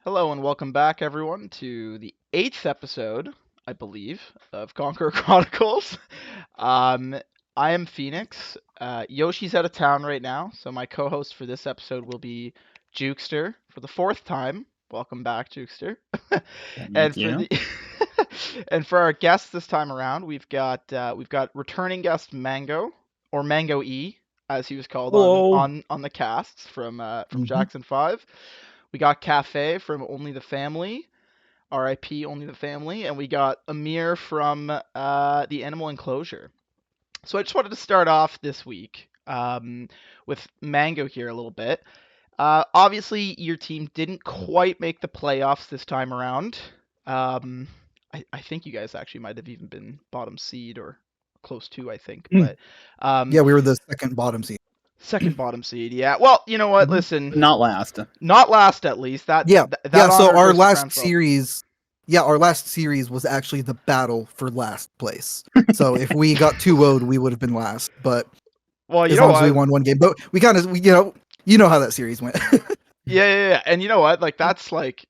Hello and welcome back, everyone, to the eighth episode, I believe, of Conqueror Chronicles. Um, I am Phoenix. Yoshi's out of town right now, so my co-host for this episode will be Jukester for the fourth time. Welcome back, Jukester. and Thank for you. the and for our guests this time around, we've got returning guest Mango or Mango E, as he was called on Hello. on on the casts from hmm Jackson 5. We got Cafe from Only the Family, RIP Only the Family, and we got Ameer from the Animal Enclosure. So I just wanted to start off this week with Mango here a little bit. Obviously, your team didn't quite make the playoffs this time around. Um, I think you guys actually might have even been bottom seed or close to, I think. But um, Yeah, we were the second bottom seed. second bottom seed, yeah. Well, you know what? hmm Listen, Not last. not last at least. That Yeah, that yeah. So honor our goes to last Crownfell. series, our last series was actually the battle for last place. So if we got 2-0'd, we would have been last. But Well, you as know long as we what? won one game, but we kind of, you know how that series went. Yeah. And you know what? Like that's like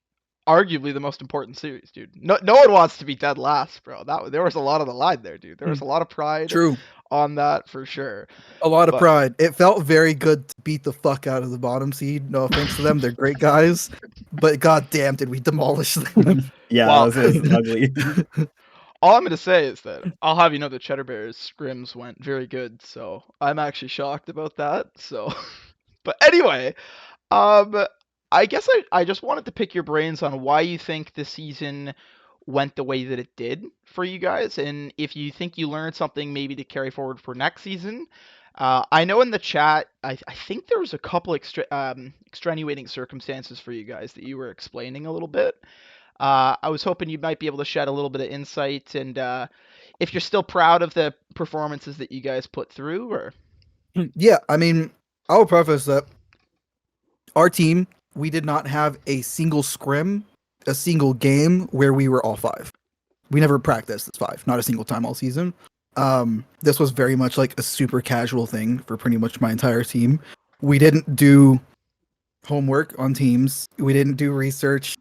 arguably the most important series, dude. No one wants to be dead last, bro. There was a lot on the line there, dude. There was a lot of pride True, on that for sure. a lot of But pride. It felt very good to beat the fuck out of the bottom seed. No offense to them, they're great guys, but goddamn, did we demolish them? Yeah, well, it was ugly. all I'm gonna say is that I'll have you know the Cheddar Bears scrims went very good, so I'm actually shocked about that. So, but anyway, Um, I guess I just wanted to pick your brains on why you think this season went the way that it did for you guys, and if you think you learned something maybe to carry forward for next season. I know in the chat, I think there was a couple extenuating circumstances for you guys that you were explaining a little bit. I was hoping you might be able to shed a little bit of insight, and if you're still proud of the performances that you guys put through, or Yeah, I mean, I'll preface that our team, we did not have a single scrim, a single game where we were all five. We never practiced as five, not a single time all season. This was very much like a super casual thing for pretty much my entire team. We didn't do homework on teams. We didn't do research.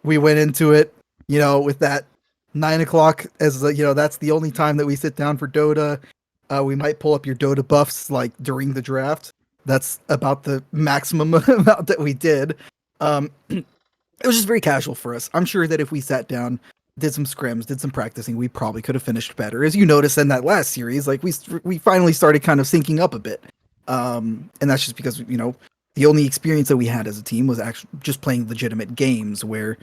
We went into it, with that 9 o'clock as that's the only time that we sit down for Dota. We might pull up your Dota buffs like during the draft. That's about the maximum amount that we did. It was just very casual for us. I'm sure that if we sat down, did some scrims, did some practicing, we probably could have finished better. As you noticed in that last series, like we finally started kind of syncing up a bit. And that's just because the only experience that we had as a team was actually just playing legitimate games where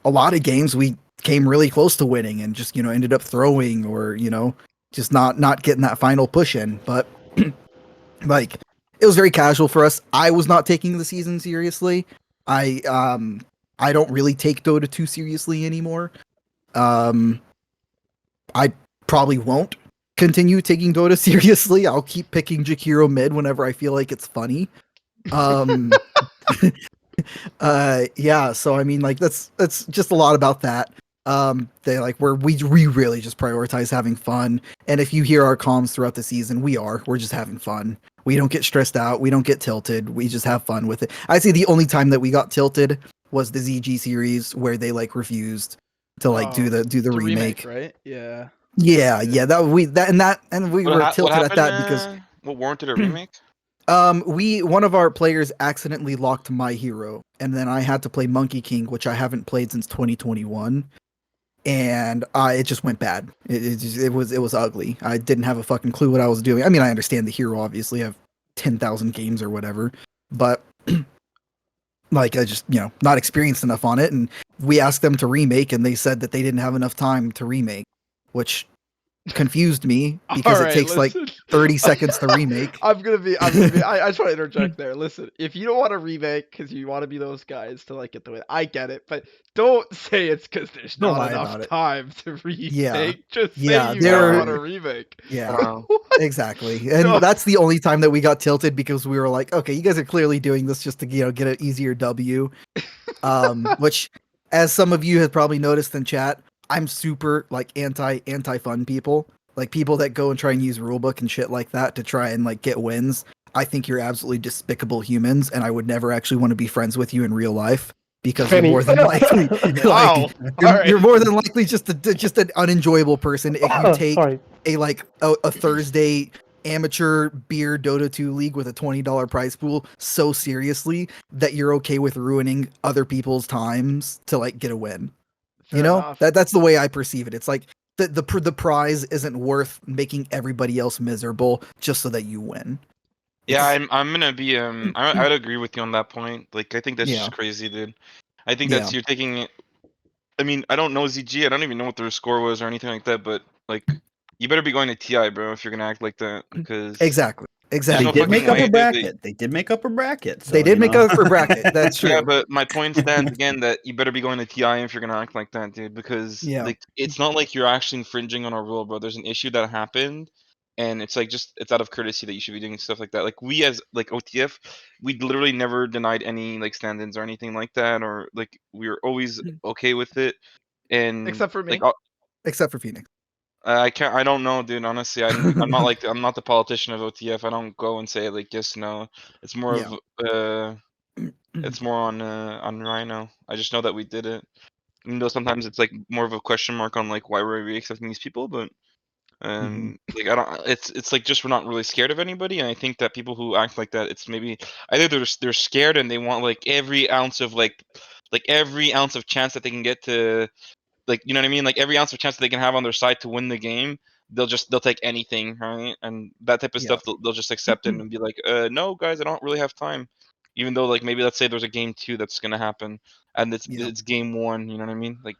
a lot of games we came really close to winning and just ended up throwing or just not getting that final push in. But like it was very casual for us. I was not taking the season seriously. I don't really take Dota 2 seriously anymore. um I probably won't continue taking Dota seriously. I'll keep picking Jakiro mid whenever I feel like it's funny. um yeah, so I mean, like, that's just a lot about that. They like where we really just prioritize having fun. And if you hear our comms throughout the season, we're just having fun. We don't get stressed out, we don't get tilted, we just have fun with it. I'd say the only time that we got tilted was the ZG series where they like refused to like oh, do the the remake, remake. right? Yeah. Yeah, that we were What tilted at happened? that because What warranted a remake? one of our players accidentally locked my hero, and then I had to play Monkey King, which I haven't played since 2021, and it just went bad. It was ugly. I didn't have a fucking clue what I was doing. I mean, I understand the hero, obviously. I have 10,000 games or whatever, but like I just not experienced enough on it. And we asked them to remake, and they said that they didn't have enough time to remake, which confused me All because it right, takes like listen. 30 seconds to remake. I just want to interject there. Listen, if you don't want to remake because you want to be those guys to like get the win, I get it. But don't say it's because there's Don't not lie enough about it. time to Yeah. remake. Just Yeah, say you don't want there- to remake. Yeah. Wow. Exactly. And No. that's the only time that we got tilted because we were like, okay, you guys are clearly doing this just to, get an easier W. Which, as some of you have probably noticed in chat, I'm super like anti fun people. Like people that go and try and use rulebook and shit like that to try and like get wins. I think you're absolutely despicable humans, and I would never actually want to be friends with you in real life. because you're Penny. more than likely like Wow. All right. you're more than likely just an unenjoyable person if you take Sorry. a Thursday amateur beer Dota 2 league with a $20 prize pool so seriously that you're okay with ruining other people's times to like get a win. You Fair know? enough. That's the way I perceive it. It's like the prize isn't worth making everybody else miserable just so that you win. Yeah, It's I'm gonna be I would agree with you on that point. Like, I think that's yeah. just crazy, dude. I think Yeah. that's you're taking it. I mean, I don't know ZG. I don't even know what their score was or anything like that. But like, you better be going to TI, bro, if you're gonna act like that, because Exactly. there's They no Exactly. did fucking make up way, a dude. bracket. They did make up a bracket. So They did make up for bracket. That's Yeah, true. but my point stands again that you better be going to TI if you're gonna act like that, dude. Because Yeah. like, it's not like you're actually infringing on a rule, bro. There's an issue that happened, and it's like just it's out of courtesy that you should be doing stuff like that. Like, we as like OTF, we literally never denied any like stand-ins or anything like that, or like we were always okay with it. And Except for like, me. Except for Phoenix. I can't. I don't know, dude. Honestly, I'm not like I'm not the politician of OTF. I don't go and say like yes, no. It's more Yeah. of it's more on Rhino. I just know that we did it. Even though sometimes it's like more of a question mark on like why were we accepting these people, but like I don't. It's like just we're not really scared of anybody, and I think that people who act like that, it's maybe either they're scared and they want like every ounce of chance that they can get to, like, you know what I mean, like every ounce of chance that they can have on their side to win the game, they'll take anything, right? And that type of Yeah. stuff they'll just accept it and be like, no guys, I don't really have time, even though like maybe let's say there's a game 2 that's gonna happen, and Yeah. it's game 1, you know what I mean? Like,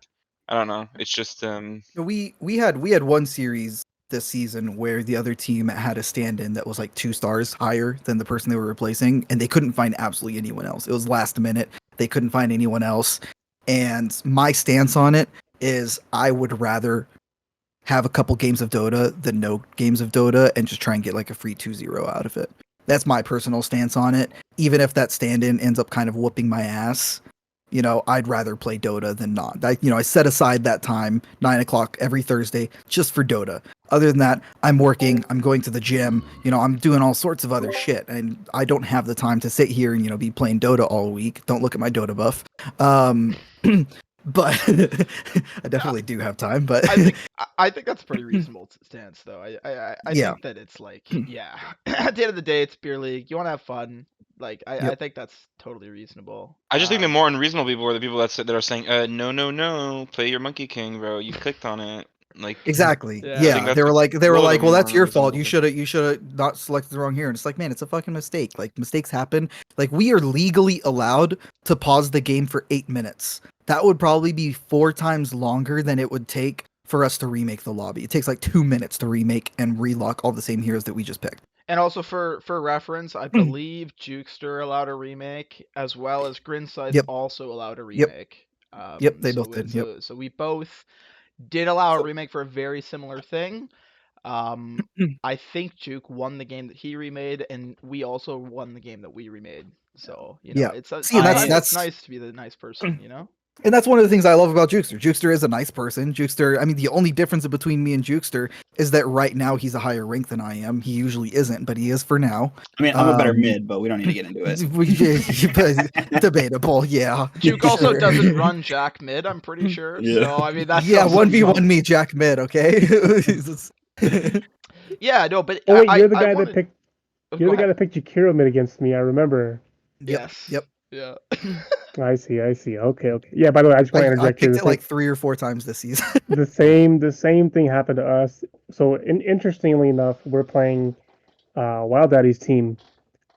I don't know, it's just We had one series this season where the other team had a stand-in that was like 2 stars higher than the person they were replacing, and they couldn't find absolutely anyone else. It was last minute. They couldn't find anyone else. And my stance on it is I would rather have a couple games of Dota than no games of Dota and just try and get like a free 2-0 out of it. That's my personal stance on it. Even if that stand-in ends up kind of whooping my ass, I'd rather play Dota than not. I set aside that time, 9 o'clock every Thursday, just for Dota. Other than that, I'm working, I'm going to the gym, I'm doing all sorts of other shit, and I don't have the time to sit here and, be playing Dota all week. Don't look at my Dota buff. But I definitely do have time, but I think that's a pretty reasonable stance, though. I yeah. think that it's like, yeah. At the end of the day, it's beer league. You want to have fun. Like, I Yep. think that's totally reasonable. I just think the more unreasonable people are the people that are saying, no, no, no, play your Monkey King, bro. You clicked on it. Like, Exactly. Yeah. I think Yeah. that's They were like, below the well, more that's your fault. You unreasonable. should have not selected the wrong hero. And it's like, man, it's a fucking mistake. Like mistakes happen. Like we are legally allowed to pause the game for 8 minutes. That would probably be 4 times longer than it would take for us to remake the lobby. It takes like 2 minutes to remake and relock all the same heroes that we just picked. And also for reference, I believe Jukester allowed a remake, as well as Grinside's Yep. also allowed a Yep. remake. Yep. They So both did. Yep. so we both did allow a So- remake for a very similar thing. I think Juke won the game that he remade, and we also won the game that we remade. So Yeah. it's See, and sometimes it's that's nice to be the nice person. And that's one of the things I love about Jukester. Jukester is a nice person. Jukester, I mean, the only difference between me and Jukester is that right now he's a higher rank than I am. He usually isn't, but he is for now. I mean, I'm a better mid, but we don't need to get into it. Debatable, yeah. Juke also Sure. doesn't run Jack mid, I'm pretty sure. Yeah. So I mean that's Yeah, also 1v1 me, Jack mid, okay? Yeah, no, but Oh wait, I, you're the I guy wanted... that picked. Oh, You're go the guy ahead. that picked Jakiro mid against me. I remember. Yes. Yep. Yeah. I see. Okay. Yeah. By the way, I just want to I interject here. picked it like 3 or 4 times this season. The same thing happened to us. So interestingly enough, we're playing Wild Daddy's team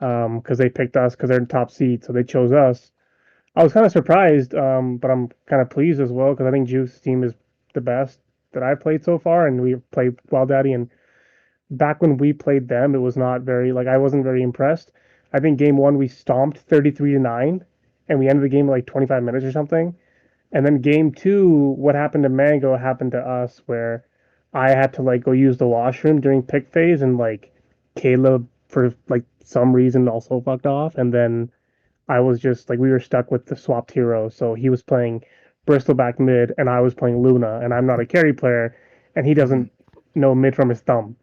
because they picked us because they're in top seed, so they chose us. I was kind of surprised, but I'm kind of pleased as well because I think Juice's team is the best that I've played so far, and we played Wild Daddy. And back when we played them, it was not very like I wasn't very impressed. I think game one we stomped 33-9, and we ended the game in like 25 minutes or something. And then game two, what happened to Mango happened to us, where I had to like go use the washroom during pick phase, and like Caleb for like some reason also fucked off, and then I was just like we were stuck with the swapped hero. So he was playing Bristleback mid, and I was playing Luna, and I'm not a carry player, and he doesn't know mid from his thumb.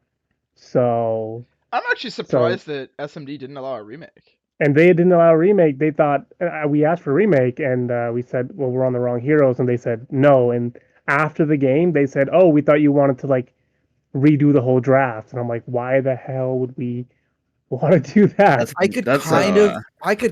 So I'm actually so surprised that SMD didn't allow a remake. and they didn't allow a remake. They thought we asked for a remake, and we said, "Well, we're on the wrong heroes," and they said no. And after the game, they said, "Oh, we thought you wanted to like redo the whole draft," and I'm like, "Why the hell would we want to do that?" That's I could that's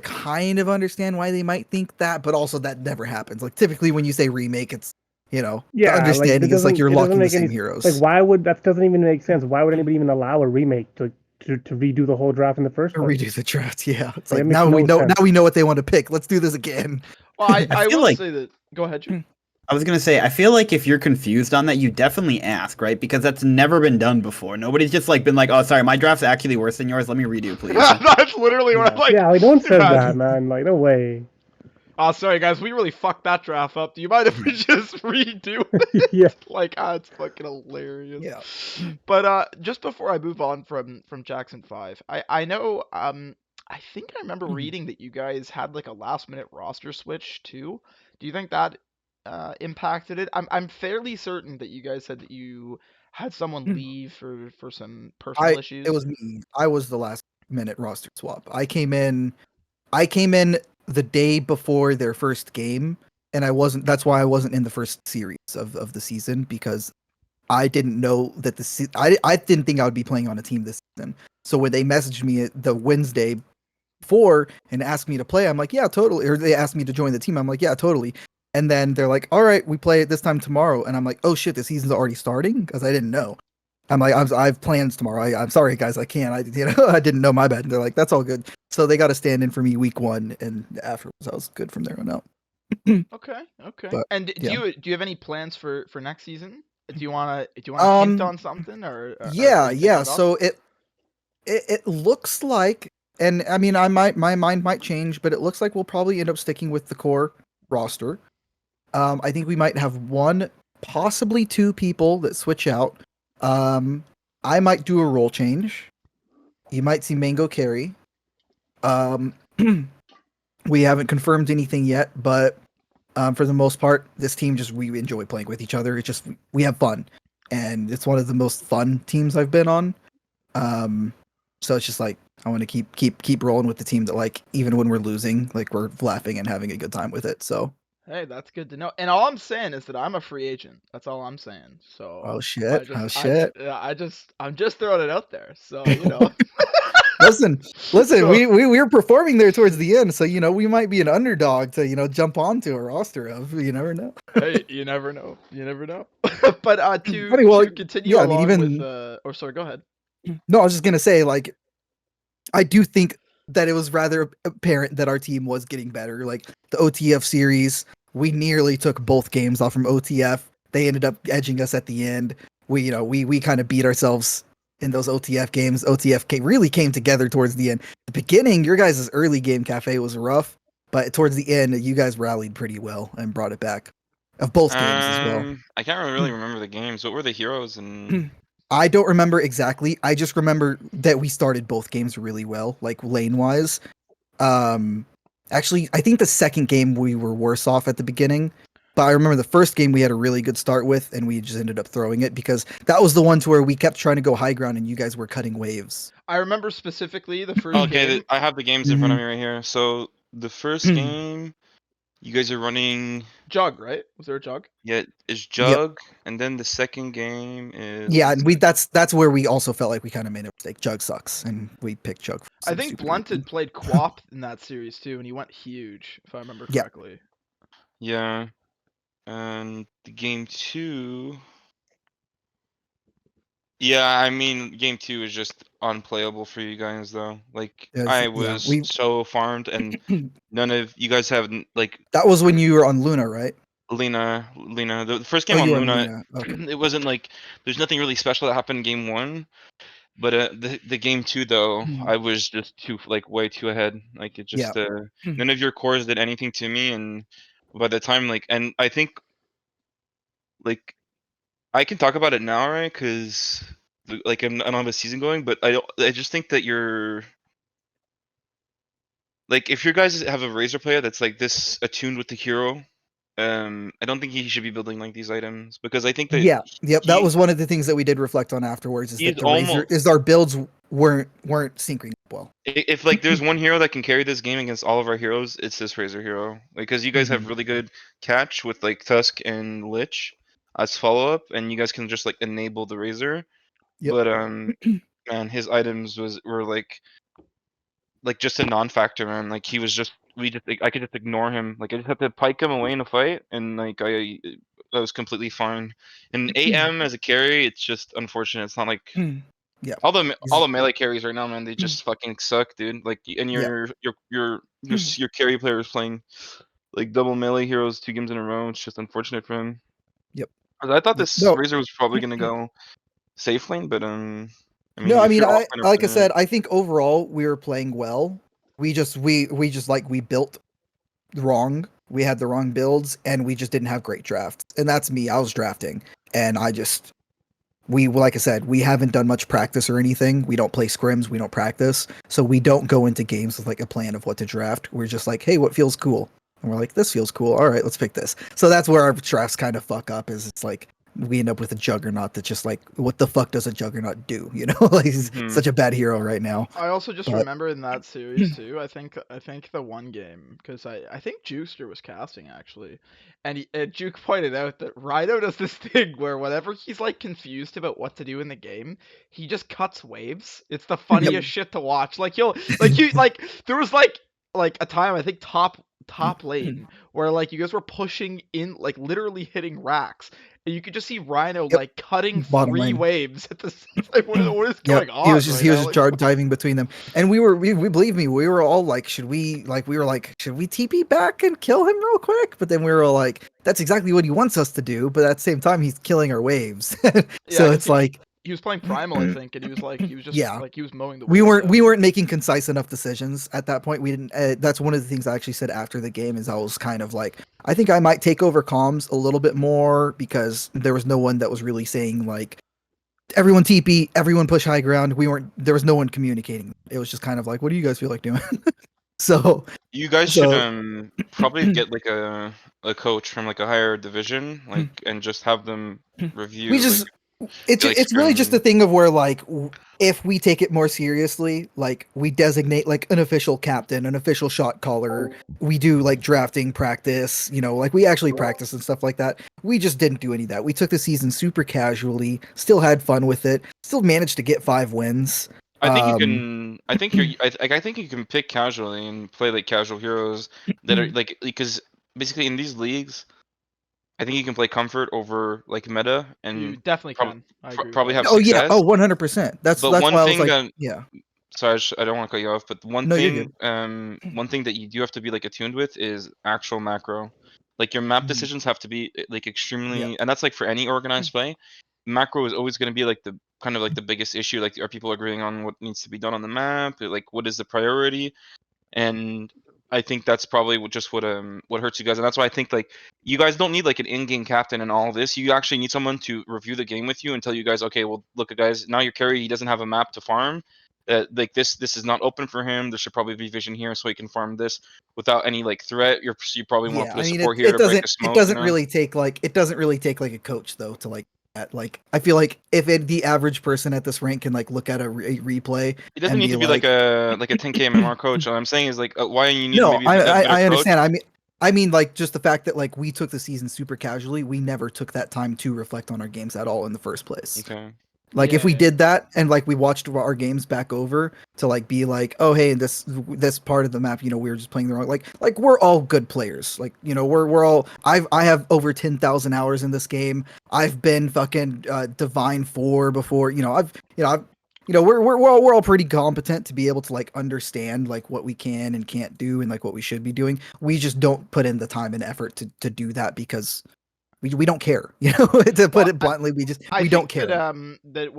kind of understand why they might think that, but also that never happens. Like typically when you say remake, it's the Yeah, like understanding is like you're it doesn't locking the make any same like heroes. why would that doesn't even make sense. Why would anybody even allow a remake to redo the whole draft in the first Or place? redo the draft, yeah. It's Like like it makes no now sense. we know what they want to pick. Let's do this again. Well, I I feel will like say that. Go ahead, Jake. I was gonna say, I feel like if you're confused on that, you definitely ask, right? Because that's never been done before. Nobody's just like been like, "Oh, sorry, my draft's actually worse than yours. Let me redo, please." That's literally what I'm like. Yeah, like no one says that, Imagine. man. Like no way. Oh, sorry guys, we really fucked that draft up. Do you mind if we just redo Yeah. it? Like, it's fucking hilarious. Yeah. But just before I move on from Jackson 5, I know I think I remember reading that you guys had like a last minute roster switch too. Do you think that impacted it? I'm fairly certain that you guys said that you had someone leave for some personal It issues. was me. I was the last minute roster swap. I came in the day before their first game, and that's why I wasn't in the first series of the season, because I didn't know that I didn't think I would be playing on a team this season. So when they messaged me the Wednesday before and asked me to play, I'm like, yeah, totally. Or they asked me to join the team, I'm like, yeah, totally. And then they're like, all right, we play it this time tomorrow, and I'm like, oh shit, the season's already starting, because I didn't know. I'm like, I have plans tomorrow. I'm sorry, guys, I can't. I didn't know, my bad. And they're like, that's all good. So they got to stand in for me week 1, and afterwards I was good from there on out. Okay, okay. But And yeah, do you have any plans for next season? Do you wanna hint um, on something, or are yeah, you thinking yeah. it up? So it looks like, and I mean, my mind might change, but it looks like we'll probably end up sticking with the core roster. I think we might have one, possibly two people that switch out. Um, I might do a role change. You might see Mango carry. Um, we haven't confirmed anything yet, but for the most part, this team just we enjoy playing with each other. It's just we have fun, and it's one of the most fun teams I've been on. Um, so it's just like I want to keep rolling with the team that, like, even when we're losing, like we're laughing and having a good time with it. So Hey, that's good to know. And all I'm saying is that I'm a free agent. That's all I'm saying. So oh shit, oh I just, shit. yeah, I'm just throwing it out there. So you know. Listen, So we were performing there towards the end, so we might be an underdog to jump onto a roster of. You never know. hey, you never know. You never know. But Funny, well, to continue yeah, I mean, along with even or sorry, go ahead. no, I was just gonna say, like, I do think that it was rather apparent that our team was getting better. Like the OTF series, we nearly took both games off from OTF. They ended up edging us at the end. We kind of beat ourselves in those OTF games. Really came together towards the end. The beginning, your guys' early game cafe was rough, but towards the end, you guys rallied pretty well and brought it back. Of both games as well. I can't really remember the games. What were the heroes and? I don't remember exactly. I just remember that we started both games really well, like lane wise. Um, Actually, I think the second game we were worse off at the beginning, but I remember the first game we had a really good start with, and we just ended up throwing it because that was the one to where we kept trying to go high ground, and you guys were cutting waves. I remember specifically the first Okay, game. I have the games in front of me right here. So the first game, you guys are running. Jug, right? Was there a jug? Yeah, is Yep. Jug, and then the second game is. Yeah, One and sec. that's where we also felt like we kind of made a mistake. Jug sucks, and we picked Jug for I some think stupid Blunt reason. had played Quap in that series too, and he went huge, if I remember Yeah. correctly. Yeah, and the game 2. Yeah, I mean, game 2 is just unplayable for you guys though. Like I Yeah, was so farmed, and none of you guys have like that was when you were on Luna, right? Lena. The first Oh, game you on were on Luna, Luna. Okay. it wasn't like there's nothing really special that happened in game 1. But the game 2 though, I was just way too ahead. Like it Yeah. just none of your cores did anything to me, and by the time and I think like I can talk about it now, right? Because I don't have a season going, but I just think that you're like if your guys have a Razor player that's like this attuned with the hero, I don't think he should be building like these items because I think that Yeah, yep. That he was one of the things that we did reflect on afterwards. Is he's that the Razor almost is our builds weren't syncing up well. if like there's one hero that can carry this game against all of our heroes, it's this Razor hero. Because you guys have really good catch with like Tusk and Lich as follow up, and you guys can just like enable the Razor. Yep. But man, his items were like just a non-factor, man. Like he was just I could just ignore him. Like I just had to pike him away in a fight, and like I was completely fine. And AM as a carry, it's just unfortunate. It's not like Yeah. all the melee carries right now, man. They just fucking suck, dude. Like and Yeah. your carry player is playing like double melee heroes 2 games in a row. It's just unfortunate for him. Yep. 'Cause I thought Yep. this No. Razor was probably gonna go safe lane, but I mean, No, I if mean, you're I offline like I up there, said, I think overall we were playing well. We just like we built wrong. We had the wrong builds, and we just didn't have great drafts. And that's me. I was drafting, and we like I said, we haven't done much practice or anything. We don't play scrims. We don't practice, so we don't go into games with like a plan of what to draft. We're just like, hey, what feels cool? And we're like, this feels cool. All right, let's pick this. So that's where our drafts kind of fuck up. Is it's like we end up with a juggernaut that's just like, what the fuck does a juggernaut do? You know, like he's such a bad hero right now. I also just But remember in that series too. I think the one game because I think Jukester was casting actually, and Juke pointed out that Rhino does this thing where whenever he's like confused about what to do in the game, he just cuts waves. It's the funniest shit to watch. Like there was like a time I think top lane where like you guys were pushing in like literally hitting racks. And you could just see Rhino yep, like cutting bottom 3 lane. waves at the same. Like what is Yep, going on right he was now? just Like jar diving between them, and we believe me, we were all like, should we TP back and kill him real quick? But then we were all like, that's exactly what he wants us to do, but at the same time, he's killing our waves. yeah, So because it's like, he was playing Primal, I think, and he was just yeah, like he was mowing the we waves weren't down. we weren't making concise enough decisions at that point. We didn't. That's one of the things I actually said after the game. Is I was kind of like, I think I might take over comms a little bit more because there was no one that was really saying like, everyone TP, everyone push high ground. There was no one communicating. It was just kind of like, what do you guys feel like doing? so you guys should so probably get like a coach from like a higher division, like and just have them we review like just like it's really just a scrim. thing of where like if we take it more seriously, like we designate like an official captain, an official shot caller, we do like drafting practice, like we actually practice and stuff like that. We just didn't do any of that. We took the season super casually, still had fun with it, still managed to get 5 wins. I think you Um can. I think you're. I think you can pick casually and play like casual heroes that are like because basically in these leagues, I think you can play comfort over like meta You and definitely can. I agree with probably that. have oh yeah, success. oh 100%. But That's one why I was thing like, that yeah. sorry, I don't want to cut you off. But No, you're good. one thing that you do have to be like attuned with is actual macro. Like your map decisions have to be like Yeah. extremely, and that's like for any organized play. Macro is always going to be like the kind of like the biggest issue. Like, are people agreeing on what needs to be done on the map? Like, what is the priority? And I think that's probably just what hurts you guys. And that's why I think like you guys don't need like an in-game captain and all this. You actually need someone to review the game with you and tell you guys, okay, well, look, guys, now your carry he doesn't have a map to farm. Like this is not open for him. There should probably be vision here so he can farm this without any like threat. You probably want to Yeah, put a I mean support here to break the it smoke. doesn't really take like a coach though to like that. Like I feel like if the average person at this rank can like look at a replay It doesn't and need be to be like like, a 10k MMR coach. What I'm saying is like why you need no, maybe a better I coach. understand. I mean like just the fact that like we took the season super casually, we never took that time to reflect on our games at all in the first place. Okay. Like if we Yeah. did that and like we watched our games back over to like be like, oh hey, this part of the map, we were just playing the wrong like we're all good players. Like, we're all I have over 10,000 hours in this game. I've been fucking Divine 4 before, we're all pretty competent to be able to like understand like what we can and can't do and like what we should be doing. We just don't put in the time and effort to do that because we don't care, to put Well, it bluntly, I we don't think care. that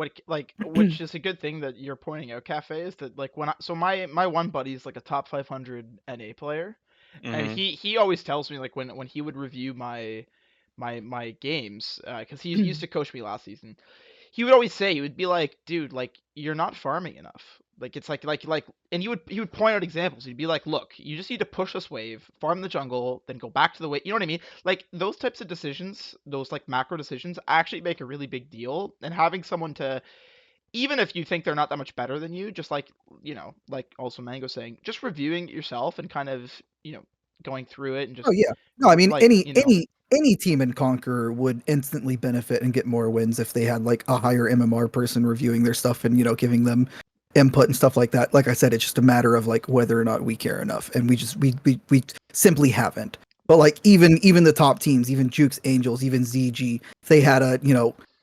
which is a good thing that you're pointing out, Cafe, is that like so my one buddy is like a top 500 NA player, and Mm-hmm. he always tells me like when he would review my games because he used to coach me last season. He would always say he would be like, dude, like you're not farming enough. Like it's like, and he would point out examples. He'd be like, look, you just need to push this wave, farm the jungle, then go back to the wave. You know what I mean? Like those types of decisions, those like macro decisions, actually make a really big deal. And having someone to, even if you think they're not that much better than you, just like like also Mango saying, just reviewing it yourself and kind of going through it and Oh just yeah. No, I mean like any team in Conqueror would instantly benefit and get more wins if they had like a higher MMR person reviewing their stuff and giving them input and stuff like that. Like I said, it's just a matter of like whether or not we care enough, and we simply haven't. But like even the top teams, even Jukes Angels, even ZG, if they had a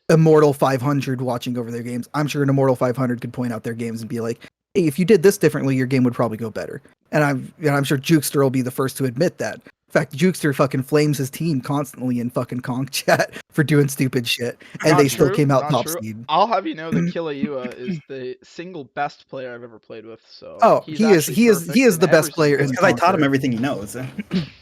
Immortal 500 watching over their games, I'm sure an Immortal 500 could point out their games and be like, hey, if you did this differently, your game would probably go better. And I'm sure Jukester will be the first to admit that. In fact, Jukester fucking flames his team constantly in fucking Conk chat for doing stupid shit, and they still came out not top true. seed. I'll have you know that Kilauea is the single best player I've ever played with. So Oh, he's he is actually he is he perfect is in the every best player single It's in way. because I taught him Conqueror. everything he knows.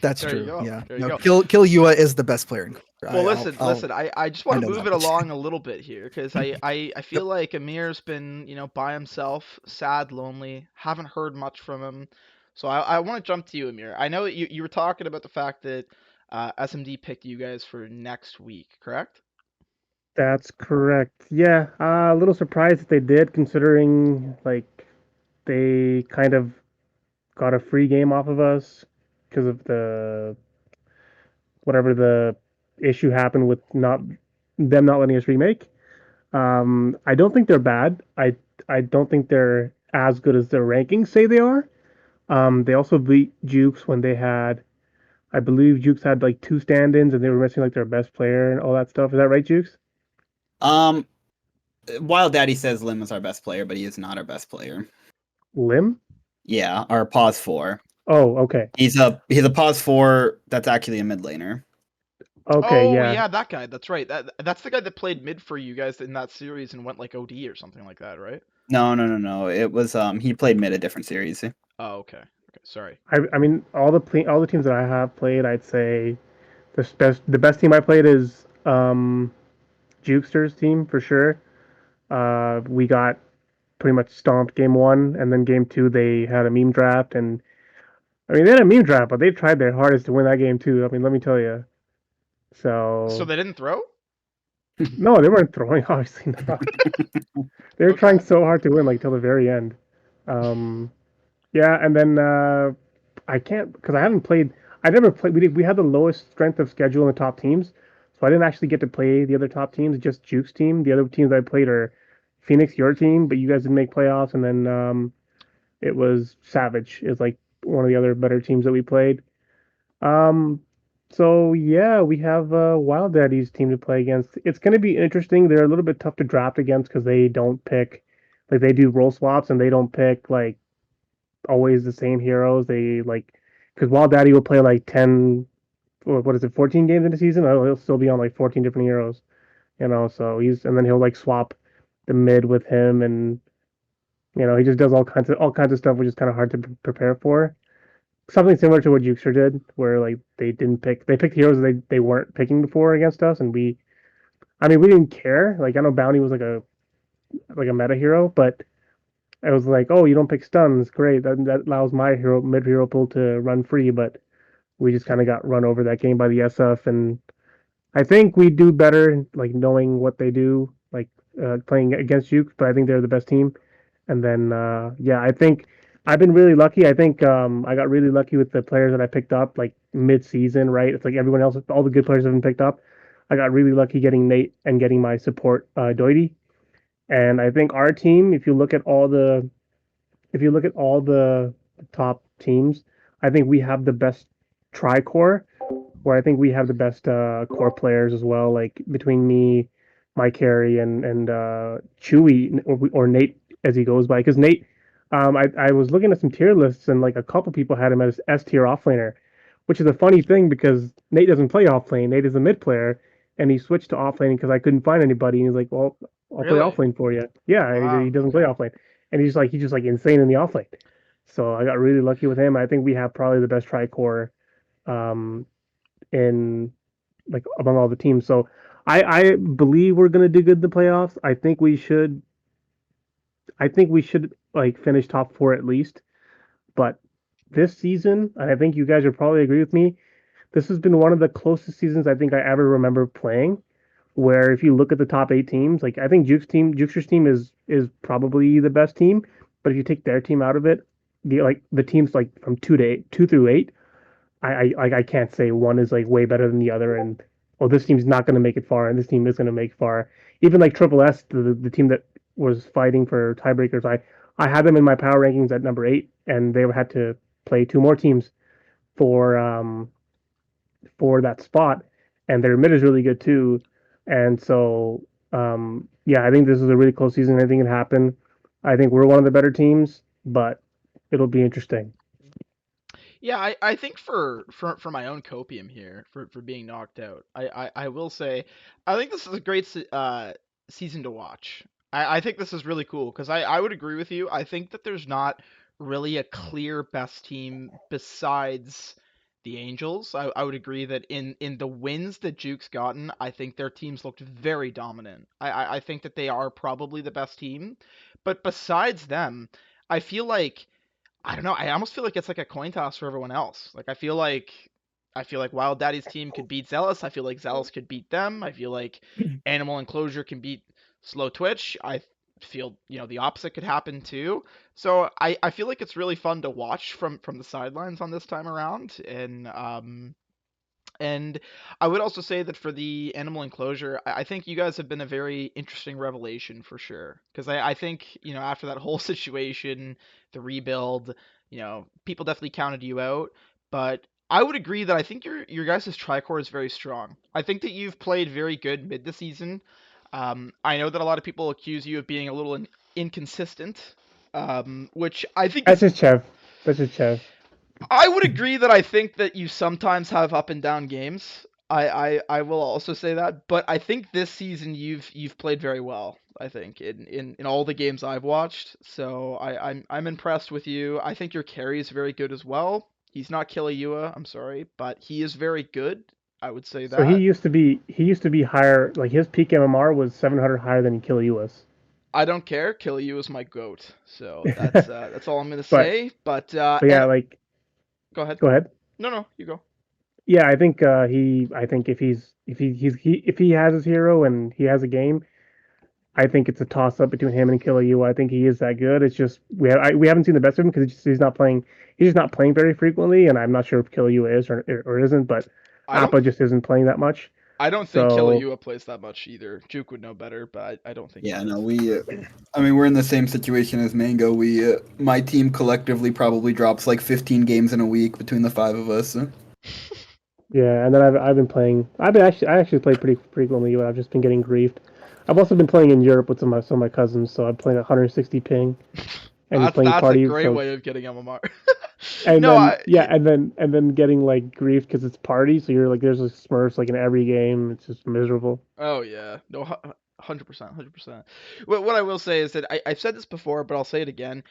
That's There you true. go. Yeah. There you No, go. Killua is the best player in Conqueror. Well, I'll listen. I just I want to know move that it much. along a little bit here because I Yep. feel like Ameer's been by himself, sad, lonely. Haven't heard much from him. So I want to jump to you, Ameer. I know that you were talking about the fact that SMD picked you guys for next week, correct? That's correct. Yeah, a little surprised that they did, considering like they kind of got a free game off of us because of the whatever the issue happened with not them not letting us remake. I don't think they're bad. I don't think they're as good as their rankings say they are. They also beat Jukes when they had, I believe Jukes had like two stand-ins and they were missing like their best player and all that stuff. Is that right, Jukes? Um, Wild Daddy says Lim is our best player, but he is not our best player. Lim? Yeah, our pause 4. Oh, okay. He's a pause 4 that's actually a mid laner. Okay, Oh yeah. yeah, that guy. That's right. That's the guy that played mid for you guys in that series and went like OD or something like that, right? No. It was he played mid a different series. Oh, okay. Okay, sorry. I mean all the teams that I have played, I'd say the best team I played is Jukester's team for sure. We got pretty much stomped game one, and then game two they had a meme draft, and I mean they had a meme draft, but they tried their hardest to win that game too. I mean, let me tell you. So So they didn't throw? no, they weren't throwing. Obviously not. They were trying Okay. so hard to win, like till the very end. Um, yeah, and then I can't because I haven't played. I never played. We had the lowest strength of schedule in the top teams, so I didn't actually get to play the other top teams. Just Juke's team. The other teams I played are Phoenix, your team, but you guys didn't make playoffs, and then it was Savage is like one of the other better teams that we played. Um, so yeah, we have Wild Daddy's team to play against. It's going to be interesting. They're a little bit tough to draft against because they don't pick like they do role swaps and they don't pick like always the same heroes. They like because Wild Daddy will play like 10 or what is it 14 games in the season. He'll still be on like 14 different heroes, So he's and then he'll like swap the mid with him and he just does all kinds of stuff which is kind of hard to prepare for. Something similar to what Jukester did, where like they picked heroes they weren't picking before against us, and I mean we didn't care. Like I know Bounty was like a meta hero, but I was like, oh, you don't pick stuns, great. That allows my hero mid hero pool to run free, but we just kind of got run over that game by the SF, and I think we do better like knowing what they do, like playing against Juke, but I think they're the best team. And then yeah, I think I've been really lucky. I think I got really lucky with the players that I picked up like mid-season, right? It's like everyone else, all the good players have been picked up. I got really lucky getting Nate and getting my support Doity. And I think our team, if you look at all the top teams, I think we have the best tri-core where I think we have the best core players as well. Like between me, Mike Carey, and Chewy or Nate as he goes by. Because Nate, I was looking at some tier lists and like a couple people had him as S tier offlaner, which is a funny thing because Nate doesn't play offlane. Nate is a mid player, and he switched to offlane because I couldn't find anybody. And he's like, "Well, I'll play Really? offlane for you." Yeah, he Wow. doesn't play Okay. offlane, and he's just like insane in the offlane. So I got really lucky with him. I think we have probably the best tri core. Um, in like among all the teams. So I believe we're gonna do good in the playoffs. I think we should like finish top 4 at least. But this season, and I think you guys would probably agree with me, this has been one of the closest seasons I think I ever remember playing. Where if you look at the top 8 teams, like I think Jukester's team is probably the best team. But if you take their team out of it, the teams like from 2 through 8, I can't say one is like way better than the other, and oh, this team's not going to make it far, and this team is going to make far. Even like Triple S, the team that was fighting for tiebreakers, I had them in my power rankings at number 8, and they had to play 2 more teams for that spot, and their mid is really good too, and so yeah, I think this is a really close season. Anything can happen. I think we're one of the better teams, but it'll be interesting. Yeah, I think for my own copium here for being knocked out, I will say I think this is a great season to watch. I think this is really cool because I would agree with you. I think that there's not really a clear best team besides the Angels. I would agree that in the wins that Juke's gotten, I think their teams looked very dominant. I think that they are probably the best team, but besides them, I feel like I don't know. I almost feel like it's like a coin toss for everyone else. Like I feel like Wild Daddy's team could beat Zealous. I feel like Zealous could beat them. I feel like Animal Enclosure can beat Slow Twitch. I feel, the opposite could happen too. So I feel like it's really fun to watch from the sidelines on this time around. And I would also say that for the animal enclosure, I think you guys have been a very interesting revelation for sure. Because I think, after that whole situation, the rebuild, people definitely counted you out. But I would agree that I think your guys' tricore is very strong. I think that you've played very good mid the season. I know that a lot of people accuse you of being a little inconsistent, which I think That's is just Chev. That's just Chev. I would agree that I think that you sometimes have up and down games. I will also say that, but I think this season you've played very well. I think in all the games I've watched, so I'm impressed with you. I think your carry is very good as well. He's not Killua, I'm sorry, but he is very good. I would say So he that. used to be he used to be higher. Like his peak MMR was 700 higher than Achille was. I don't care. Killua is my goat, so that's all I'm gonna but say. But but yeah, like go ahead. go ahead. No, you go. Yeah, I think I think if he has his hero and he has a game, I think it's a toss up between him and Killua. I think he is that good. It's just we haven't seen the best of him because he's not playing. He's just not playing very frequently, and I'm not sure if Killua is or isn't. But I don't Appa just isn't playing that much. I don't think So Killua plays that much either. Juke would know better, but I don't think he Yeah, does. no, I mean, we're in the same situation as Mango. My team collectively probably drops like 15 games in a week between the 5 of us. yeah, and then I've been playing. I actually play pretty frequently, but I've just been getting griefed. I've also been playing in Europe with some of my cousins, so I'm playing 160 ping and just playing That's a party. great So way of getting MMR. and No, then yeah, and then getting like grief because it's party. So you're like there's like Smurfs like in every game. It's just miserable. oh yeah, no, 100%, 100%. What I will say is that I've said this before, but I'll say it again.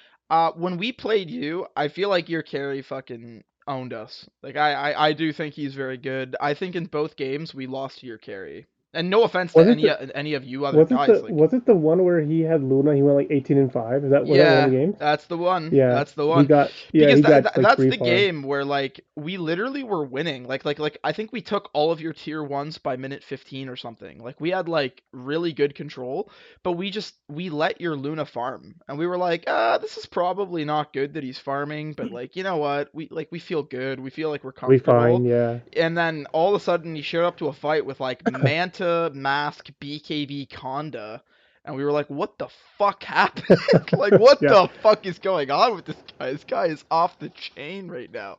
When we played you, I feel like your carry fucking owned us. Like I do think he's very good. I think in both games we lost to your carry. And no offense to Was it the any of you other guys, like was it the one where he had Luna? He went like 18-5. Was that one of the yeah, games? that's the one. Yeah, That's the one. Because he got like that's grief the hard. game where like we literally were winning. Like I think we took all of your tier 1s by minute 15 or something. Like we had like really good control, but we let your Luna farm. And we were like, this is probably not good that he's farming, but like, you know what? We feel good. We feel like we're We fine, comfortable. yeah. And then all of a sudden he showed up to a fight with like Manta, Mask, BKB, Conda. And we were like, what the fuck happened? Like, what Yeah. the fuck is going on with this guy? This guy is off the chain right now.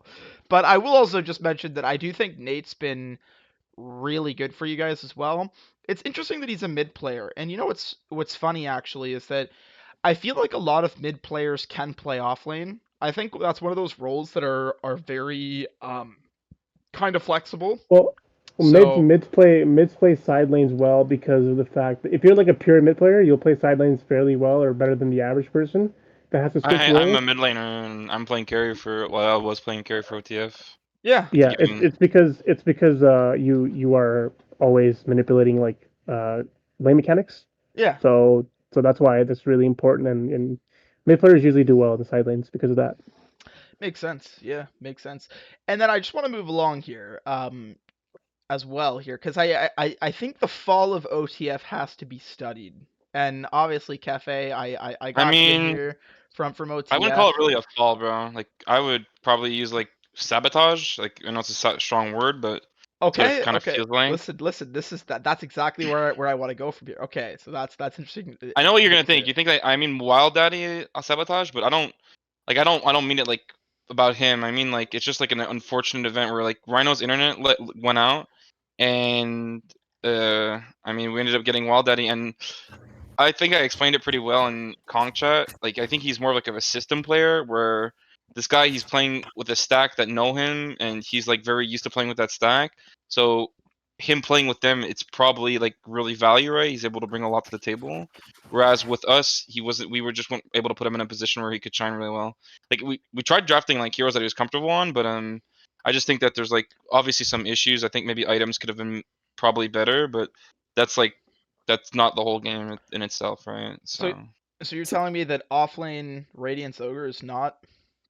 But I will also just mention that I do think Nate's been really good for you guys as well. It's interesting that he's a mid player. And you know what's funny actually is that I feel like a lot of mid players can play off lane. I think that's one of those roles that are very kind of flexible. Well, So mids play side lanes well because of the fact that if you're like a pure mid player, you'll play side lanes fairly well or better than the average person that has to switch I'm a roles. mid laner and I'm playing carry for. Well, I was playing carry for OTF. yeah, Yeah, Even it's because you are always manipulating like lane mechanics. yeah. So that's why that's really important and Mid players usually do well in the side lanes because of that. Makes sense. Yeah, makes sense. And then I just want to move along here, as well here, because I think the fall of OTF has to be studied. And obviously, Cafe, I I got you in mean, here from I wouldn't call it OTF. really a fall, bro. Like I would probably use like sabotage. Like I know it's a strong word, but that's what it Okay, kind of okay. feels like. Listen. This is that's exactly where I want to go from here. Okay, so that's interesting I know what you're that gonna you say think. it. You think I mean Wild Daddy sabotage, but I don't mean it like about him. I mean like it's just like an unfortunate event where like Rhino's internet went out, and I mean we ended up getting Wild Daddy, and I think I explained it pretty well in Kong chat. Like I think he's more like of a system player where this guy he's playing with a stack that know him and he's like very used to playing with that stack. So him playing with them, it's probably like really value, right? He's able to bring a lot to the table. Whereas with us, he wasn't. We were just able to put him in a position where he could shine really well. Like we tried drafting like heroes that he was comfortable on, but I just think that there's like obviously some issues. I think maybe items could have been probably better, but that's like that's not the whole game in itself, right? So So, so you're So, telling me that offlane Radiance Ogre is not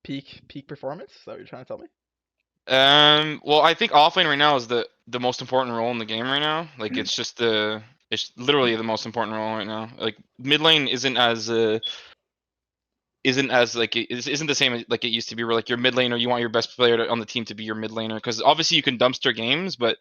peak performance? Is that what you're trying to tell me? well, I think offlane right now is the most important role in the game right now. Like, it's literally the most important role right now. Like, mid lane isn't as like it isn't the same like it used to be. Where like your mid laner, you want your best player on the team to be your mid laner because obviously you can dumpster games, but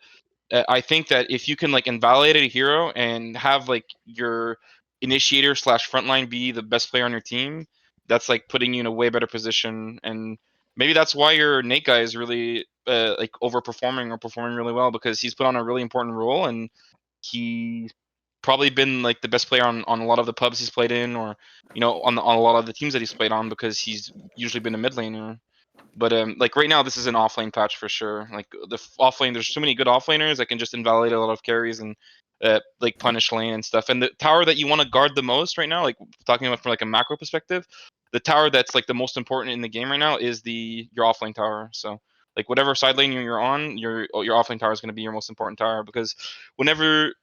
I think that if you can like invalidate a hero and have like your initiator slash frontline be the best player on your team, that's like putting you in a way better position. And maybe that's why your Nate guy is really like overperforming or performing really well because he's put on a really important role and he's probably been like the best player on a lot of the pubs he's played in or on a lot of the teams that he's played on because he's usually been a mid laner. But like right now, this is an offlane patch for sure. Like the offlane, there's so many good offlaners that can just invalidate a lot of carries and like punish lane and stuff. And the tower that you want to guard the most right now, like talking about from like a macro perspective, the tower that's like the most important in the game right now is your offlane tower. So like whatever side lane you're on, your offlane tower is going to be your most important tower because whenever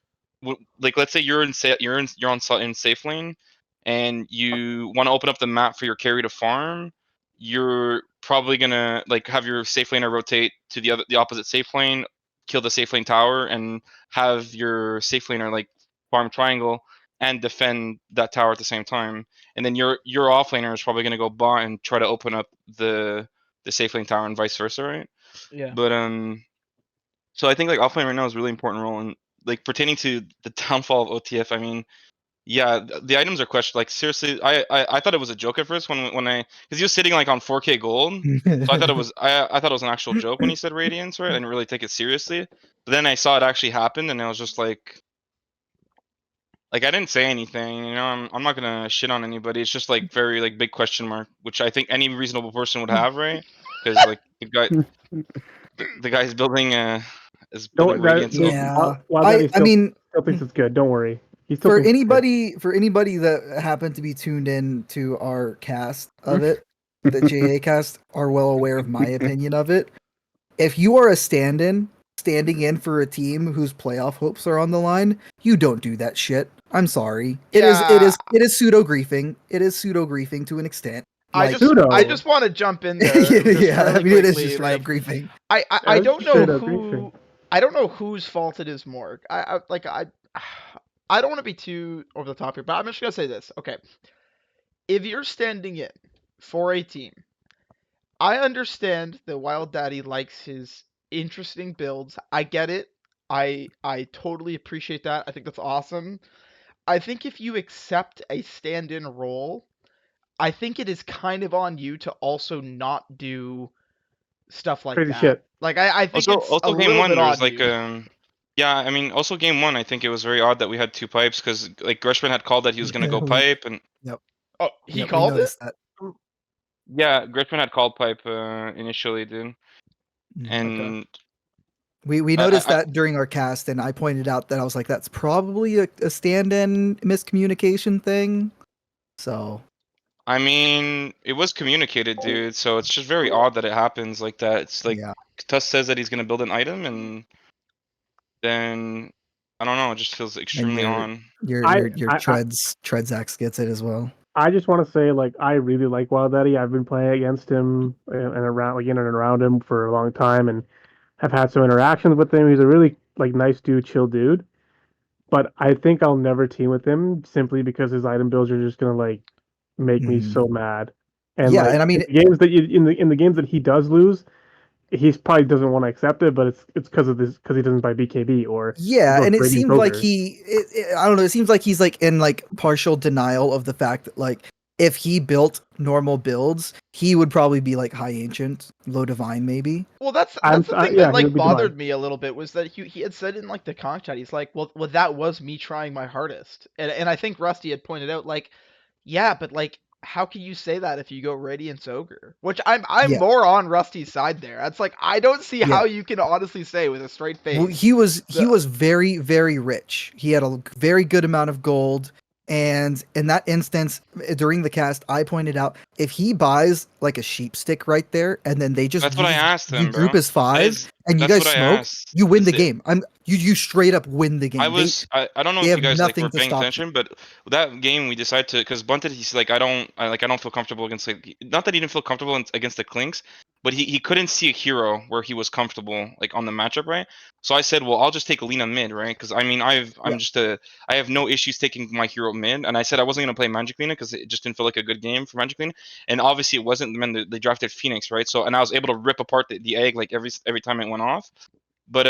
like let's say in safe lane and you want to open up the map for your carry to farm, you're probably gonna like have your safe laner rotate to the opposite safe lane, kill the safe lane tower, and have your safe laner like farm triangle and defend that tower at the same time. And then your offlaner is probably gonna go bot and try to open up the safe lane tower and vice versa, right? Yeah. But so I think like offlane right now is a really important role and like pertaining to the downfall of OTF. I mean, yeah, the items are questioned. Like seriously, I thought it was a joke at first when I because he was sitting like on 4K gold, so I thought it was an actual joke when he said Radiance, right? I didn't really take it seriously. But then I saw it actually happen, and I was just like I didn't say anything. I'm not gonna shit on anybody. It's just like very like big question mark, which I think any reasonable person would have, right? Because like the guy's building Don't Radiance. So yeah, Wild Daddy I mean, still thinks it's good. Don't worry. He still for thinks it's good. anybody that happened to be tuned in to our cast of Hmm? it, the JA cast, are well aware of my opinion of it. If you are a standing in for a team whose playoff hopes are on the line, you don't do that shit. I'm sorry. Yeah, It is pseudo griefing. It is pseudo griefing to an extent. I Like, just I Pseudo. just want to jump in there just yeah, I really mean, it is just quickly. straight up Like griefing. I That's don't know straight up griefing. who I don't know whose fault it is more. I don't want to be too over the top here, but I'm just gonna say this. Okay, if you're standing in for a team, I understand that Wild Daddy likes his interesting builds. I get it. I totally appreciate that. I think that's awesome. I think if you accept a stand-in role, I think it is kind of on you to also not do stuff like Crazy that. shit. Like I think it's a also game little one bit there was on like you. yeah, I mean also game one I think it was very odd that we had two pipes because like Greshman had called that he was gonna Yeah, go pipe and yep, Oh, he yep, we called it? noticed that. yeah, Greshman had called pipe initially, dude. Okay. And We noticed I that during our cast, and I pointed out that I was like, that's probably a stand-in miscommunication thing. So I mean it was communicated, dude, so it's just very odd that it happens like that. It's like yeah, Tuss says that he's gonna build an item and then I don't know, it just feels and extremely on. your I your I treads axe gets it as well. I just want to say, like, I really like Wild Daddy. I've been playing against him and around, like, in and around him for a long time, and have had some interactions with him. He's a really like nice dude, chill dude. But I think I'll never team with him simply because his item builds are just gonna like make me Mhm. so mad. And Yeah, like and I mean, in the games that in the games that he does lose, he probably doesn't want to accept it, but it's because of this because he doesn't buy BKB or he yeah, goes and it Radiant seems like Ogre. I don't know, it seems like he's like in like partial denial of the fact that like if he built normal builds, he would probably be like high ancient, low divine maybe. Well, that's the thing that Yeah, he would like be divine. bothered me a little bit was that he had said in like the conch chat, he's like, well, that was me trying my hardest, and I think Rusty had pointed out like, yeah, but like, how can you say that if you go Radiance Ogre? Which I'm Yeah, more on Rusty's side there. That's like I don't see yeah. how you can honestly say with a straight Well, face he that was very very rich. He had a very good amount of gold, and in that instance, during the cast, I pointed out if he buys like a sheep stick right there, and then they just That's what I asked you him, group bro. as five, and you That's guys what I smoke, asked. you win the It's it. game. You straight up win the I game. was I don't know They if you have guys like nothing were to paying stop you. attention, but that game we decided to because Bunted he's like I don't feel comfortable against like not that he didn't feel comfortable against the Clinks, but he couldn't see a hero where he was comfortable like on the matchup, right? So I said, well, I'll just take Lina mid, right? Because I mean Yeah, I have no issues taking my hero mid, and I said I wasn't gonna play Magic Lina because it just didn't feel like a good game for Magic Lina, and obviously it wasn't. Man, they drafted Phoenix, right? So and I was able to rip apart the egg like every time it went off. But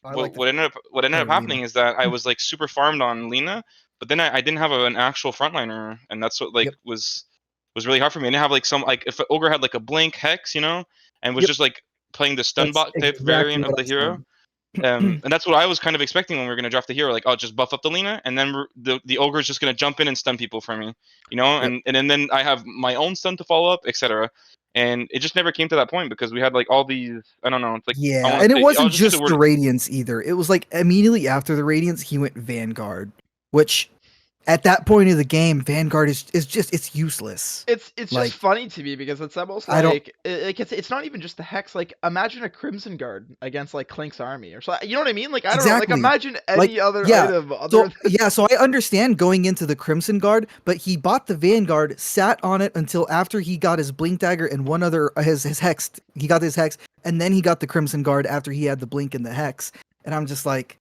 I like that what ended up better, Lena. happening is that I was like super farmed on Lena, but then I didn't have an actual frontliner, and that's what like Yep, was really hard for me. I didn't have like some like if Ogre had like a blink hex, you know, and was yep. just like playing the stun That's bot type exactly variant what of I the was hero. doing. And that's what I was kind of expecting when we were gonna draft the hero. Like, I'll just buff up the Lena, and then the ogre is just gonna jump in and stun people for me, you know. Yep. And then I have my own stun to follow up, etc. And it just never came to that point because we had like all these. I don't know. It's like I Yeah, want and to it say. I'll wasn't just use the just the word. Radiance either. It was like immediately after the Radiance, he went Vanguard, which at that point of the game, Vanguard is just it's useless. it's just Like funny to me because it's almost I don't like it's not even just the hex. Like imagine a Crimson Guard against like Clink's army or so. You know what I mean? Like I don't know. Like exactly imagine like any other yeah. item other So than yeah, so I understand going into the Crimson Guard, but he bought the Vanguard, sat on it until after he got his Blink Dagger and one other his hex. He got his hex, and then he got the Crimson Guard after he had the Blink and the hex. And I'm just like,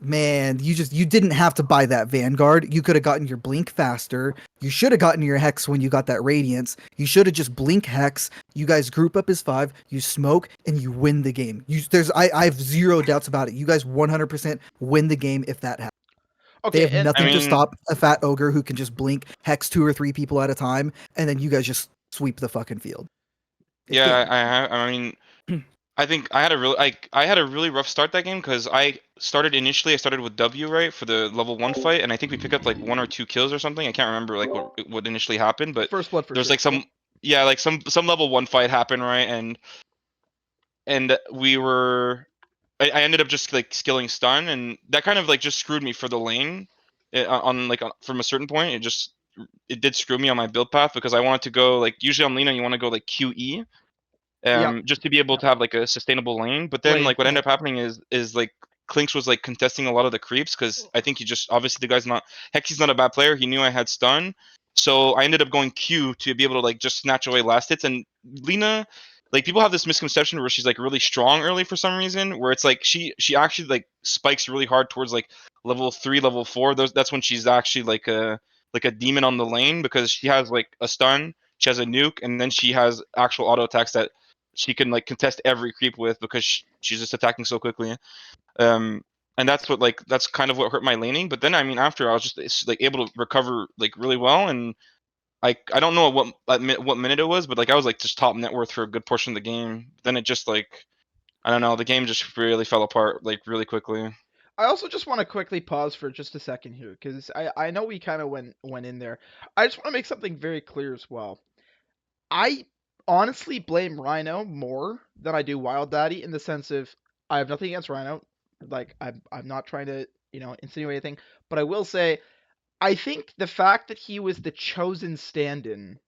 man, you didn't have to buy that Vanguard. You could have gotten your Blink faster. You should have gotten your Hex when you got that Radiance. You should have just Blink Hex. You guys group up as five. You smoke and you win the game. I have zero doubts about it. You guys 100% win the game if that happens. They okay. have And I nothing to mean, stop a fat ogre who can just blink Hex two or three people at a time, and then you guys just sweep the fucking field. It can't yeah, be. I mean, I think I had a really rough start that game because I started with W right for the level one fight, and I think we picked up like one or two kills or something. I can't remember like what initially happened, but first blood for there's sure. like some yeah like some level one fight happened right, and we were I ended up just like skilling stun, and that kind of like just screwed me for the lane on like from a certain point. It did screw me on my build path because I wanted to go like usually on Lena you want to go like QE Yep. just to be able to have like a sustainable lane. But then Blade. like what Yeah. ended up happening is like Clinks was like contesting a lot of the creeps because I think he just obviously the guy's not Hexy's not a bad player. He knew I had stun, so I ended up going Q to be able to like just snatch away last hits. And Lena, like people have this misconception where she's like really strong early for some reason, where it's like she actually like spikes really hard towards like level 3, level 4. That's when she's actually like a demon on the lane because she has like a stun, she has a nuke, and then she has actual auto attacks that she can like contest every creep with because she's just attacking so quickly. Um, and that's what like that's kind of what hurt my laning. But then I mean after I was just like able to recover like really well, and I don't know what minute it was, but like I was like just top net worth for a good portion of the game. Then it just like I don't know, the game just really fell apart like really quickly. I also just want to quickly pause for just a second here because I know we kind of went in there. I just want to make something very clear as well. I honestly blame Rhino more than I do Wild Daddy in the sense of I have nothing against Rhino. Like I'm not trying to, insinuate anything, but I will say I think the fact that he was the chosen stand-in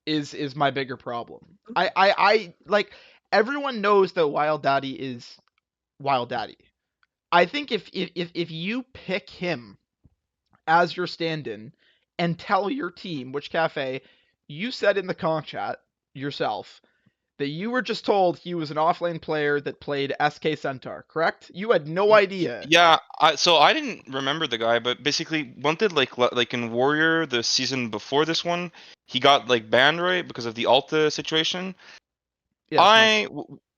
is my bigger problem. I like everyone knows that Wild Daddy is Wild Daddy. I think if you pick him as your stand-in, and tell your team which cafe. You said in the conch chat yourself that you were just told he was an offlane player that played SK Centaur, correct? You had no idea. Yeah, so I didn't remember the guy, but basically wanted like in Warrior the season before this one, he got like banned, right, because of the Alta situation. Yes.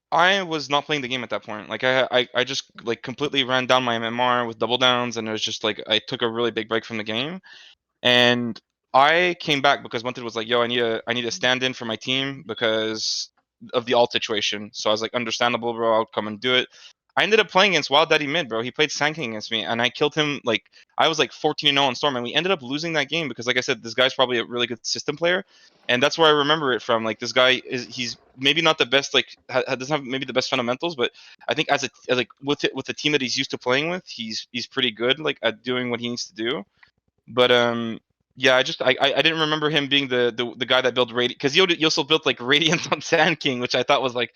I was not playing the game at that point. Like I just like completely ran down my MMR with double downs, and it was just like I took a really big break from the game. And I came back because Wanted was like, "Yo, I need a stand-in for my team because of the alt situation." So I was like, "Understandable, bro. I'll come and do it." I ended up playing against Wild Daddy mid, bro. He played Sand King against me, and I killed him. Like I was like 14-0 on Storm, and we ended up losing that game because, like I said, this guy's probably a really good system player, and that's where I remember it from. Like this guy he's maybe not the best, like doesn't have maybe the best fundamentals, but I think as like with the team that he's used to playing with, he's pretty good, like at doing what he needs to do. But yeah, I didn't remember him being the guy that built Radiant, because he also built like Radiant on Sand King, which I thought was like,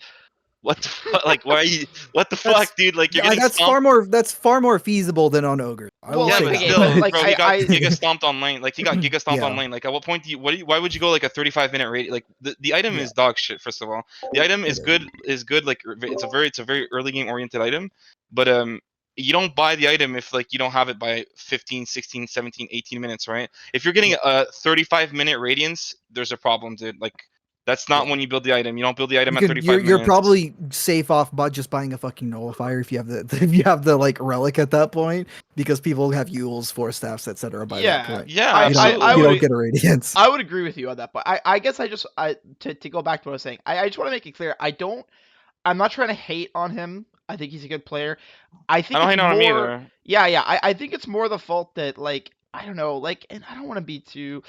what the fuck? Like, why are you? What the That's fuck, dude? Like, you're getting that's stomped. far more feasible than on Ogre. I will Well, Yeah, say like, but that. okay, but still, like bro, he got I Giga stomped on lane. Like, he got Giga stomped on Yeah. lane. Like, at what point why would you go like a 35-minute rate? Like, the item Yeah. is dog shit. First of all, the item It is is. good. Like, it's a very early game oriented item, but you don't buy the item if like you don't have it by 15, 16, 17, 18 minutes, right? If you're getting a 35-minute radiance, there's a problem, dude. Like, that's not Yeah. when you build the item. You don't build the item You at could 35 you're minutes. probably safe off by just buying a fucking nullifier if you have the if you have the like relic at that point, because people have Yules, Force Staffs, etc. by that yeah, point. Yeah, I I absolutely. You don't would get a radiance. I would agree with you on that, but I guess I to go back to what I was saying, I just want to make it clear, I'm not trying to hate on him. I think he's a good player. I I think don't it's hate on him more, either. yeah, I think it's more the fault that, like, I don't know, like, and I don't want to be too,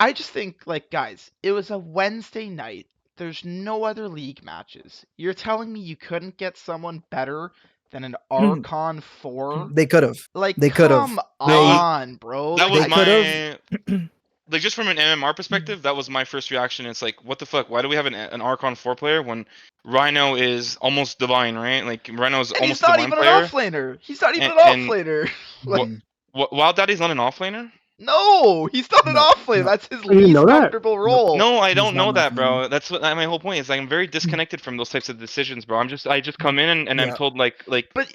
I just think, like, guys, it was a Wednesday night. There's no other league matches. You're telling me you couldn't get someone better than an Archon 4? They could have. Like, They could have. come That was on, bro. that Like, was They could have. my like, just from an MMR perspective, that was my first reaction. It's like, what the fuck? Why do we have an Archon 4 player when Rhino is almost divine, right? Like, Rhino's and he's almost a not divine even an player, offlaner. He's not even and an offlaner. Like, what Wild Daddy's not an offlaner? no, he's not an No, offlaner. no, That's his I didn't know least that. comfortable nope. role. No, I He's don't not know an that, offlaner. bro. That's what my whole point is. Like, I'm very disconnected from those types of decisions, bro. I just come in and I'm Yeah. told But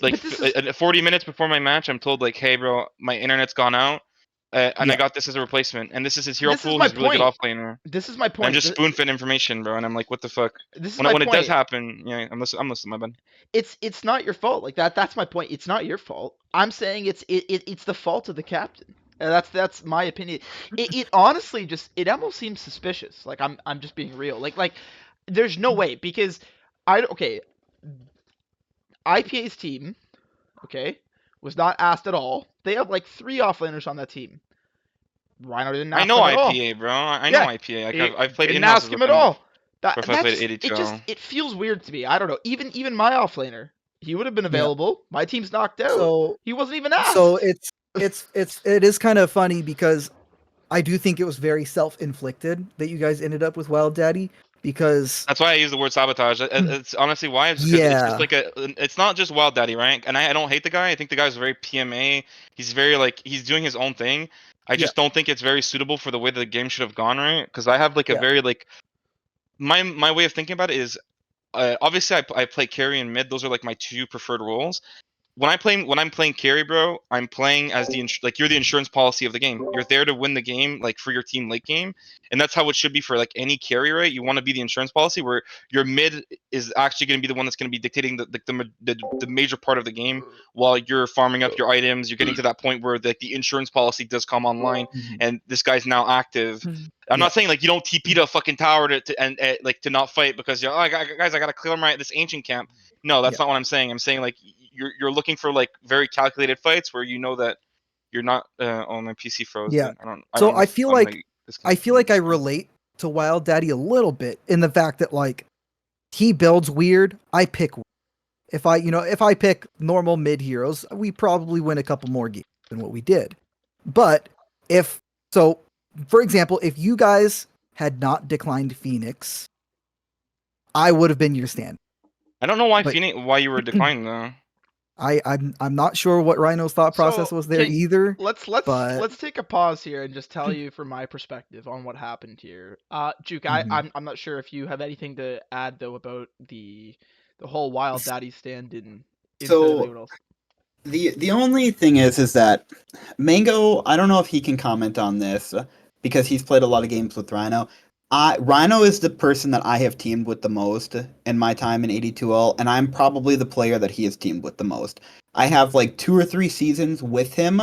this is 40 minutes before my match, I'm told like, hey, bro, my internet's gone out, and I Yeah. got this as a replacement, and this is his hero this is pool. my He's a really good point. offlaner. This is my And I'm point. just spoon fed information, bro. And I'm like, what the fuck? This is my When it does point. happen, yeah, I'm listening, my bad. It's not your fault. Like that. That's my point. It's not your fault. I'm saying it's the fault of the captain. That's my opinion. It honestly just it almost seems suspicious. Like I'm just being real. Like there's no way because okay, IPA's team, okay, was not asked at all. They have like 3 offlaners on that team. Rhino didn't I ask know them at all. IPA, bro. I know Yeah, IPA. Like, it I've played didn't in ask houses him with at him all. before if I That played just it AD2L. just it feels weird to me. I don't know. Even my offlaner, he would have been Yeah. available. My team's knocked out. So He wasn't even so asked. it is kind of funny because I do think it was very self-inflicted that you guys ended up with Wild Daddy because That's why I use the word sabotage. It's honestly why. It's because it's just yeah, like it's not just Wild Daddy, right? And I don't hate the guy. I think the guy's very PMA. He's very like he's doing his own thing. I yeah, just don't think it's very suitable for the way that the game should have gone, right? Because I have like a yeah, very like my way of thinking about it is obviously I play carry and mid. Those are like my 2 preferred roles. When I'm playing carry, bro, I'm playing as like you're the insurance policy of the game. You're there to win the game, like for your team late game, and that's how it should be for like any carry, right? You want to be the insurance policy where your mid is actually going to be the one that's going to be dictating the major part of the game while you're farming up your items. You're getting to that point where the insurance policy does come online, mhm, and this guy's now active. I'm yeah, not saying like you don't TP to a fucking tower and like to not fight because you're guys, I gotta clear this ancient camp. No, that's yeah, not what I'm saying. I'm saying like you're looking for like very calculated fights where you know that you're not. Oh, my PC froze, yeah. dude. I So don't know if I'm like I disconnected feel from like I Discord. relate to Wild Daddy a little bit in the fact that like he builds weird, I pick weird. If I pick normal mid heroes, we probably win a couple more games than what we did. But if so, for example, if you guys had not declined Phoenix, I would have been your stand. I don't know why But Phoenix. Why you were declining though? I'm not sure what Rhino's thought process So was there can either. let's but let's take a pause here and just tell you from my perspective on what happened here. Juke, Mhm. I'm not sure if you have anything to add though about the whole Wild Daddy stand instead of So anyone else. the only thing is that Mango, I don't know if he can comment on this because he's played a lot of games with Rhino. Rhino is the person that I have teamed with the most in my time in AD2L, and I'm probably the player that he has teamed with the most. I have like 2 or 3 seasons with him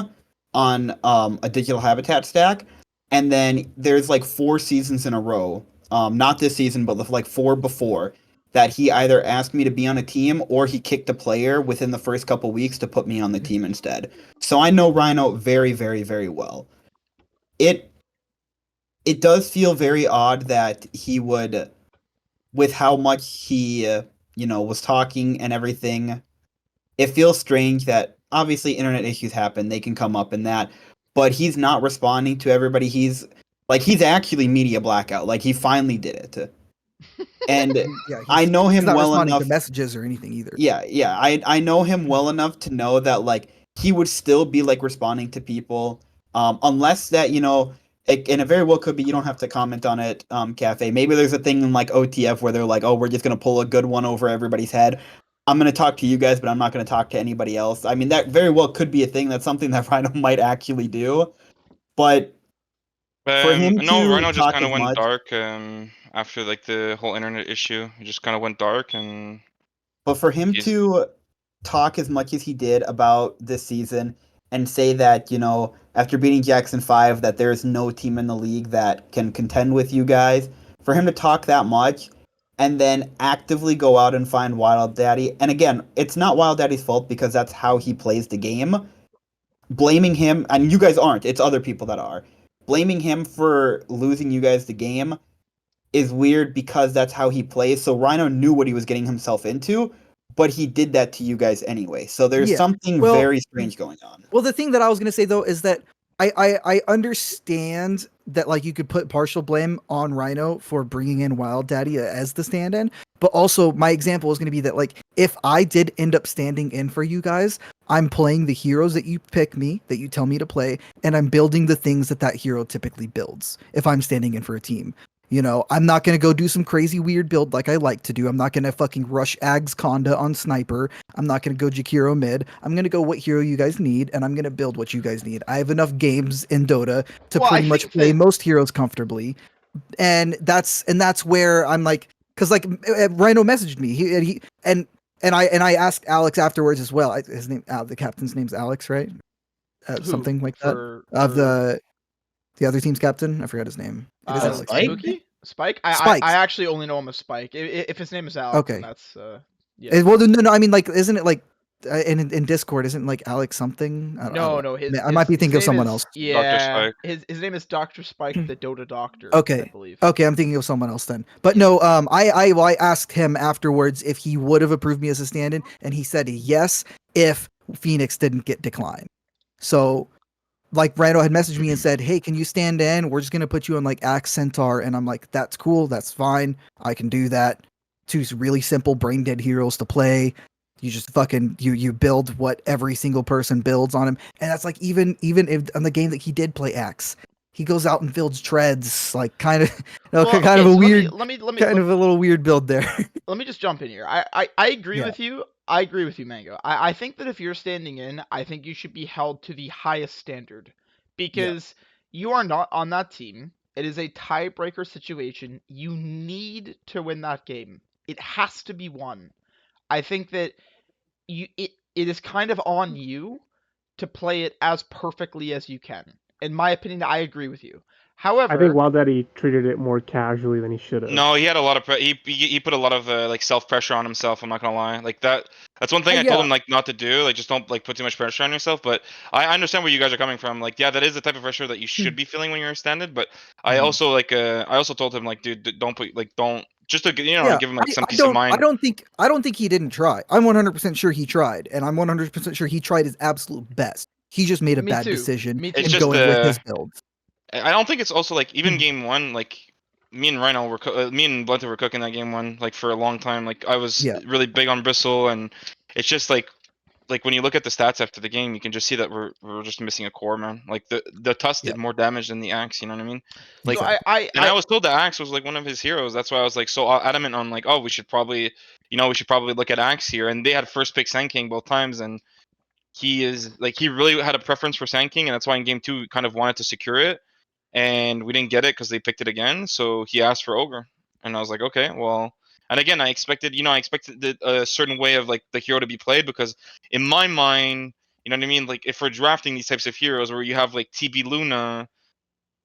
on a digital habitat stack, and then there's like 4 seasons in a row. Not this season, but like 4 before that he either asked me to be on a team or he kicked a player within the first couple weeks to put me on the team instead. So I know Rhino very, very, very well. It it does feel very odd that he would, with how much he was talking and everything. It feels strange that obviously internet issues happen; they can come up in that, but he's not responding to everybody. He's actually media blackout. Like he finally did it, and Yeah, I know he's him not well responding to enough. messages or anything either. Yeah. I know him well enough to know that like he would still be like responding to people, unless that and it very well could be you don't have to comment on it, Cafe. Maybe there's a thing in like OTF where they're like, oh, we're just gonna pull a good one over everybody's head. I'm gonna talk to you guys, but I'm not gonna talk to anybody else. I mean, that very well could be a thing. That's something that Rhino might actually do, but for him No, to Rhino just talk kind of as went much. dark after like the whole internet issue. He just kind of went dark, and But for him he's to talk as much as he did about this season and say that, after beating Jackson 5, that there's no team in the league that can contend with you guys, for him to talk that much and then actively go out and find Wild Daddy. And again, it's not Wild Daddy's fault because that's how he plays the game. Blaming him, and you guys aren't, it's other people that are. Blaming him for losing you guys the game is weird because that's how he plays. So Rhino knew what he was getting himself into, but he did that to you guys anyway. So there's Yeah. something Well, very strange going on. Well, the thing that I was gonna say though is that I understand that like you could put partial blame on Rhino for bringing in Wild Daddy as the stand-in, but also my example is gonna be that like if I did end up standing in for you guys, I'm playing the heroes that you pick me, that you tell me to play, and I'm building the things that that hero typically builds. If I'm standing in for a team. I'm not going to go do some crazy weird build like I like to do. I'm not going to fucking rush Ags Conda on Sniper. I'm not going to go Jakiro mid. I'm going to go what hero you guys need, and I'm going to build what you guys need. I have enough games in Dota to Well, I pretty much think play that most heroes comfortably. And that's where I'm like, because like Rhino messaged me. And I asked Alex afterwards as well. His name, the captain's name's Alex, right? who Something like that. for Of the other team's captain, I forgot his name. It is Alex, Spike? right? Spooky? Spike? I Spikes. actually only know him as Spike. If his name is Alex, then Okay. that's yeah. Well, no. I mean, like, isn't it like in Discord? Isn't like Alex something? I don't No, know. no, I might be his thinking of name someone is else. Dr. yeah. Spike. His name is Doctor Spike, the Dota Doctor, I Okay. believe. Okay, I'm thinking of someone else then. But Yeah. no, I asked him afterwards if he would have approved me as a stand-in, and he said yes if Phoenix didn't get declined. So, like, Rando had messaged me and said, "Hey, can you stand in? We're just gonna put you on like Axe Centaur," and I'm like, "That's cool, that's fine, I can do that." Two really simple brain dead heroes to play. You just fucking you build what every single person builds on him, and that's like even if on the game that he did play Axe, he goes out and builds treads, like kind of Well, kind okay, of a so weird, let kind of a little weird build there. let me just jump in here. I agree Yeah. with you. I agree with you, Mango. I think that if you're standing in, I think you should be held to the highest standard because you are not on that team. It is a tiebreaker situation. You need to win that game. It has to be won. I think that it is kind of on you to play it as perfectly as you can. In my opinion, I agree with you. I think However, Wild Daddy treated it more casually than he should have. No, he had a lot of he put a lot of like self pressure on himself. I'm not gonna lie, like that's one thing I told Yeah. him like not to do. Like just don't like put too much pressure on yourself. But I understand where you guys are coming from. Like yeah, that is the type of pressure that you should be feeling when you're extended. But I Mhm. also I also told him like dude, don't put like don't just to Yeah, give him like some I peace of don't I mind. don't think I don't think he didn't try. I'm 100% sure he tried, and I'm 100% sure he tried his absolute best. He just made a me bad too. decision Me It's in too. just going with his build. I don't think it's also like even Mhm. game one like. Me and Rhino were me and Blunter were cooking that game one like for a long time. Like I was Yeah. really big on Bristle, and it's just like like when you look at the stats after the game, you can just see that we're just missing a core, man. Like the Tusk Yeah. did more damage than the Axe. You know what I mean? Like, So Exactly. and I was told the Axe was like one of his heroes. That's why I was like so adamant on like, oh, we should probably look at Axe here. And they had first pick Sand King both times, and he really had a preference for Sand King, and that's why in game 2 we kind of wanted to secure it, and we didn't get it because they picked it again. So he asked for Ogre, and I was like, okay, well. And again, I expected a certain way of like the hero to be played, because in my mind, you know what I mean. Like if we're drafting these types of heroes where you have like TB Luna,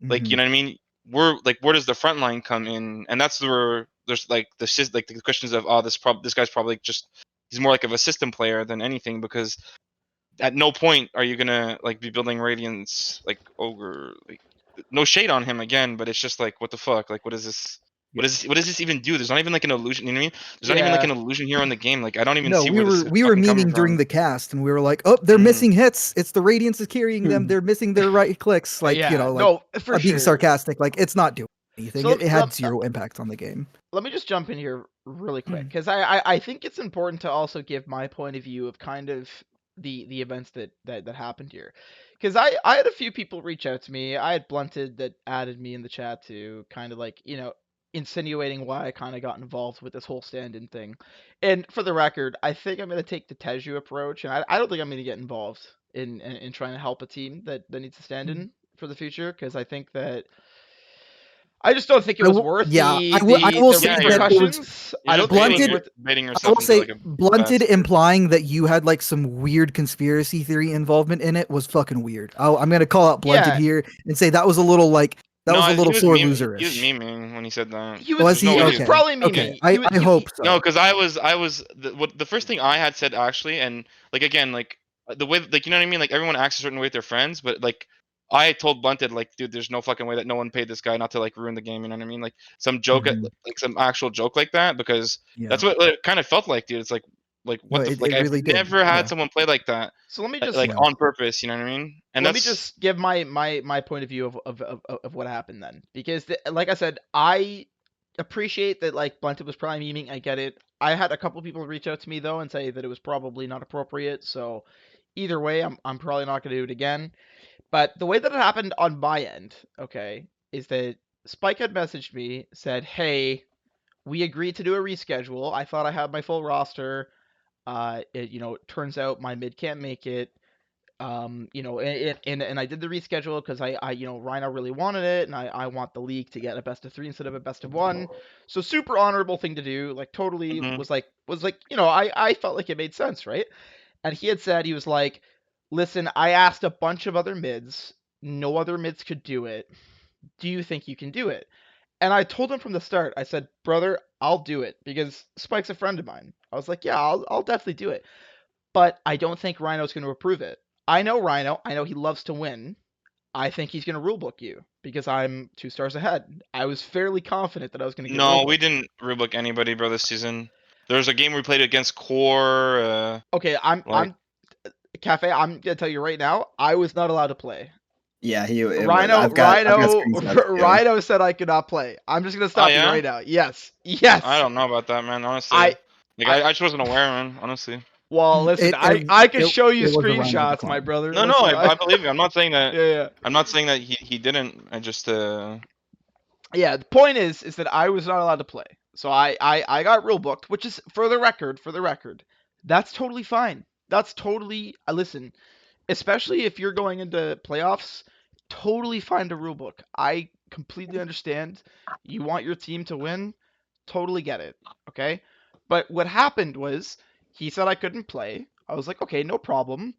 like you Mhm. know what I mean, we're like, where does the front line come in? And that's where there's like the questions of, oh, this guy's probably just, he's more like of a system player than anything, because at no point are you gonna like be building Radiance like Ogre. Like, no shade on him again, but it's just like, what the fuck? Like, what is this? Yeah. What does this even do? There's not even like an illusion. You know what I mean? There's not even like yeah, an illusion here in the game. Like, I don't even No, see where this is we were fucking coming memeing during from. the cast, and we were like, "Oh, they're Mhm. missing hits. It's the Radiance is carrying them. They're missing their right clicks." Like yeah, like no, for being sure. sarcastic. Like it's not doing anything. So It had zero impact on the game. let me just jump in here really quick, because I think it's important to also give my point of view of kind of the events that happened here, because I had a few people reach out to me. I had Blunted that added me in the chat to kind of like, insinuating why I kind of got involved with this whole stand-in thing. And for the record, I think I'm going to take the Teju approach, and I don't think I'm going to get involved in trying to help a team that needs to stand in for the future, because I think that I just don't think it was worth Yeah, the I the will the say Yeah, that it was repercussions. you're I just don't think it was blunted. worth. baiting I yourself will into say like a blunted bad implying that you had like some weird conspiracy theory involvement in it was fucking weird. I'm gonna call out blunted Yeah, here and say that was a little No, he was sore he was loserish. memeing when he said that. he Was was There's no he? he way was he. Okay. probably Okay. memeing. He was I hope No, so. because the first thing I had said actually, and like again, like the way, like you know what I mean, like everyone acts a certain way with their friends, but like I told Bunted, like, dude, there's no fucking way that no one paid this guy not to like ruin the game. You know what I mean? Like some joke, Mhm. like some actual joke like that, because Yeah. that's what it kind of felt like, dude. It's like No, what the like it I've really did. never had Yeah. someone play like that, So let me like just Yeah. on purpose. You know what I mean? And let me that's just give my point of view of what happened then, because like I said, I appreciate that like Bunted was probably memeing. I get it. I had a couple people reach out to me though and say that it was probably not appropriate. So either way, I'm probably not going to do it again. But the way that it happened on my end, okay, is that Spike had messaged me, said, "Hey, we agreed to do a reschedule. I thought I had my full roster. It turns out my mid can't make it. And I did the reschedule because Rhino really wanted it, and I want the league to get a best of 3 instead of a best of 1. So super honorable thing to do. Like totally mhm. I felt like it made sense, right? And he had said, he was like, "Listen, I asked a bunch of other mids. No other mids could do it. Do you think you can do it?" And I told him from the start, I said, "Brother, I'll do it," because Spike's a friend of mine. I was like, "Yeah, I'll definitely do it." But I don't think Rhino's going to approve it. I know Rhino. I know he loves to win. I think he's going to rulebook you because I'm 2 stars ahead. I was fairly confident that I was going to get No, we rulebooked. didn't rulebook anybody, bro, this season. There was a game we played against Core. Okay, Like, I'm Cafe. I'm gonna tell you right now. I was not allowed to play. Yeah, it was. Rhino, I've got Rhino, screenshots too. Rhino said I could not play. I'm just gonna oh stop you yeah, right now. Yes, I yes. don't know about that, man. Honestly, I, like I. I just wasn't aware, man. Honestly. Well, listen. I could show you It was a rhino screenshots, my decline. brother. No, no, Listen. I believe you. I'm not saying that. Yeah, yeah. I'm not saying that he didn't. I just Yeah, the point is that I was not allowed to play. So I got rule booked, which is for the record, that's totally fine. That's totally listen, especially if you're going into playoffs, totally fine to rule book. I completely understand. You want your team to win, totally get it. Okay? But what happened was he said I couldn't play. I was like, okay, no problem.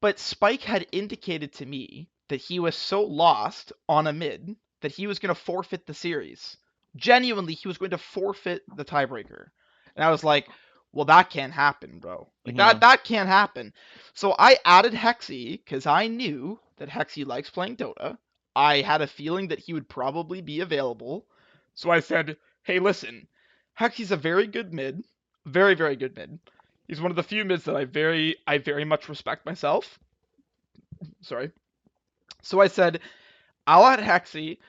But Spike had indicated to me that he was so lost on a mid that he was going to forfeit the series. Genuinely, he was going to forfeit the tiebreaker. And I was like, well, that can't happen, bro. Like yeah. that can't happen. So I added Hexy because I knew that Hexy likes playing Dota. I had a feeling that he would probably be available. So I said, hey, listen, Hexy's a very good mid. Very, very good mid. He's one of the few mids that I very much respect myself. Sorry. So I said, I'll add Hexy.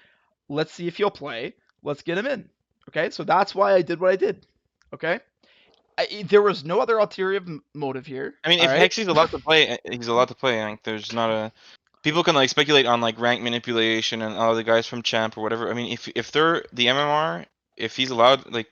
Let's see if he'll play. Let's get him in. Okay, so that's why I did what I did. Okay. there was no other ulterior motive here. I mean, all if right? Hexy's allowed to play, he's allowed to play. Like, there's not a people can like speculate on like rank manipulation and the guys from champ or whatever. I mean, if they're the MMR, if he's allowed like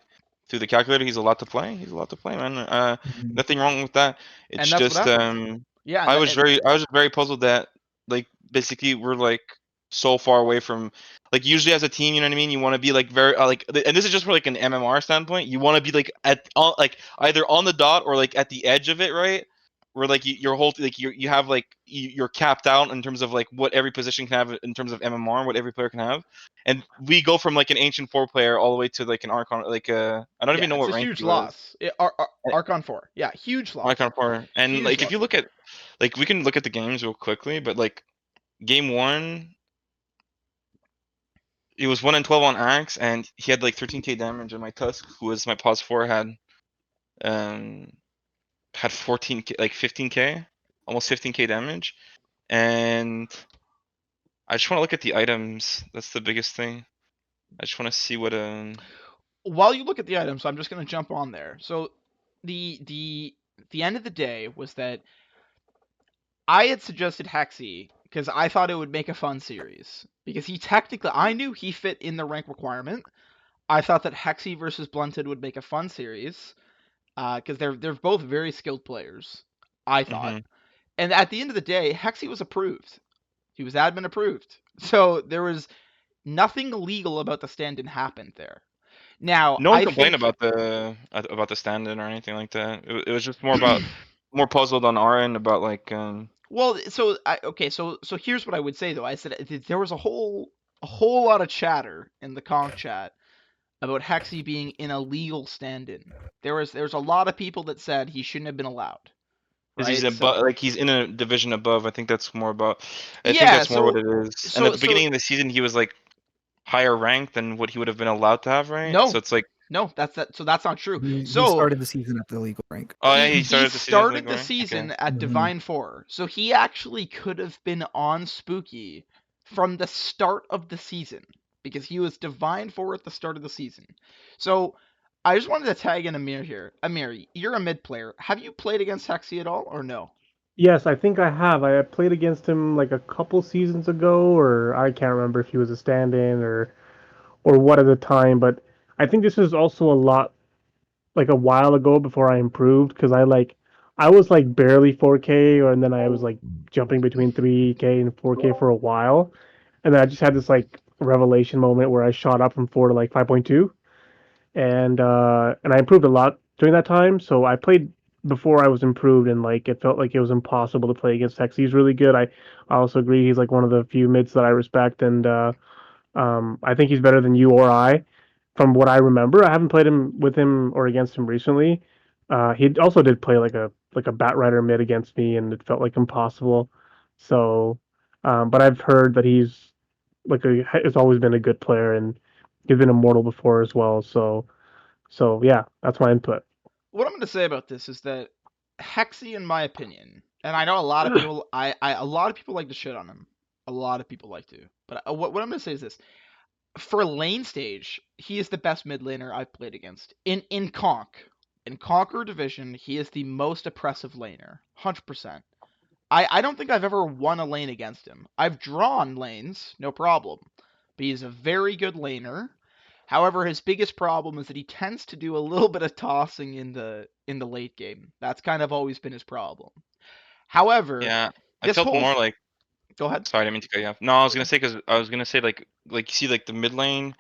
through the calculator, he's allowed to play. He's allowed to play, man. Mhm. Nothing wrong with that. And It's that's what just happened. Yeah, I was very puzzled that like basically we're like so far away from like usually as a team, you know what I mean? You want to be like very like and this is just for like an MMR standpoint. You want to be like at like either on the dot or like at the edge of it, right? Where like your whole like you have like you're capped out in terms of like what every position can have in terms of MMR, what every player can have, and we go from like an ancient 4 player all the way to like an Archon, like I don't yeah, even know it's what a rank huge he was. loss. Archon 4. Yeah, huge loss. Icon 4. And Huge like if loss. you look at like we can look at the games real quickly, but like game 1 it was 1 and 12 on Axe and he had like 13k damage and my Tusk, who was my pos 4 um had 14k like 15k, almost 15k damage. And I just want to look at the items. That's the biggest thing. I just want to see what While you look at the items, I'm just gonna jump on there. So the end of the day was that I had suggested Hexy because I thought it would make a fun series. Because I knew he fit in the rank requirement. I thought that Hexy versus Blunted would make a fun series. Because they're both very skilled players. I thought. mhm. And at the end of the day, Hexy was approved. He was admin approved. So there was nothing illegal about the stand-in happened there. Now, No one I complained think about the stand-in or anything like that. It was just more about more puzzled on our end about like well, so here's what I would say though. I said there was a whole lot of chatter in the Conch chat about Hexy being in a legal stand-in. There's a lot of people that said he shouldn't have been allowed, because he's right? So like he's in a division above. I think that's more about. I think yeah, that's more what so it is. And at so the so beginning of the season, he was like higher ranked than what he would have been allowed to have, right? So no, it's like, no, that's not true. He So started the season at the legal rank. oh yeah, he he he started the season as started like the right. Okay. season at Mhm. Divine 4. So he actually could have been on Spooky from the start of the season because he was Divine 4 at the start of the season. So I just wanted to tag in Ameer here. Ameer, you're a mid player. Have you played against Hexy at all or no? Yes, I think I have. I played against him like a couple seasons ago, or I can't remember if he was a stand-in or what at the time. But I think this is also a lot like a while ago before I improved because I was like barely 4K, or and then I was like jumping between 3K and 4K for a while, and then I just had this like revelation moment where I shot up from 4 to like 5.2, and I improved a lot during that time. So I played before I was improved, and like it felt like it was impossible to play against Hex. He's really good. I also agree he's like one of the few mids that I respect, and I think he's better than you or I, from what I remember. I haven't played him with him or against him recently. He also did play like a Bat Rider mid against me, and it felt like impossible. So, but I've heard that he's has always been a good player, and he's been immortal before as well. So yeah, that's my input. What I'm going to say about this is that Hexy, in my opinion, and I know a lot of people, a lot of people like to shit on him. A lot of people like to. But what I'm going to say is this: for lane stage, he is the best mid laner I've played against. In Conqueror division, he is the most oppressive laner, 100%. I don't think I've ever won a lane against him. I've drawn lanes, no problem. But he's a very good laner. However, his biggest problem is that he tends to do a little bit of tossing in the late game. That's kind of always been his problem. However, Yeah, I this felt whole more like. go ahead. Sorry, I didn't mean to cut you off. No, I was gonna say because I was gonna say like you see like the mid lane.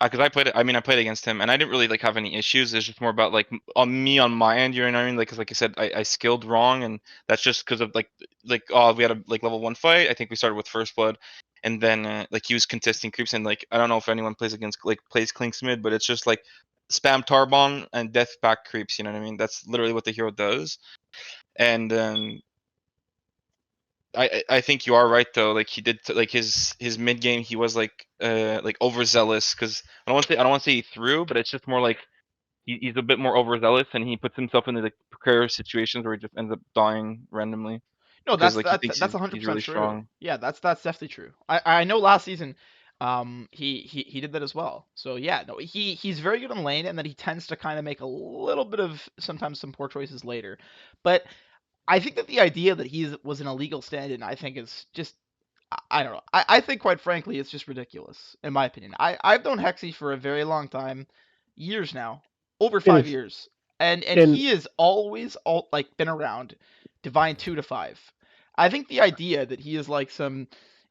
Because I played it. I mean, I played against him, and I didn't really like have any issues. It's just more about like on me on my end. You know what I mean? Like, 'cause like I said, I skilled wrong, and that's just because of like oh we had a like level 1 fight. I think we started with first blood, and then like he was contesting creeps, and like I don't know if anyone plays against like plays Clinks mid, but it's just like spam Tarbon and death back creeps. You know what I mean? That's literally what the hero does, and I think you are right though. Like he did like his mid game. He was like overzealous because I don't want to say he threw, but it's just more like he's a bit more overzealous and he puts himself into like precarious situations where he just ends up dying randomly No, because that's like he that's thinks that's he's 100% really true. strong. Yeah, that's definitely true. I know last season He did that as well. So yeah, no, he's very good on lane, and then he tends to kind of make a little bit of sometimes some poor choices later. But I think that the idea that he was an illegal stand-in, I think is just I don't know. I think quite frankly it's just ridiculous in my opinion. I've known Hexy for a very long time, years now, over It 5 years, and and he has always like been around Divine 2 to 5. I think the idea that he is like some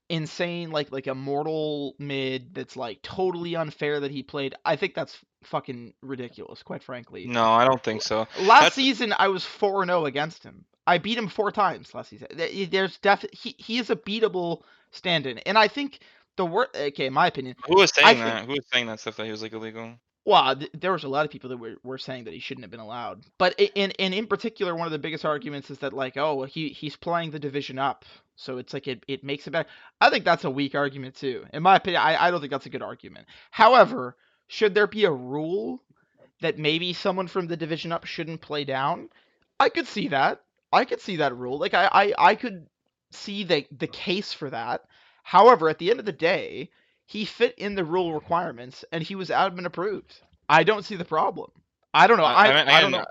insane like a mortal mid that's like totally unfair that he played, I think that's fucking ridiculous, quite frankly. No, I don't think so. Last That's season, I was 4-0 against him. I beat him 4 times last season. There's he is a beatable stand-in, and I think the word. Okay, in my opinion, who was I saying think. that? Who was saying that stuff that he was like illegal? Well, there was a lot of people that were saying that he shouldn't have been allowed. But in particular, one of the biggest arguments is that like, oh, he's playing the division up, so it's like it makes it better. I think that's a weak argument too. In my opinion, I don't think that's a good argument. However, should there be a rule that maybe someone from the division up shouldn't play down? I could see that. I could see that rule. Like I could see the case for that. However, at the end of the day, he fit in the rule requirements and he was admin approved. I don't see the problem. I don't know. I don't And know.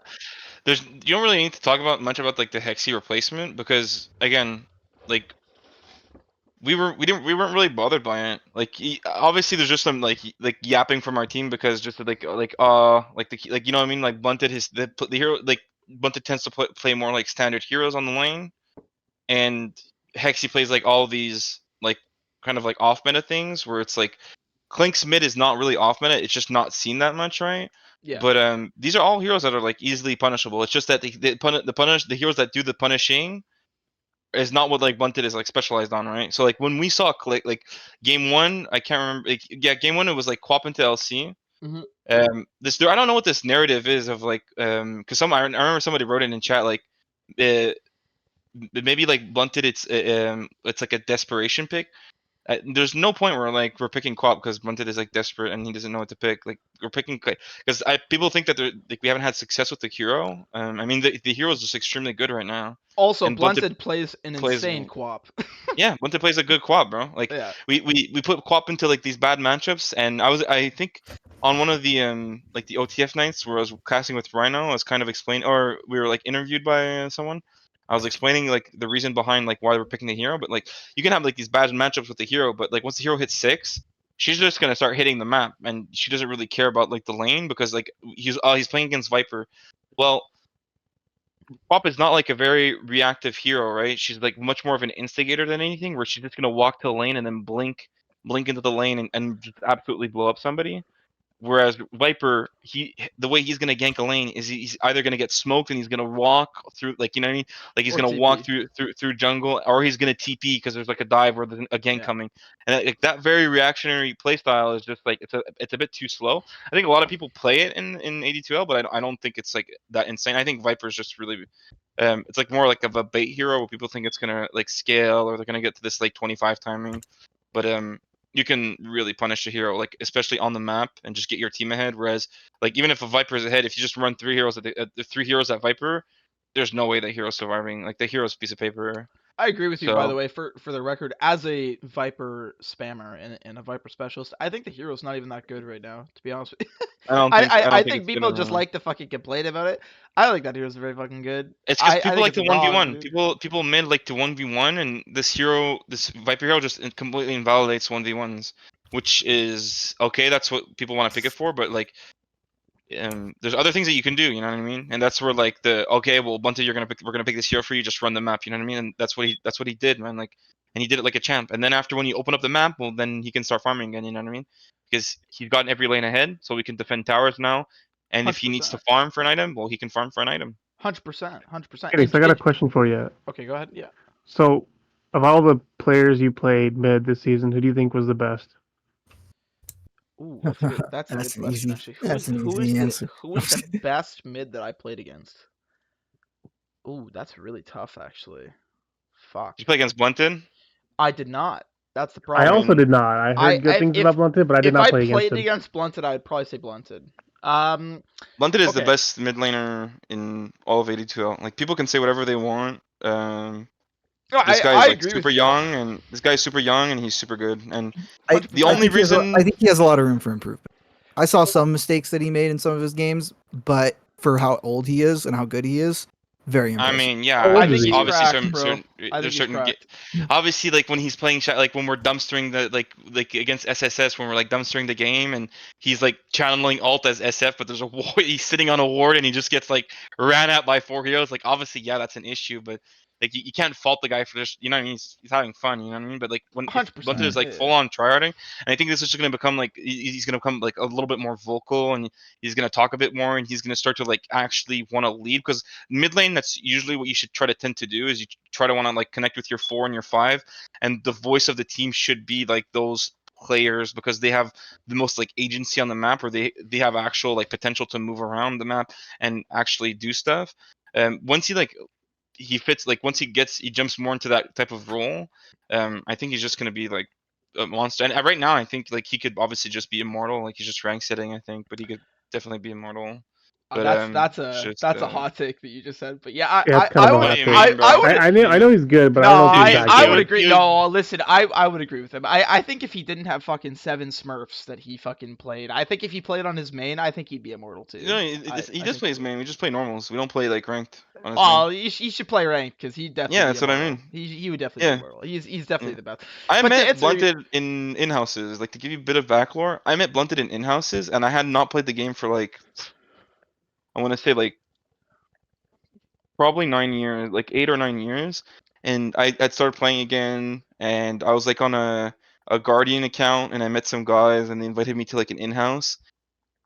there's you don't really need to talk about much about like the Hexy replacement because again, like we weren't really bothered by it. Like obviously there's just some like yapping from our team because just like you know what I mean, like Bunted the hero, like Bunted tends to play more like standard heroes on the lane, and Hexy plays like all these like kind of like off meta things where it's like Clink's mid is not really off meta, it's just not seen that much, right? Yeah. But these are all heroes that are like easily punishable. It's just that the heroes that do the punishing is not what like Bunted is like specialized on, right? So like when we saw Click like game one, I can't remember. Like, yeah, game one it was like Quap into LC. Hmm. I don't know what this narrative is of like because I remember somebody wrote it in chat like uh, maybe like Bunted it's like a desperation pick. There's no point where like we're picking Quap because Bunted is like desperate and he doesn't know what to pick. Like we're picking because people think that like we haven't had success with the hero. I mean the hero is just extremely good right now, Also, and Bunted Blunted plays an plays insane quap. yeah, Bunted plays a good quad, bro. Like Yeah. we put Quap into like these bad matchups, and I think on one of the like the OTF nights where I was casting with Rhino, I was kind of explaining, or we were like interviewed by someone. I was explaining like the reason behind like why we're picking the hero, but like you can have like these bad matchups with the hero, but like once the hero hits 6, she's just gonna start hitting the map, and she doesn't really care about like the lane because like he's playing against Viper. Well, Pop is not like a very reactive hero, right? She's like much more of an instigator than anything, where she's just gonna walk to the lane and then blink into the lane and just absolutely blow up somebody. Whereas Viper, the way he's gonna gank a lane is he's either gonna get smoked and he's gonna walk through, like you know what I mean, like he's Or gonna walk TP. through jungle, or he's gonna TP because there's like a dive or there's a gank Yeah. coming, and like that very reactionary playstyle is just like it's a bit too slow. I think a lot of people play it in AD2L, but I don't think it's like that insane. I think Viper's just really it's like more like of a bait hero where people think it's gonna like scale or they're gonna get to this like 25 timing, but you can really punish a hero like especially on the map and just get your team ahead. Whereas like even if a Viper is ahead, if you just run 3 heroes at the 3 heroes at Viper, there's no way that hero's surviving. Like the hero's a piece of paper. I agree with you, by the So way, for the record, as a Viper spammer and a Viper specialist, I think the hero's not even that good right now, to be honest with you. I I don't think think it's people just gonna. like to fucking complain about it. I think that hero's very fucking good. It's because I people think like it's to a one v dog, one. dude. People mid like to 1v1, and this Viper hero just completely invalidates 1v1s, which is okay. That's what people want to pick it for. But like, there's other things that you can do. You know what I mean? And that's where like the okay, well, Bunty, we're gonna pick this hero for you. Just run the map. You know what I mean? And that's what he did, man. Like, and he did it like a champ. And then after when you open up the map, well, then he can start farming again. You know what I mean? Because he's gotten every lane ahead, so we can defend towers now. And if Hundred he needs to percent. farm for an item, well, he can farm for an item. 100%. 100%. Felix, I got a question for you. Okay, go ahead. Yeah. So, of all the players you played mid this season, who do you think was the best? Ooh, that's a good question actually. That's an easy answer. Who is the best mid that I played against? Ooh, that's really tough actually. Did you Fuck. play against Blunted? I did not. That's the I I problem. also mean, did not. I I, heard good I things about if Blunted, but I did if not I play against played him. against Blunted, I'd probably say Blunted. Um, Blunted is the okay. best mid laner in all of AD2L. Like people can say whatever they want. No, This guy is I like agree with super you. young, and this guy's super young, and he's super good. And I, the I only think he has a, reason I think he has a lot of room for improvement. I saw some mistakes that he made in some of his games, but for how old he is and how good he is, very I impressive. mean, yeah, How old I is think he's he? obviously cracked, bro. I think there's he's certain cracked. obviously like when he's playing like when we're dumpstering the like against SSS when we're like dumpstering the game and he's like channeling alt as SF, but there's a he's sitting on a ward and he just gets like ran at by 4 heroes. Like obviously, yeah, that's an issue, but like you can't fault the guy for just you know what I mean he's having fun, you know what I mean. But like when if Bunter 100%. is like Yeah. full on tryharding, and I think this is just gonna become like he's gonna become like a little bit more vocal and he's gonna talk a bit more and he's gonna start to like actually want to lead because mid lane that's usually what you should try to tend to do is you try to want to like connect with your 4 and your 5 and the voice of the team should be like those players because they have the most like agency on the map or they have actual like potential to move around the map and actually do stuff once he fits like once he jumps more into that type of role I think he's just going to be like a monster and right now I think like he could obviously just be immortal like he's just rank setting I think but he could definitely be immortal but it's just That's a hot take that you just said. But yeah, Yeah, it's kind of a what do hot you take. mean, I bro? would I know he's good, but no, I don't know if he's Dude, that I would good. agree. No, listen, I would agree with him. I think if he didn't have fucking 7 Smurfs that he fucking played, I think if he played on his main, I think he'd be immortal too. You know, he I does think play he his would. main. We just play normals. We don't play like ranked on his main. Oh, you should play ranked because he'd definitely Yeah, be that's what I immortal. mean. He would definitely be Yeah, immortal. He's definitely yeah. the best. I But to met answer, Blunted in houses. Like to give you a bit of backlore, I met Blunted in houses, and I had not played the game for like I want to say like probably 9 years, like 8 or 9 years. And I'd started playing again, and I was like on a Guardian account, and I met some guys, and they invited me to like an in-house.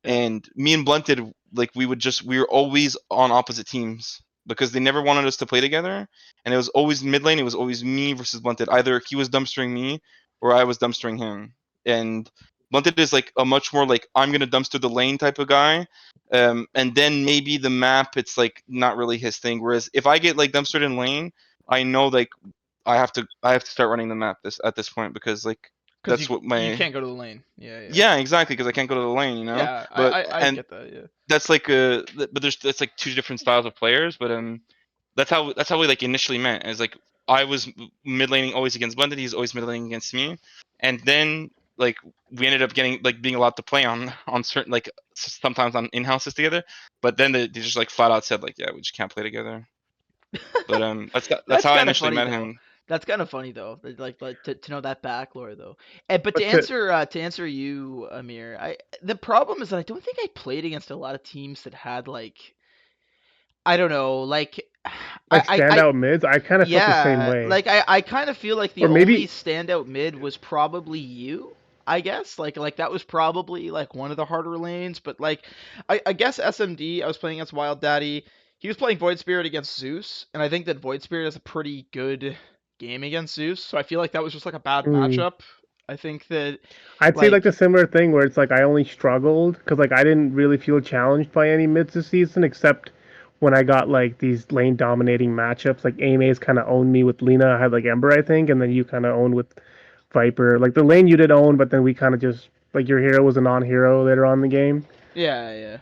yeah. And me and Blunted, like we were always on opposite teams because they never wanted us to play together. And it was always mid lane. It was always me versus Blunted. Either he was dumpstering me or I was dumpstering him. And Blunted is like a much more like I'm gonna dumpster the lane type of guy. And then maybe the map, it's like not really his thing. Whereas if I get like dumpstered in lane, I know like I have to start running the map this at this point because like Because that's what you my can't go to the lane. Yeah, yeah. yeah, exactly, because I can't go to the lane, you know. Yeah, But I and get that. Yeah. that's like but there's that's like two different styles of players. But that's how we like initially met. Is like I was mid laning always against Blended, he's always mid laning against me, and then like we ended up getting like being allowed to play on certain like sometimes on in houses together. But then they just like flat out said like yeah we just can't play together. But that's That's how I kind of initially funny met though. him. That's kind of funny though. Like to know that backlore though. And, but But to to answer you, Amir, the problem is that I don't think I played against a lot of teams that had like I don't know like like I standout mids, I kind of felt the same yeah way. like I kind of feel like the Or only maybe standout mid was probably you. I guess like that was probably like one of the harder lanes, but like I guess SMD I was playing against Wild Daddy. He was playing Void Spirit against Zeus, and I think that Void Spirit is a pretty good game against Zeus. So I feel like that was just like a bad mm, matchup. I think that I'd say like like the similar thing where it's like I only struggled because like I didn't really feel challenged by any mids this season except when I got like these lane dominating matchups. Like Amaze kind of owned me with Lena. I had like Ember, I think, and then you kind of owned with Viper. Like the lane you did own, but then we kind of just like your hero was a non-hero later on in the game. yeah, yeah.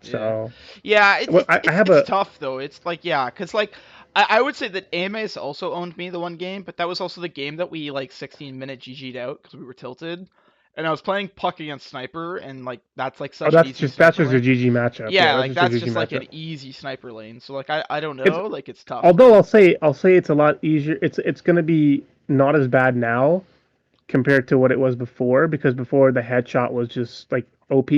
Yeah. So Yeah, well, I have it's a tough though. It's like yeah, cause like I would say that Ames also owned me the one game, but that was also the game that we like 16-minute GG'd out because we were tilted, and I was playing Puck against Sniper, and like that's like oh such an easy that's sniper just a lane. GG matchup. Yeah, Yeah, that's like just a that's GG just like matchup. an easy sniper lane. So like I don't It's know, like it's tough, although man. I'll say it's a lot easier. It's gonna be not as bad now compared to what it was before because before the headshot was just like OP,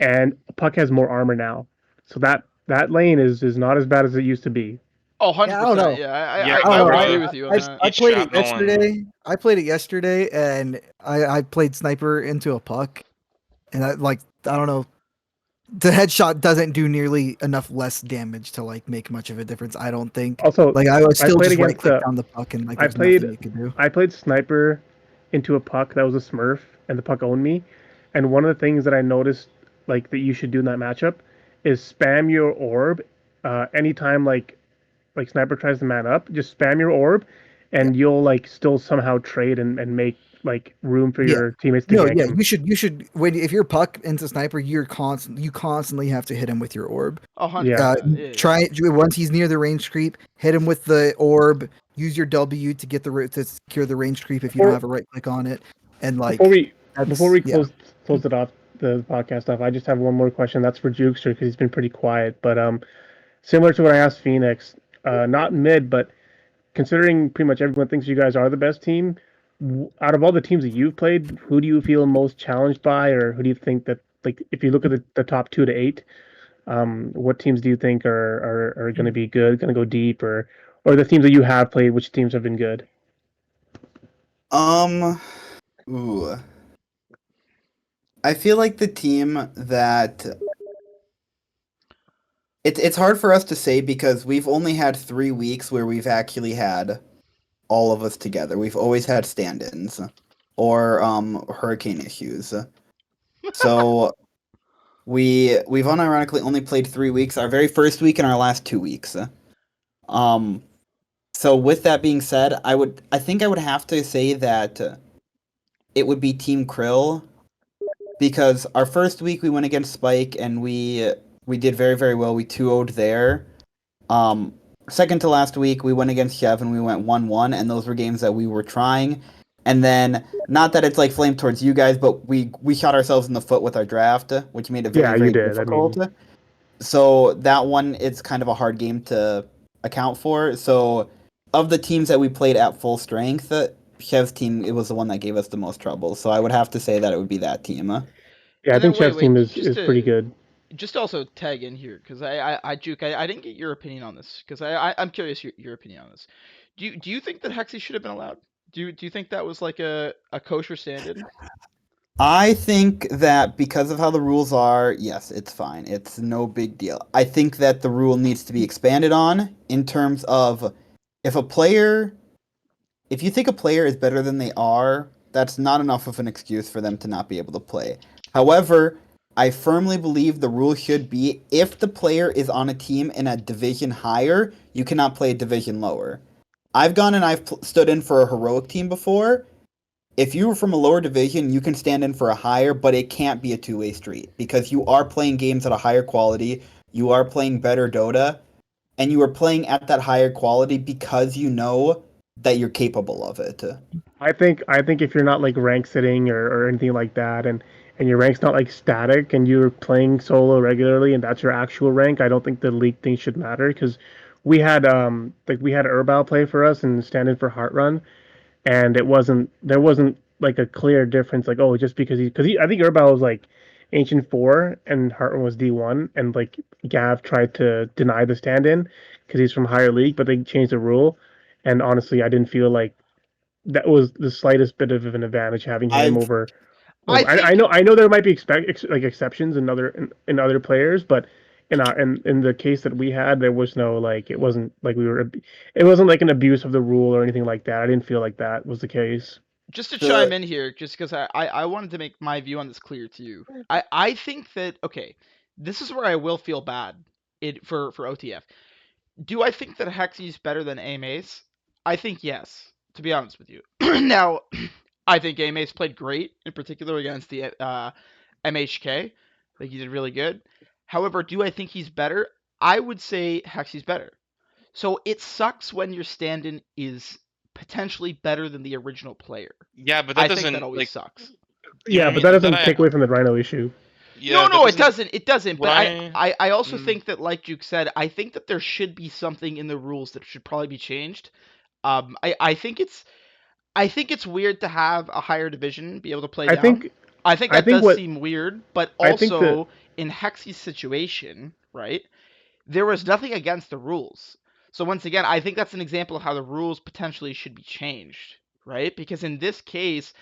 and Puck has more armor now, so that lane is not as bad as it used to be. Oh, Yeah, I don't 100%. know. Yeah, Yeah, I I don't would know. agree bro. with you on that. I Each played it shrapnel and yesterday. I played it yesterday, and I played sniper into a puck, and I don't know. The headshot doesn't do nearly enough less damage to like make much of a difference. I don't think. Also, Like I would I still played just right against click a on the puck, and like I there's played nothing you can do. I played sniper into a Puck that was a Smurf, and the Puck owned me. And one of the things that I noticed like that you should do in that matchup is spam your orb anytime like sniper tries to man up. Just spam your orb, Yeah. and you'll like still somehow trade and make like room for Yeah. your teammates to No, gank yeah, him. you should when if you're puck into sniper, you constantly have to hit him with your orb. Oh, Yeah, 100%. Yeah, yeah. Try it once he's near the range creep, hit him with the orb, use your W to get to secure the range creep if you don't Or have a right click on it, and before like we before that's we yeah. close it off the podcast off, I just have one more question. That's for Jukester because he's been pretty quiet. But similar to what I asked Phoenix, not mid, but considering pretty much everyone thinks you guys are the best team, out of all the teams that you've played, who do you feel most challenged by, or who do you think that, like, if you look at the top 2 to 8, what teams do you think are going to be good, going to go deep, or the teams that you have played, which teams have been good? Ooh. I feel like the team that it's hard for us to say because we've only had 3 weeks where we've actually had all of us together. We've always had stand-ins or hurricane issues. So we've unironically only played 3 weeks. Our very first week and our last 2 weeks. Um, so with that being said, I think I would have to say that it would be Team Krill because our first week we went against Spike and we did very very well. We 2-0'd there. Um, Second to last week we went against Chev and we went 1-1, and those were games that we were trying. And then not that it's like flame towards you guys, but we shot ourselves in the foot with our draft, which made it Yeah, very you very did. I difficult. mean, So that one it's kind of a hard game to account for. So of the teams that we played at full strength, Chev's team it was the one that gave us the most trouble. So I would have to say that it would be that team. yeah, I And then think Chef's team just is pretty to good. just also tag in here because Juke, I didn't get your opinion on this because I'm curious your opinion on this. Do you think that Hexy should have been allowed? Do you think that was like a kosher stand-in? I think that because of how the rules are, yes, it's fine. It's no big deal. I think that the rule needs to be expanded on in terms of if a player, if you think a player is better than they are, that's not enough of an excuse for them to not be able to play. However, I firmly believe the rule should be if the player is on a team in a division higher, you cannot play a division lower. I've gone and stood in for a heroic team before. If you were from a lower division, you can stand in for a higher, but it can't be a two-way street because you are playing games at a higher quality, you are playing better Dota, and you are playing at that higher quality because you know that you're capable of it. I think if you're not like rank sitting or anything like that, and your rank's not like static, and you're playing solo regularly, and that's your actual rank, I don't think the league thing should matter because we had Herbal play for us and stand in for Heart Run, and there wasn't like a clear difference like, oh, just because I think Herbal was like Ancient 4 and Heart Run was D1, and like Gav tried to deny the stand in because he's from higher league, but they changed the rule, and honestly I didn't feel like that was the slightest bit of an advantage having him I've over. I think I know there might be like exceptions in other players, but in the case that we had, there was no like it wasn't like it wasn't like an abuse of the rule or anything like that. I didn't feel like that was the case. just to chime the in here, just because I wanted to make my view on this clear to you. I think that okay, this is where I will feel bad for OTF. Do I think that Hexy's better than Amaze? I think yes, to be honest with you. Now, I think Amaze played great, in particular against the MHK. I think he did really good. However, do I think he's better? I would say Hexy's better. So it sucks when your stand-in is potentially better than the original player. Yeah, but that I think that doesn't always like sucks. you know Yeah, what I but mean. that That doesn't I take away from the Rhino issue. No, yeah, that no, it doesn't. doesn't. It doesn't. What But I I also mm, think that, like Duke said, I think that there should be something in the rules that should probably be changed. I think it's weird to have a higher division be able to play I down. think I think I that think does what seem weird, but I think that also in Hexy's situation, right? There was nothing against the rules. So once again, I think that's an example of how the rules potentially should be changed, right? Because in this case,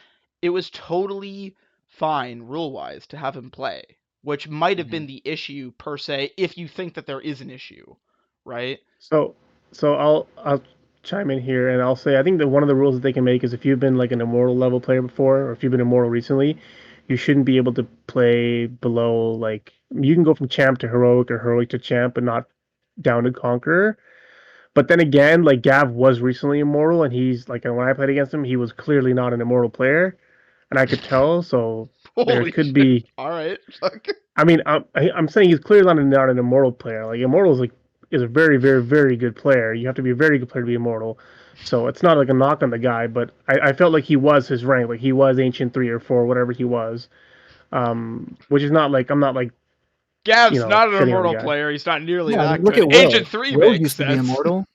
it was totally fine rule-wise to have him play, which might have been Mhm. the issue per se if you think that there is an issue, right? so I'll chime in here and I'll say I think that one of the rules that they can make is if you've been like an immortal level player before or if you've been immortal recently, you shouldn't be able to play below like you can go from champ to heroic or heroic to champ, but not down to conqueror. But then again, like Gav was recently immortal, and he's like when I played against him, he was clearly not an immortal player, and I could tell. So there Holy could shit. be. All right. Fuck. I mean, I'm saying he's clearly not an immortal player. Like immortal is like is a very, very, very good player. You have to be a very good player to be immortal. So it's not like a knock on the guy, but I felt like he was his rank, like he was Ancient 3 or 4, whatever he was. Which is not like I'm not like Gav's not an shitting on the immortal guy. player. He's not nearly Yeah, I mean, that look good. at Agent Will. 3 Will makes used to be sense. immortal.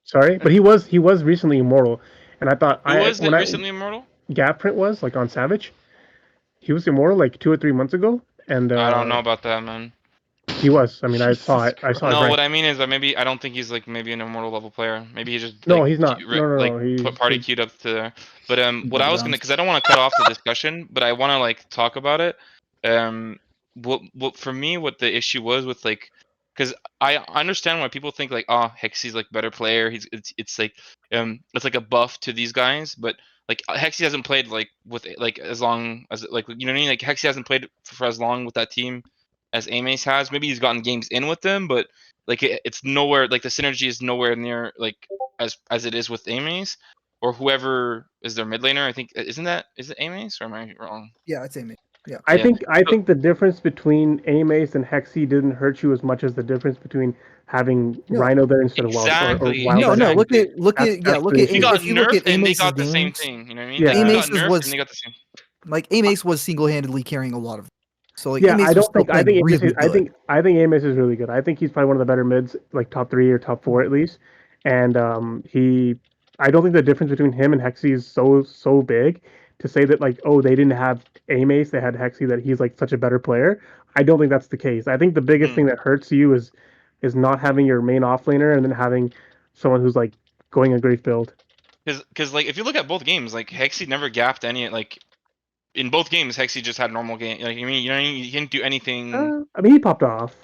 Sorry, but he was recently immortal, and I thought Who was when it I recently immortal? Gap print was like on Savage, he was immortal like 2 or 3 months ago, and I don't know about that, man. he was. I mean, I saw Jesus it. I saw his Christ. No, rank. what I mean is that maybe I don't think he's like maybe an immortal level player. Maybe he just No, like he's not. No, no, like no. put He's party queued up to there. But what I Butter was gonna, bounce. because I don't want to cut off the discussion, but I want to like talk about it. What for me, what the issue was with like, because I understand why people think like, oh, Hexy's like better player. It's like it's like a buff to these guys, but like Hexy hasn't played like with like as long as like you know what I mean. Like Hexy hasn't played for as long with that team as Amace has. Maybe he's gotten games in with them, but like it's nowhere like the synergy is nowhere near like as it is with Amace or whoever is their mid laner. I think is it Amace or am I wrong? Yeah, it's Amy. Yeah. I Yeah. think I So, think the difference between Amace and Hexy didn't hurt you as much as the difference between having No, Rhino there instead of or exactly, Wild no, Daddy. no. Look exactly. at look at That's look the at He issue. got if you look at nerfed and they Amace's got the same games, thing. You know what I mean? Like he Yeah, got Amace's nerfed and was they got the same. like Amace was single-handedly carrying a lot of. So like yeah. I Amace was don't still think I playing think Amace really is, good. I think Amace is really good. I think he's probably one of the better mids, like top 3 or top 4 at least. And I don't think the difference between him and Hexy is so big to say that like oh they didn't have Amace, they had Hexy that he's like such a better player. I don't think that's the case. I think the biggest Mm. thing that hurts you is not having your main offlaner and then having someone who's like going a great build. Because like if you look at both games, like Hexy never gapped any like in both games. Hexy just had normal game. Like I mean, you know, what I mean? He didn't do anything. I mean, he popped off.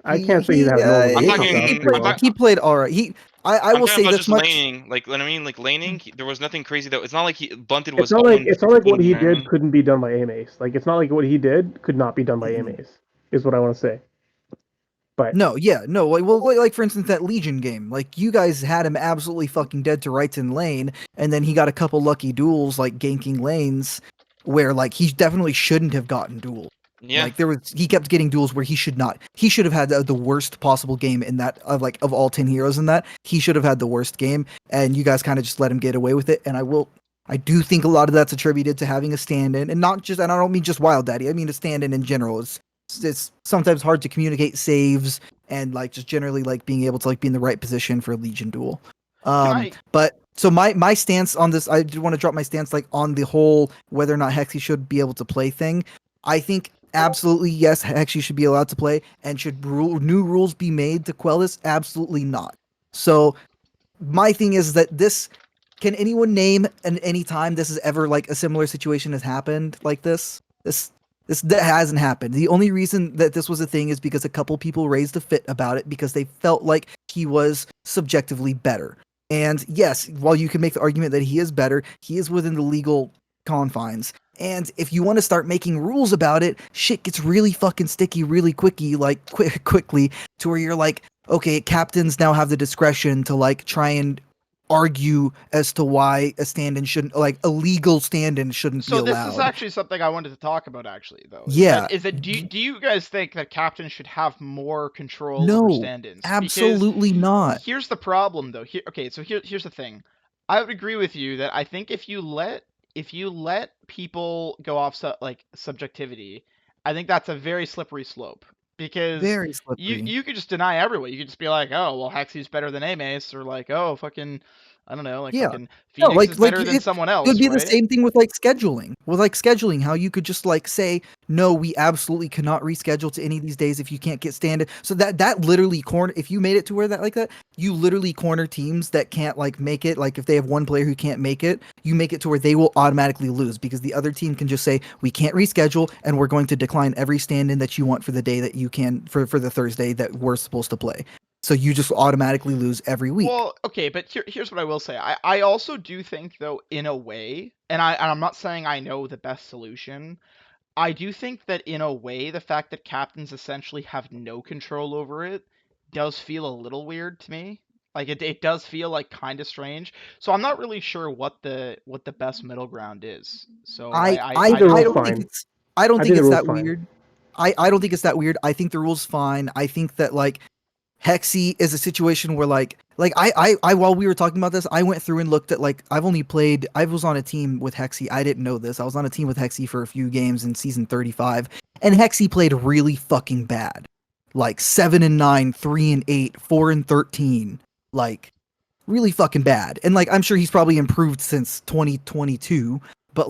I He can't say he he had a normal uh, game. I'm He he, popped he, off he talking. pretty played I'm well. talking. he played all right. I I'm will talking say about this just much. laning. Like, what I mean, like laning. There was nothing crazy though. It's not like he bunted It's was not 0 like and it's not like what 15. he You know what I did mean? couldn't be done by Amace. Like it's not like what he did could not be done by Mhm. Amace. Is what I want to say. But No, yeah, no. Like for instance, that Legion game, like you guys had him absolutely fucking dead to rights in lane, and then he got a couple lucky duels, like ganking lanes, where like he definitely shouldn't have gotten duels. Yeah. Like he kept getting duels where he should not. He should have had the worst possible game in that of all 10 heroes in that. He should have had the worst game, and you guys kind of just let him get away with it. And I do think a lot of that's attributed to having a stand-in, and not just. And I don't mean just Wild Daddy. I mean a stand-in in general. It's sometimes hard to communicate saves and like just generally like being able to like be in the right position for a Legion duel. Can I But so my stance on this, I did want to drop my stance like on the whole whether or not Hexy should be able to play thing. I think absolutely yes, Hexy should be allowed to play, and should new rules be made to quell this? Absolutely not. So my thing is that this can anyone name an any time this has ever like a similar situation has happened like this? This that hasn't happened. The only reason that this was a thing is because a couple people raised a fit about it because they felt like he was subjectively better. And yes, while you can make the argument that he is better, he is within the legal confines. And if you want to start making rules about it, shit gets really fucking sticky really quickly to where you're like, okay, captains now have the discretion to like try and argue as to why a stand-in shouldn't like a legal stand-in shouldn't be So this is allowed. actually something I wanted to talk about actually though. Yeah. Do you guys think that captains should have more control over No, stand-ins? Because absolutely not. here's the problem though. Here's the thing. I would agree with you that I think if you let people go off like subjectivity, I think that's a very slippery slope because Very slippery. you could just deny everyone. You could just be like, "Oh, well Hexy's better than Amace," or like, "Oh, fucking I don't know, like Yeah. fucking No, Phoenix is better than it someone would else," be the right? same thing with like scheduling. With like scheduling, how you could just like say, no, we absolutely cannot reschedule to any of these days if you can't get standard. So that literally corner if you made it to where that like that, you literally corner teams that can't like make it. Like if they have one player who can't make it, you make it to where they will automatically lose because the other team can just say, we can't reschedule and we're going to decline every stand-in that you want for the day that you can for the Thursday that we're supposed to play. So you just automatically lose every week. Well, okay, but here's what I will say. I also do think though, in a way, and I'm not saying I know the best solution. I do think that in a way, the fact that captains essentially have no control over it does feel a little weird to me. Like it does feel like kind of strange. So I'm not really sure what the best middle ground is. So I think the I rule's don't think fine. it's I don't I think think the it's rule's that fine. weird. I don't think it's that weird. I think the rule's fine. I think that like Hexy is a situation where I while we were talking about this, I went through and looked at I was on a team with Hexy. I didn't know this. I was on a team with Hexy for a few games in season 35, and Hexy played really fucking bad. 7-9, 3-8, 4-13. Really fucking bad. And I'm sure he's probably improved since 2022, but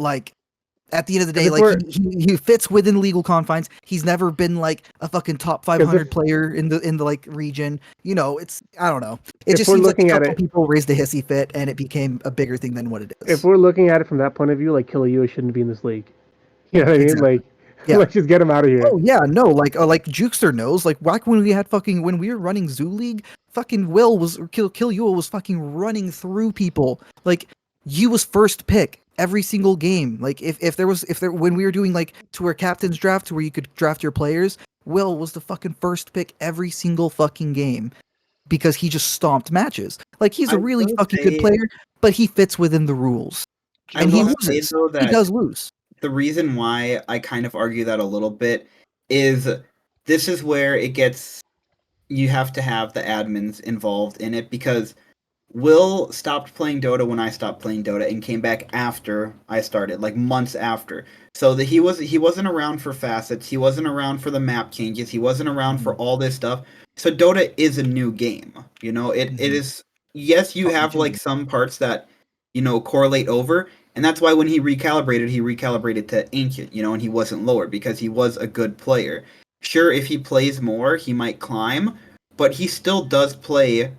at the end of the day, he fits within legal confines. He's never been a fucking top 500 player in the region. It's I don't know. It just seems like a couple people raised a hissy fit and it became a bigger thing than what it is. If we're looking at it from that point of view, Killiua shouldn't be in this league. You know what I mean? Yeah. Let's just get him out of here. Oh yeah, no, Jukester knows. Back when when we were running Zoo League, fucking Killiua was fucking running through people. You was first pick every single game. When we were doing tour captains draft, where you could draft your players, Will was the fucking first pick every single fucking game because he just stomped matches. He's a really fucking good player, but he fits within the rules, and he loses. He does lose. The reason why I kind of argue that a little bit is this is where you have to have the admins involved in it, because Will stopped playing Dota when I stopped playing Dota and came back after I started, months after. So that he wasn't around for facets, he wasn't around for the map changes, he wasn't around for all this stuff. So Dota is a new game. It is, yes, you have some parts that correlate over. And that's why when he recalibrated to Ancient, and he wasn't lower because he was a good player. Sure, if he plays more, he might climb, but he still does play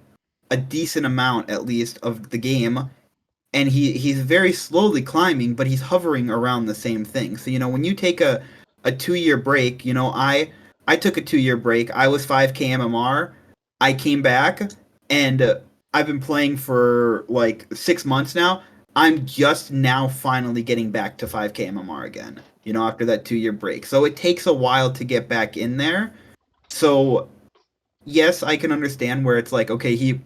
a decent amount, at least, of the game. And he's very slowly climbing, but he's hovering around the same thing. So, when you take a 2-year break, I took a 2-year break. I was 5K MMR. I came back, and I've been playing for 6 months now. I'm just now finally getting back to 5K MMR again, after that 2-year break. So it takes a while to get back in there. So, yes, I can understand where it's okay, he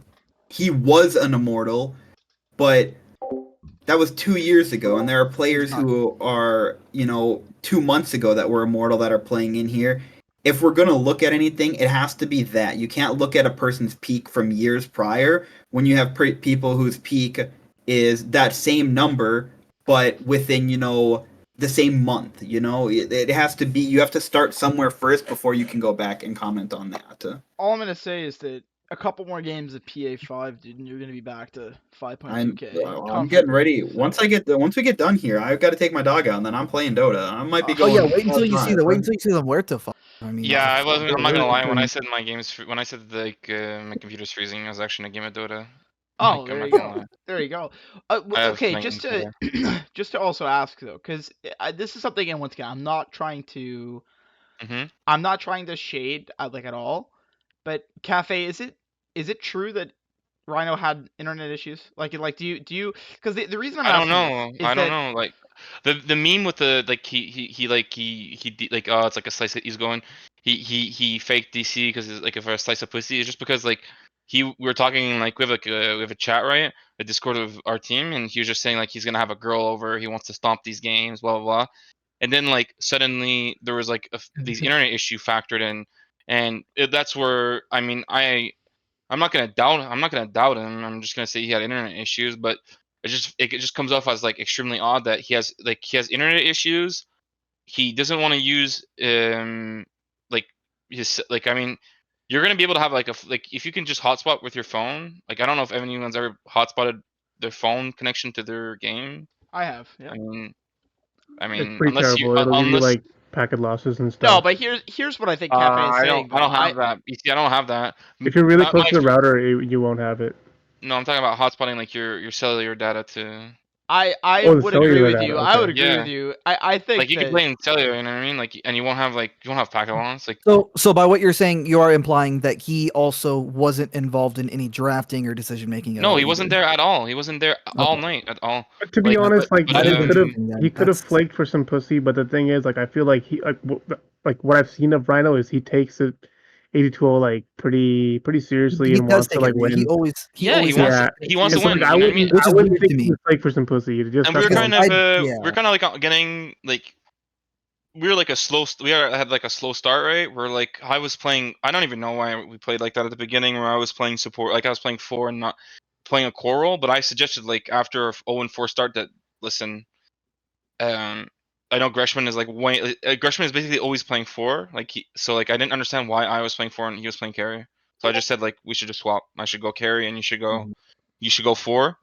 was an immortal, but that was 2 years ago, and there are players who are, 2 months ago that were immortal that are playing in here. If we're going to look at anything, it has to be that. You can't look at a person's peak from years prior when you have people whose peak is that same number, but within, the same month. It has to be, you have to start somewhere first before you can go back and comment on that. All I'm going to say is that a couple more games of PA5, dude, and you're going to be back to 5.2K. I'm getting ready. Once we get done here, I've got to take my dog out, and then I'm playing Dota. I might be going. Oh yeah, wait until you see the Muerto. I mean, yeah, I'm not gonna lie. When I said my computer's freezing, I was actually in a game of Dota. Oh, there you go. There you go. Okay, just to also ask though, because this is something, and once again, I'm not trying to shade at all, but Cafe, is it true that Rhino had internet issues? Do you? Because the reason I'm asking I don't know. The meme with the oh, it's a slice that he's going. He faked DC because it's for a slice of pussy. It's just because we were talking we have a chat, right, a Discord of our team, and he was just saying he's gonna have a girl over, he wants to stomp these games, blah blah blah, and then suddenly there was these internet issue factored in, and that's where I'm not gonna doubt him. I'm just gonna say he had internet issues, but it just comes off as extremely odd that he has internet issues. He doesn't want to use his you're gonna be able to have if you can just hotspot with your phone. I don't know if anyone's ever hotspotted their phone connection to their game. I have. Yeah. I mean, it's pretty terrible. It'll give you packet losses and stuff. No, but here's what I think Cafe is saying. I don't have that. You see, I don't have that. If you're really close to the router, you won't have it. No, I'm talking about hotspotting your cellular data to. I would agree with you. Okay. I would agree with you. I think you can play in cellular, you know what I mean? And you won't have packet loss. So by what you're saying, you are implying that he also wasn't involved in any drafting or decision making. No, he wasn't there at all. He wasn't there all night at all. But to be honest, he could have flaked for some pussy. But the thing is, I feel like he what I've seen of Rhino is he takes it AD2L pretty seriously and wants to win. He always wants to win. I wouldn't think he was for some pussy. And we're kind of getting we were like had like a slow start, right? Where like I was playing, I don't even know why we played like that at the beginning, where I was playing support, like I was playing 4 and not playing a core role. But I suggested like after a 0-4 start that listen, um, I know Greshman is like Greshman is basically always playing 4, like so like I didn't understand why I was playing 4 and he was playing carry. So I just said like we should just swap. I should go carry and you should go 4.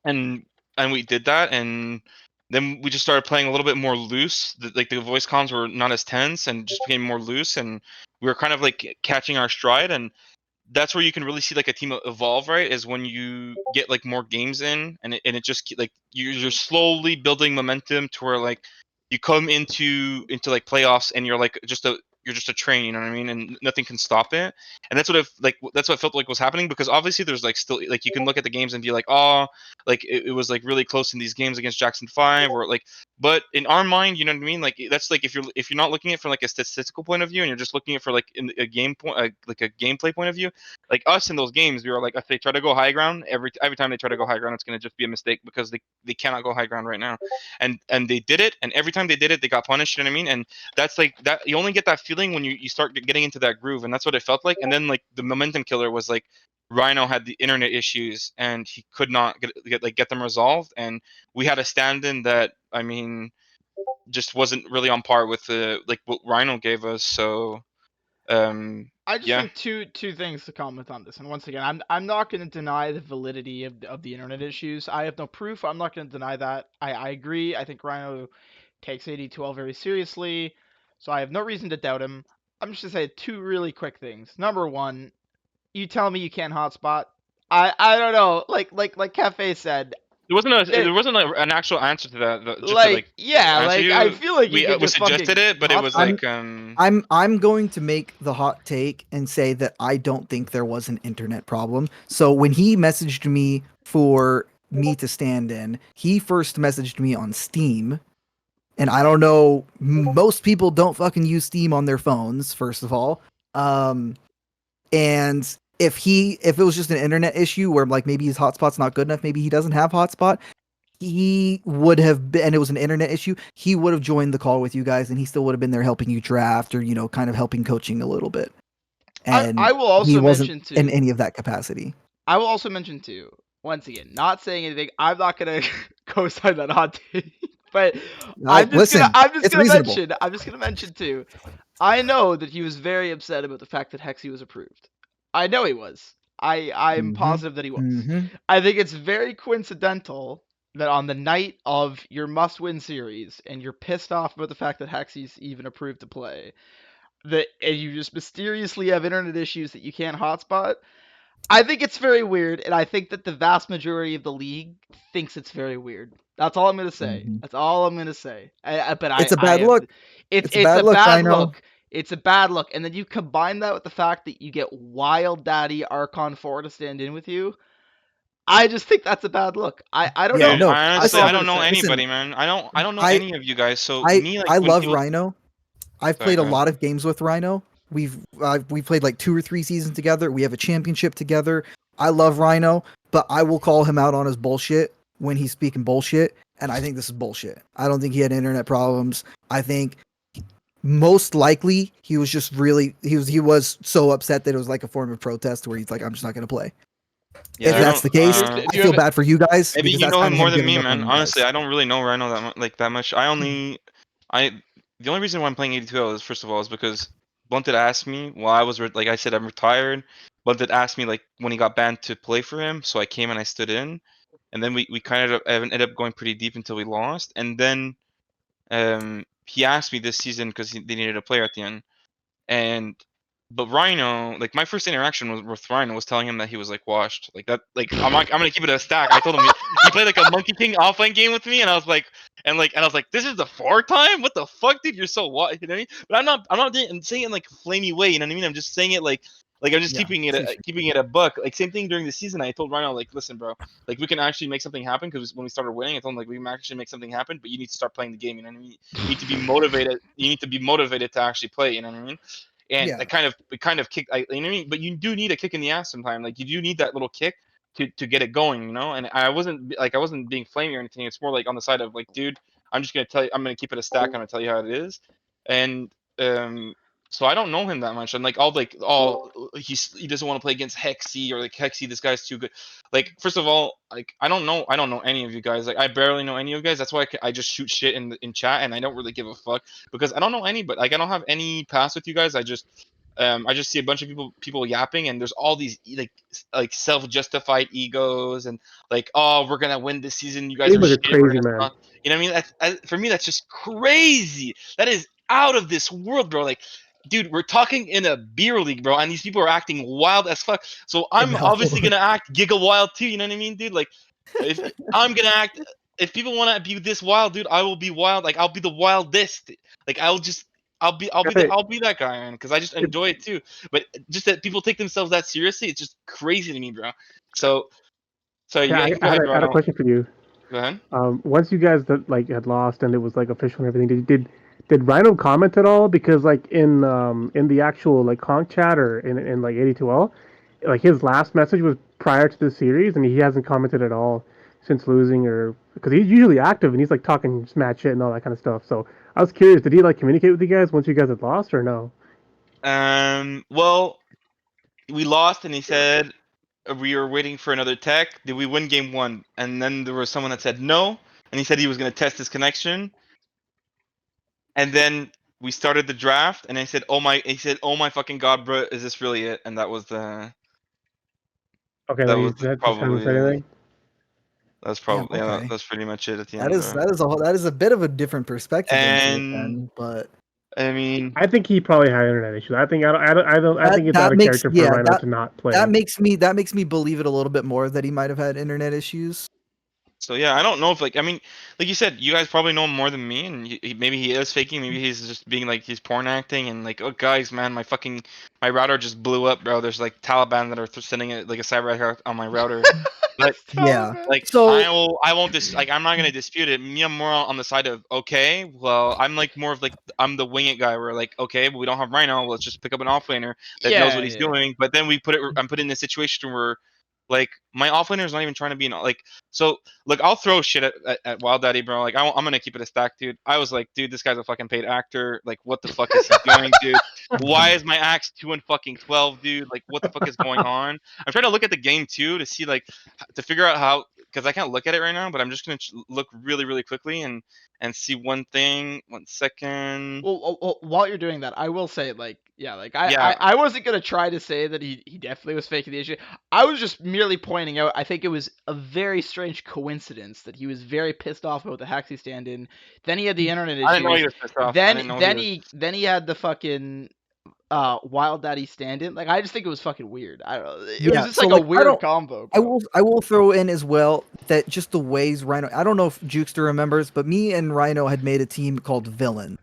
And we did that, and then we just started playing a little bit more loose. Like the voice comms were not as tense and just became more loose, and we were kind of like catching our stride. And that's where you can really see like a team evolve, right? Is when you get like more games in, and it just like you're slowly building momentum to where like you come into like playoffs and you're just a train, you know what I mean? And nothing can stop it. And that's what felt like was happening, because obviously there's like still like you can look at the games and be like, oh, like it was like really close in these games against Jackson 5, or like, but in our mind, you know what I mean? Like that's like if you're not looking at it from like a statistical point of view and you're just looking at it for like in a game point, like a gameplay point of view, like us in those games, we were like, if they try to go high ground, every time they try to go high ground, it's going to just be a mistake, because they cannot go high ground right now. And they did it, and every time they did it, they got punished. You know what I mean? And that's like that. You only get that feeling when you start getting into that groove, and that's what it felt like. And then like the momentum killer was like Rhino had the internet issues, and he could not get them resolved, and we had a stand-in that, I mean, just wasn't really on par with the like what Rhino gave us. So I just yeah. think two things to comment on this. And once again, I'm not going to deny the validity of the internet issues. I have no proof. I'm not going to deny that. I agree. I think Rhino takes AD2L very seriously, so I have no reason to doubt him. I'm just going to say two really quick things. Number one, you tell me you can't hotspot. I don't know. Like Cafe said, There wasn't an actual answer to that. Just to like yeah, answer like I you, feel like you could we just suggested fucking it, but it was hotspot. like I'm going to make the hot take and say that I don't think there was an internet problem. So when he messaged me for me to stand in, he first messaged me on Steam. And I don't know, most people don't fucking use Steam on their phones, first of all. And if it was just an internet issue where like maybe his hotspot's not good enough, maybe he doesn't have hotspot, he would have been, and it was an internet issue, he would have joined the call with you guys and he still would have been there helping you draft or, kind of helping coaching a little bit. I And will he also wasn't mention in too. any of that capacity. I will also mention too. Once again, not saying anything. I'm not gonna co-sign that hot take, but Listen, I'm just it's gonna reasonable. mention. I'm just gonna mention too. I know that he was very upset about the fact that Hexy was approved. I know he was. I'm Mm-hmm. positive that he was. Mm-hmm. I think it's very coincidental that on the night of your must-win series, and you're pissed off about the fact that Hexy's even approved to play, that and you just mysteriously have internet issues that you can't hotspot. I think it's very weird, and I think that the vast majority of the league thinks it's very weird. That's all I'm gonna say. Mm-hmm. That's all I'm gonna say. But It's a I bad have, look. It's a it's bad a look, bad Rhino. look. It's a bad look, and then you combine that with the fact that you get Wild Daddy Archon 4 to stand in with you. I just think that's a bad look. I don't Yeah, know. dude, no. I That's honestly all I'm I Listen, gonna don't know say. listen. anybody, man. I don't know I any of you guys. So I me, like I when love people, Rhino. I've sorry, played a go ahead. lot of games with Rhino. We played like 2 or 3 seasons together. We have a championship together. I love Rhino, but I will call him out on his bullshit when he's speaking bullshit. And I think this is bullshit. I don't think he had internet problems. I think most likely he was just really he was so upset that it was like a form of protest where he's like, I'm just not gonna play. If Yeah, I that's don't. the case, Do I you feel have bad for you guys Maybe because you that's know him kind of more him than giving me, up on man. you Honestly, guys. I don't really know Rhino that much. I the only reason why I'm playing AD2L is, first of all, is because Blunted asked me while I was like I said I'm retired. Blunted asked me like when he got banned to play for him, so I came and I stood in, and then we kind of ended up going pretty deep until we lost, and then he asked me this season because they needed a player at the end. And but Rhino, like my first interaction with Rhino was telling him that he was like washed, like that. Like I'm gonna keep it a stack. I told him he played like a Monkey King offline game with me, and I was like, and I was like, this is the 4th time. What the fuck, dude? You're so what? You know what I mean? But I'm not saying it in like a flamey way. You know what I mean? I'm just saying it like I'm just Yeah. keeping it a buck. Like same thing during the season. I told Rhino like, listen, bro, like we can actually make something happen, because when we started winning, I told him like we can actually make something happen, but you need to start playing the game. You know what I mean? You need to be motivated. You need to be motivated to actually play. You know what I mean? And Yeah. it kind of kick. You know what I mean? But you do need a kick in the ass sometimes. Like you do need that little kick to get it going, you know. And I wasn't being flamey or anything. It's more like on the side of like, dude, I'm just gonna tell you. I'm gonna keep it a stack. I'm gonna tell you how it is, and so I don't know him that much. I'm like, he doesn't want to play against Hexy, or like Hexy, this guy's too good. Like, first of all, like I don't know any of you guys. Like I barely know any of you guys. That's why I just shoot shit in chat, and I don't really give a fuck because I don't know any. But like I don't have any pass with you guys. I just see a bunch of people yapping, and there's all these like self-justified egos, and like, oh, we're gonna win this season. You guys are Gamers are shit. We're crazy, gonna man. suck. You know what I mean? For me, that's just crazy. That is out of this world, bro. Like, dude, we're talking in a beer league, bro, and these people are acting wild as fuck. So I'm No. obviously gonna act giga wild too. You know what I mean, dude? Like, if I'm gonna act, if people want to be this wild, dude, I will be wild. Like, I'll be the wildest. Like, Hey, I'll be that guy, man, because I just it- enjoy it too. But just that people take themselves that seriously, it's just crazy to me, bro. So, yeah, you can go ahead, bro. I had a question for you. Go ahead. Once you guys like had lost and it was like official and everything, did Rhino comment at all? Because like in the actual like conch chat or in like AD2L, like his last message was prior to the series, and he hasn't commented at all since losing, or because he's usually active and he's like talking mad shit and all that kind of stuff. So I was curious, did he like communicate with you guys once you guys had lost or no? Well, we lost, and he said we were waiting for another tech. Did we win game one? And then there was someone that said no, and he said he was gonna test his connection. And then we started the draft, and he said, "Oh my fucking god, bro, is this really it?" And Okay, that like was he just hasn't probably said anything. Damn. Okay. that's pretty much it at the That end, is bro. that is a bit of a different perspective into it, And then. But I mean, I think he probably had internet issues. I think it's out that of makes character for Rhino to not play. that makes me believe it a little bit more that he might have had internet issues. so yeah, I don't know if like you said, you guys probably know him more than me, and maybe he is faking, maybe he's just being like he's porn acting, and like, oh guys, man, my router just blew up, bro. There's like Taliban that are sending it like a cyber attack on my router, but It's Yeah. Taliban. like So I won't like I'm not gonna dispute it. Me, I'm more on the side of okay, well, I'm like more of like I'm the wing it guy. Where like okay, but we don't have Rhino, let's just pick up an offlaner that knows Yeah, what he's yeah. doing. But then I'm put in a situation where like my offlaner is not even trying to be like so. Look, I'll throw shit at Wild Daddy, bro. Like I'm gonna keep it a stack, dude. I was like, dude, this guy's a fucking paid actor. Like, what the fuck is he doing, dude? Why is my axe 2-12, dude? Like, what the fuck is going on? I'm trying to look at the game too to see like to figure out how because I can't look at it right now, but I'm just gonna look really really quickly and see one thing. 1 second. Well, while you're doing that, I will say, like, yeah, like Yeah, I wasn't gonna try to say that he definitely was faking the issue. I was just merely pointing out. I think it was a very strange coincidence that he was very pissed off about the Haxi stand-in. Then he had the internet I didn't know issues. he was pissed off. I didn't know he was. Then he had the fucking Wild Daddy stand-in. Like, I just think it was fucking weird. I don't know. It was yeah, just so like a like weird combo. Bro. I will throw in as well that just the ways Rhino, I don't know if Jukester remembers, but me and Rhino had made a team called Villain.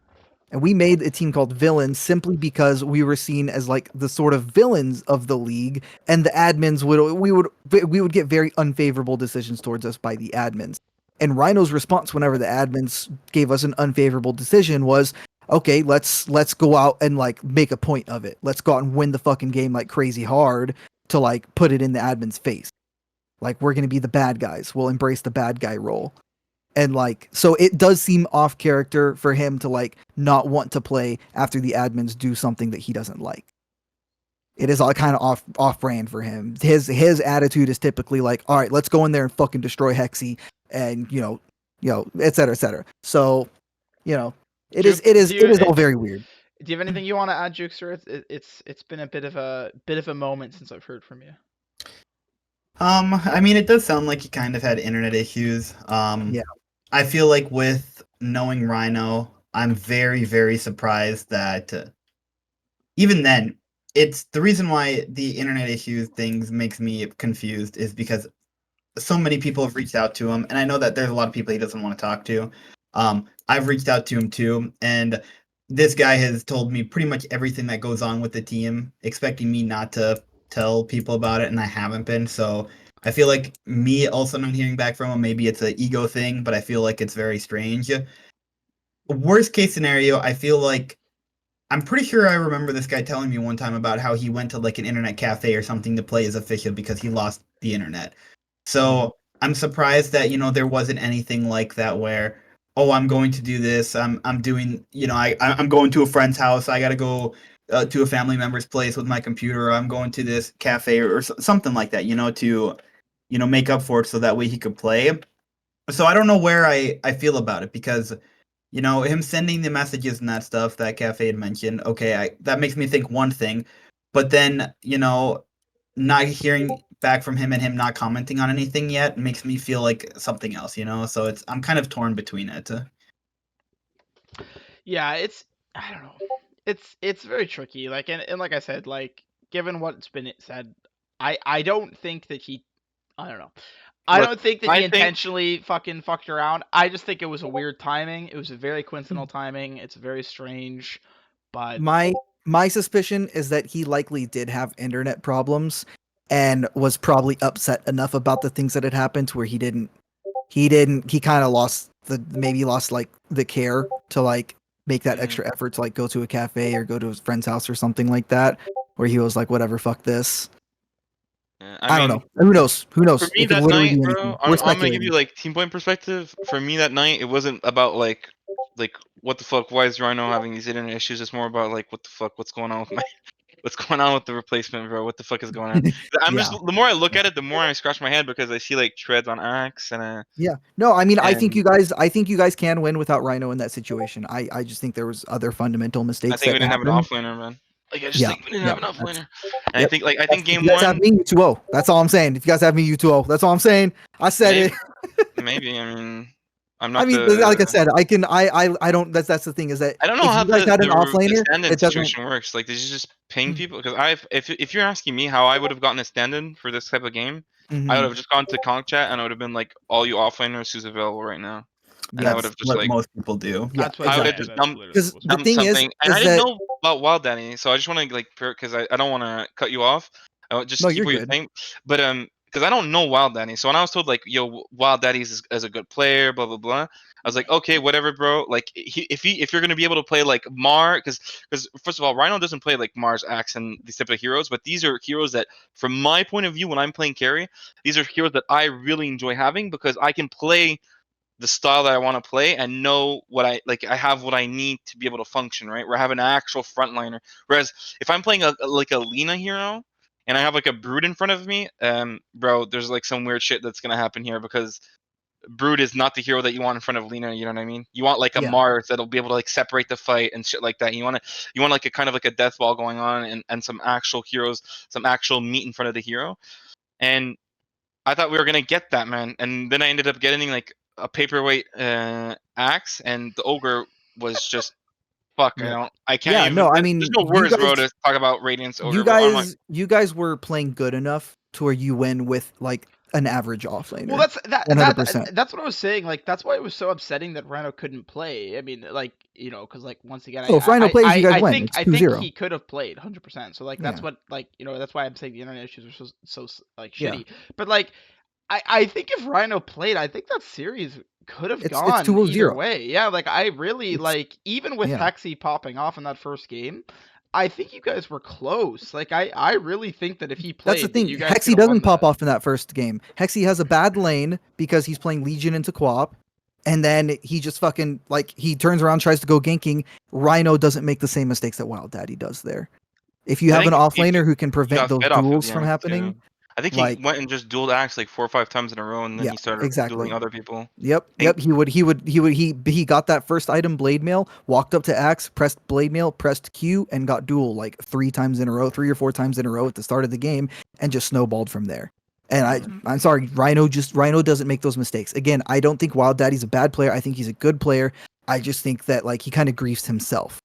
And we made a team called Villains simply because we were seen as like the sort of villains of the league, and the admins we would get very unfavorable decisions towards us by the admins. And Rhino's response whenever the admins gave us an unfavorable decision was, "Okay, let's go out and like make a point of it. Let's go out and win the fucking game like crazy hard to like put it in the admin's face. Like we're gonna be the bad guys. We'll embrace the bad guy role." And like so it does seem off character for him to like not want to play after the admins do something that he doesn't like. It is all kind of off brand for him. His attitude is typically like, all right, let's go in there and fucking destroy Hexy, and et cetera, et cetera. So it Juke, is all very weird. Do you have anything you want to add, Jukester? It's been a bit of a moment since I've heard from you. I mean, it does sound like he kind of had internet issues. Yeah. I feel like with knowing Rhino, I'm very, very surprised that even then, it's the reason why the internet issues things makes me confused is because so many people have reached out to him, and I know that there's a lot of people he doesn't want to talk to. I've reached out to him too, and this guy has told me pretty much everything that goes on with the team, expecting me not to tell people about it, and I haven't been. So I feel like me also not hearing back from him, maybe it's an ego thing, but I feel like it's very strange. Worst case scenario, I feel like I'm pretty sure I remember this guy telling me one time about how he went to like an internet cafe or something to play as official because he lost the internet. So I'm surprised that there wasn't anything like that where, oh, I'm going to do this. I'm doing, I'm going to a friend's house. I got to go to a family member's place with my computer. Or I'm going to this cafe or something like that, to, make up for it so that way he could play. So I don't know where I feel about it because, him sending the messages and that stuff that Cafe had mentioned. Okay, that makes me think one thing, but then, not hearing back from him and him not commenting on anything yet makes me feel like something else, So I'm kind of torn between it. Yeah, I don't know. It's very tricky. Like and like I said, like given what's been said, I don't think that he I don't know. I Look, don't think that he I think intentionally fucking fucked around. I just think it was a weird timing. It was a very coincidental timing. It's very strange, but My suspicion is that he likely did have internet problems and was probably upset enough about the things that had happened to where he kind of lost like the care to like make that Mhm. extra effort to like go to a cafe or go to his friend's house or something like that, where he was like, whatever, fuck this. I don't mean, know. Who knows? Who for knows? me It could that literally night, be bro, anything. We're I'm gonna give speculating. you like team point perspective. For me that night, it wasn't about like what the fuck, why is Rhino having these internet issues? It's more about like what the fuck, what's going on with my what's going on with the replacement, bro? What the fuck is going on? I'm just Yeah. the more I look at it, the more I scratch my head because I see like treads on Axe Yeah. No, I mean, and I think you guys can win without Rhino in that situation. I just think there was other fundamental I mistakes think we that didn't have an happened. offlaner, man. Like I just Yeah. think we didn't Yeah. have an That's offlaner. And yep. I think If game you guys have one, me, U2O. That's all I'm saying. If you guys have me, U2O. That's all I'm saying. I said maybe it. maybe. I mean, I'm I not mean, the like I said, I don't. That's the thing is that I don't know if how you guys had an the offlaner, stand-in it doesn't. situation works. Like, did you just ping people? Because if you're asking me how I would have gotten a stand-in for this type of game, I would Mhm. have just gone to Conk chat and I would have been like, all you offlaners who's available right now, and I would Yes. That's have just what like most people do. Yeah. that's what I would have yeah, Exactly. just that's literally Because what was the dumped thing something, and I is didn't that know about Wild Danny, so I just want to like because I don't want to cut you off. no, Just keep you're what you're good. saying, but because I don't know Wild Danny, so when I was told like, yo, Wild Daddy is a good player, blah blah blah, I was like, okay, whatever, bro. Like, if you're gonna be able to play like Mar, because first of all, Rhino doesn't play like Mars, Axe, and these type of heroes, but these are heroes that, from my point of view, when I'm playing carry, these are heroes that I really enjoy having because I can play the style that I want to play and know what I like. I have what I need to be able to function, right? Where I have an actual frontliner. Whereas if I'm playing like a Lena hero and I have like a Brood in front of me, bro, there's like some weird shit that's gonna happen here because Brood is not the hero that you want in front of Lena. You know what I mean? You want like a Yeah. Mars that'll be able to like separate the fight and shit like that. You want like a kind of like a death ball going on and some actual heroes, some actual meat in front of the hero. And I thought we were gonna get that, man, and then I ended up getting like a paperweight axe, and the ogre was just fuck. Yeah. I can't Yeah. even. No, I There's mean, no words, bro, to talk about Radiant's ogre, bro. I'm like, you guys were playing good enough to where you win with like an average Well, offlaner. that's that 100%. that's what I was saying. Like that's why it was so upsetting that Rhino couldn't play. I mean, like because like once again, Oh, if Rhino plays, you guys win. It's I two think zero. he could have played 100%. So like that's Yeah. what like that's why I'm saying the internet issues are like Yeah. shitty. But like I think if Rhino played, I think that series could have It's gone 2-0. either way. Yeah, like I really It's like even with yeah. Hexy popping off in that first game. I think you guys were close. Like I really think that if he That's the played, that thing. you guys could Hexy have won doesn't pop that. off in that first game. Hexy has a bad lane because he's playing Legion into co-op, and then he just fucking like he turns around, tries to go ganking. Rhino doesn't make the same mistakes that Wild Daddy does there. If you I have an think offlaner who can he prevent got those fed off of duels the from axe happening, too. I think he like went and just dueled axe like 4 or 5 times in a row, and then yeah, he started dueling exactly. other people. Yep, I think he got that first item blade mail, walked up to Axe, pressed blade mail, pressed Q, and got duel like 3 times in a row, 3 or 4 times in a row at the start of the game, and just snowballed from there. And I'm sorry, Rhino doesn't make those mistakes. Again, I don't think Wild Daddy's a bad player. I think he's a good player. I just think that like he kind of griefs himself.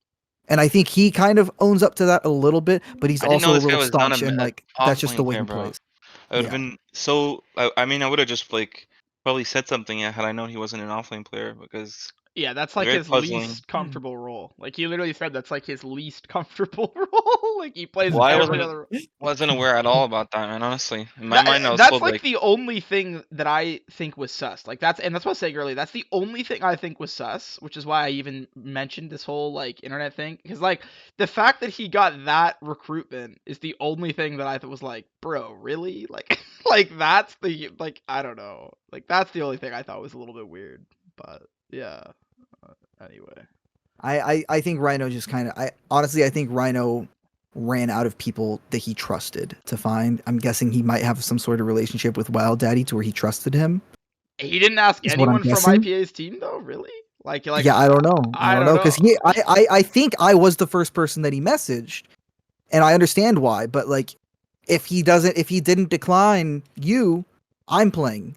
And I think he kind of owns up to that a little bit, but he's I didn't know also a this guy little was not staunch and a like that's off just the lane way player, he bro. plays. I would have Yeah. been so. I mean, I would have just like probably said something had I known he wasn't an offlane player because Yeah, that's it's like very his puzzling. least comfortable role. Like he literally said that's like his least comfortable role. Like he plays Well, I every other. wasn't aware at all about that, man. Honestly, in my That mind, I was that's told like like, the only thing that I think was sus. Like that's what I was saying earlier. That's the only thing I think was sus, which is why I even mentioned this whole like internet thing. Because like the fact that he got that recruitment is the only thing that I thought was like, bro, really? Like like that's the like I don't know. Like that's the only thing I thought was a little bit weird. But Yeah. Anyway. I think Rhino just kind of. I honestly, I think Rhino ran out of people that he trusted to find. I'm guessing he might have some sort of relationship with Wild Daddy to where he trusted him. He didn't ask Is what I'm anyone from guessing. IPA's team though, really? Like Yeah, I don't know. I I don't don't know because know. I think I was the first person that he messaged, and I understand why. But like, if he didn't decline you, I'm playing.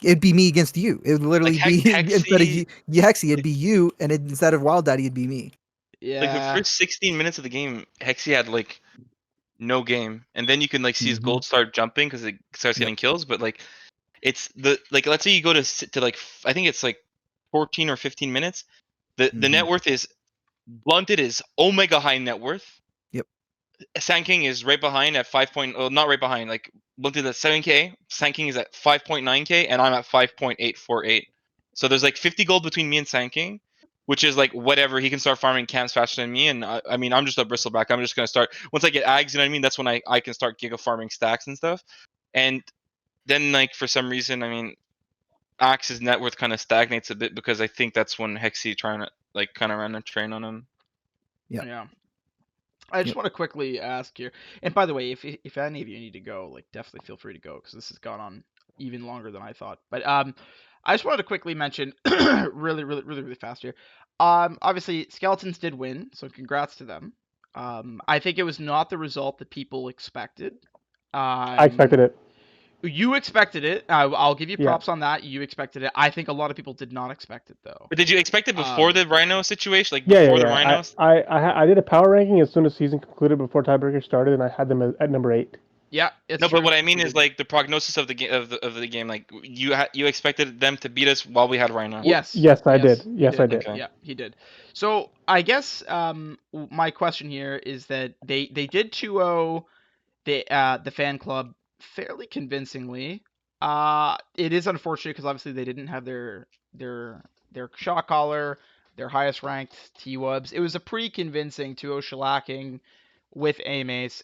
It'd be me against you. It would Like literally be instead of Hexy, you, Hexy, it'd be you, and instead of Wild Daddy, it'd be me. like the Yeah. first 16 minutes of the game, Hexy had like no game, and then you can like see his Mhm. gold start jumping because it starts Yep. getting kills. But like it's the like let's say you go to like I think it's like 14 or 15 minutes. The net Mhm. worth is blunted is omega high net worth. Yep. Sanking is right behind at 5. Oh, not right behind. Like blunted at 7k. Sanking is at 5.9k, and I'm at 5.848. So there's like 50 gold between me and Sanking, which is like whatever. He can start farming camps faster than me, and I mean I'm just a bristleback. I'm just gonna start once I get ags. You know what I mean? That's when I can start giga farming stacks and stuff. And then like for some reason, I mean, Axe's net worth kind of stagnates a bit because I think that's when Hexy trying to like kind of ran a train on him. Yep. Yeah. I just Yep. want to quickly ask here. And by the way, if any of you need to go, like definitely feel free to go because this has gone on even longer than I thought. But I just wanted to quickly mention really fast here. Obviously skeletons did win, so congrats to them. I think it was not the result that people expected. I expected Um, it. you expected it. I'll give you Yeah. props on that. You expected it. I think a lot of people did not expect it though. But did you expect it before Um, the Rhino situation? Like Yeah, yeah, before the yeah. Rhinos? I did a power ranking as soon as season concluded before tiebreaker started, and I had them at number 8. yeah, it's No, but true. what I mean We is did. like the prognosis of the game of the game. Like you expected them to beat us while we had Rhino. Yes, Yes, I did. yes, he Yes, I did. did. Okay. Yeah, he did. So I guess my question here is that they did 2-0 the fan club fairly convincingly. It is unfortunate because obviously they didn't have their their shot caller, their highest ranked T-Wubs. It was a pretty convincing 2-0 shellacking with Amace.